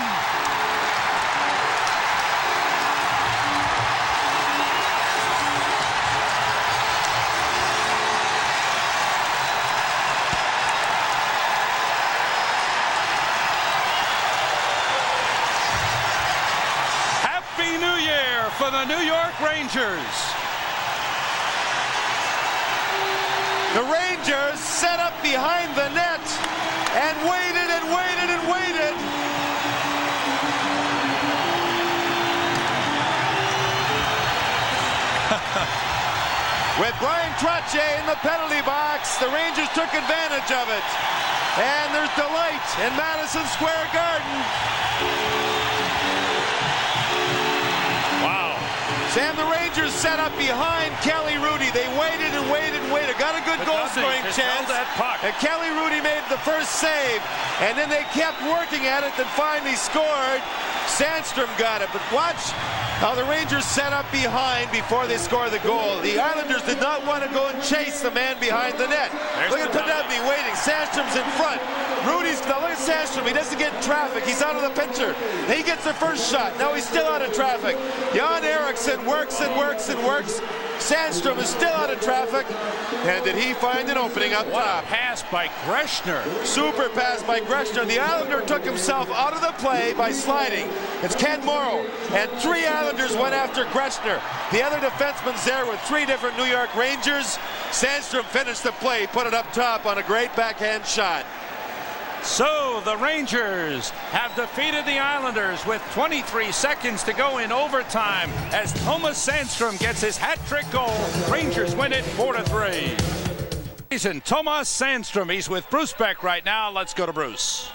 [SPEAKER 1] Happy New Year for the New York Rangers.
[SPEAKER 3] The Rangers set up behind the net and waited and waited and waited. With Bryan Trottier in the penalty box, the Rangers took advantage of it. And there's delight in Madison Square Garden.
[SPEAKER 1] Wow.
[SPEAKER 3] Sam, the Rangers set up behind Kelly Hrudey. They waited and waited and waited. Got a good goal-scoring chance. And Kelly Hrudey made the first save. And then they kept working at it and finally scored. Sandstrom got it. But watch how the Rangers set up behind before they score the goal. The Islanders did not want to go and chase the man behind the net. Look at Podubny waiting. Sandstrom's in front. Now look at Sandstrom. He doesn't get in traffic. He's out of the picture. He gets the first shot. Now he's still out of traffic. Jan Eriksson works and works and works. Sandstrom is still out of traffic. And did he find an opening up top?
[SPEAKER 1] What a pass by Greschner.
[SPEAKER 3] Super pass by Greschner. The Islander took himself out of the play by sliding. It's Ken Morrow. And 3 Islanders went after Greschner. The other defenseman's there with 3 different New York Rangers. Sandstrom finished the play, put it up top on a great backhand shot.
[SPEAKER 1] So the Rangers have defeated the Islanders with 23 seconds to go in overtime as Tomas Sandstrom gets his hat-trick goal. Rangers win it 4-3. And Tomas Sandstrom, he's with Bruce Beck right now. Let's go to Bruce.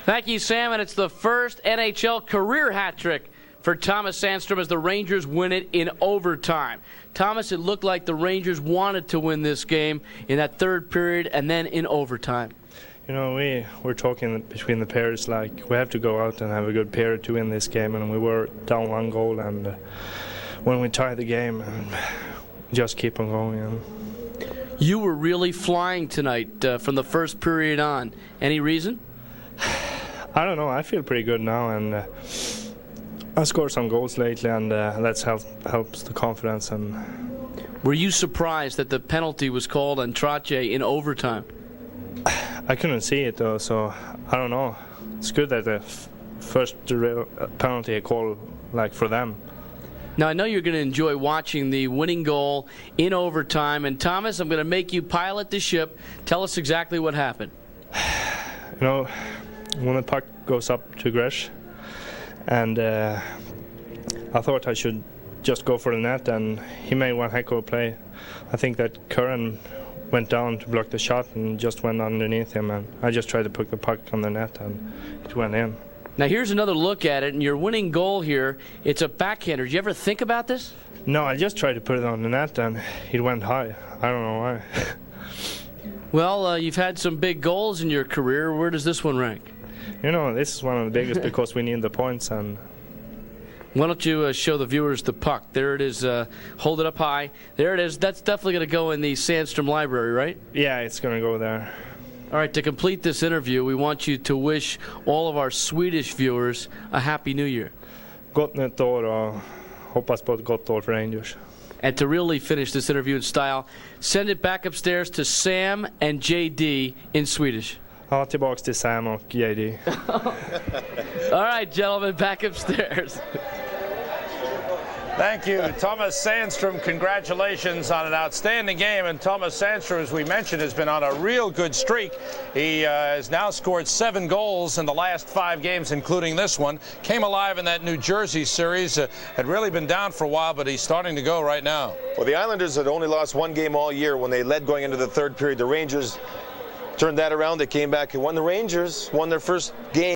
[SPEAKER 4] Thank you, Sam, and it's the first NHL career hat trick for Tomas Sandstrom as the Rangers win it in overtime. Thomas, it looked like the Rangers wanted to win this game in that third period and then in overtime.
[SPEAKER 8] You know, we're talking between the pairs, like we have to go out and have a good period to win this game, and we were down 1 goal, and
[SPEAKER 12] when we tie the game, and just keep on going.
[SPEAKER 4] You were really flying tonight from the first period on. Any reason?
[SPEAKER 12] I don't know. I feel pretty good now, and I scored some goals lately, and that helps the confidence. And
[SPEAKER 4] were you surprised that the penalty was called on Trottier in overtime?
[SPEAKER 12] I couldn't see it though, so I don't know. It's good that the first penalty call like for them.
[SPEAKER 4] Now, I know you're going to enjoy watching the winning goal in overtime. And, Thomas, I'm going to make you pilot the ship. Tell us exactly what happened.
[SPEAKER 12] You know, when the puck goes up to Gresch, and I thought I should just go for the net, and he made one heck of a play. I think that Curran went down to block the shot and just went underneath him, and I just tried to put the puck on the net, and it went in.
[SPEAKER 4] Now here's another look at it, and your winning goal here, it's a backhander. Did you ever think about this?
[SPEAKER 12] No, I just tried to put it on the net, and it went high. I don't know why.
[SPEAKER 4] Well, you've had some big goals in your career. Where does this one rank?
[SPEAKER 12] You know, this is one of the biggest because we need the points. And
[SPEAKER 4] why don't you show the viewers the puck? There it is. Hold it up high. There it is. That's definitely going to go in the Sandstrom library, right?
[SPEAKER 12] Yeah, it's going to go there.
[SPEAKER 4] All right, to complete this interview, we want you to wish all of our Swedish viewers a Happy New Year.
[SPEAKER 12] Gott nytt år och hoppas på ett gott år för Rangers.
[SPEAKER 4] And to really finish this interview in style, send it back upstairs to Sam and JD in Swedish.
[SPEAKER 12] Ja, tillbaks till Sam och JD.
[SPEAKER 4] All right, gentlemen, back upstairs.
[SPEAKER 2] Thank you, Tomas Sandstrom. Congratulations on an outstanding game. And Tomas Sandstrom, as we mentioned, has been on a real good streak. He has now scored 7 goals in the last 5 games, including this one. Came alive in that New Jersey series. Had really been down for a while, but he's starting to go right now.
[SPEAKER 3] Well, the Islanders had only lost 1 game all year when they led going into the 3rd period. The Rangers turned that around. They came back and won. The Rangers won their first game.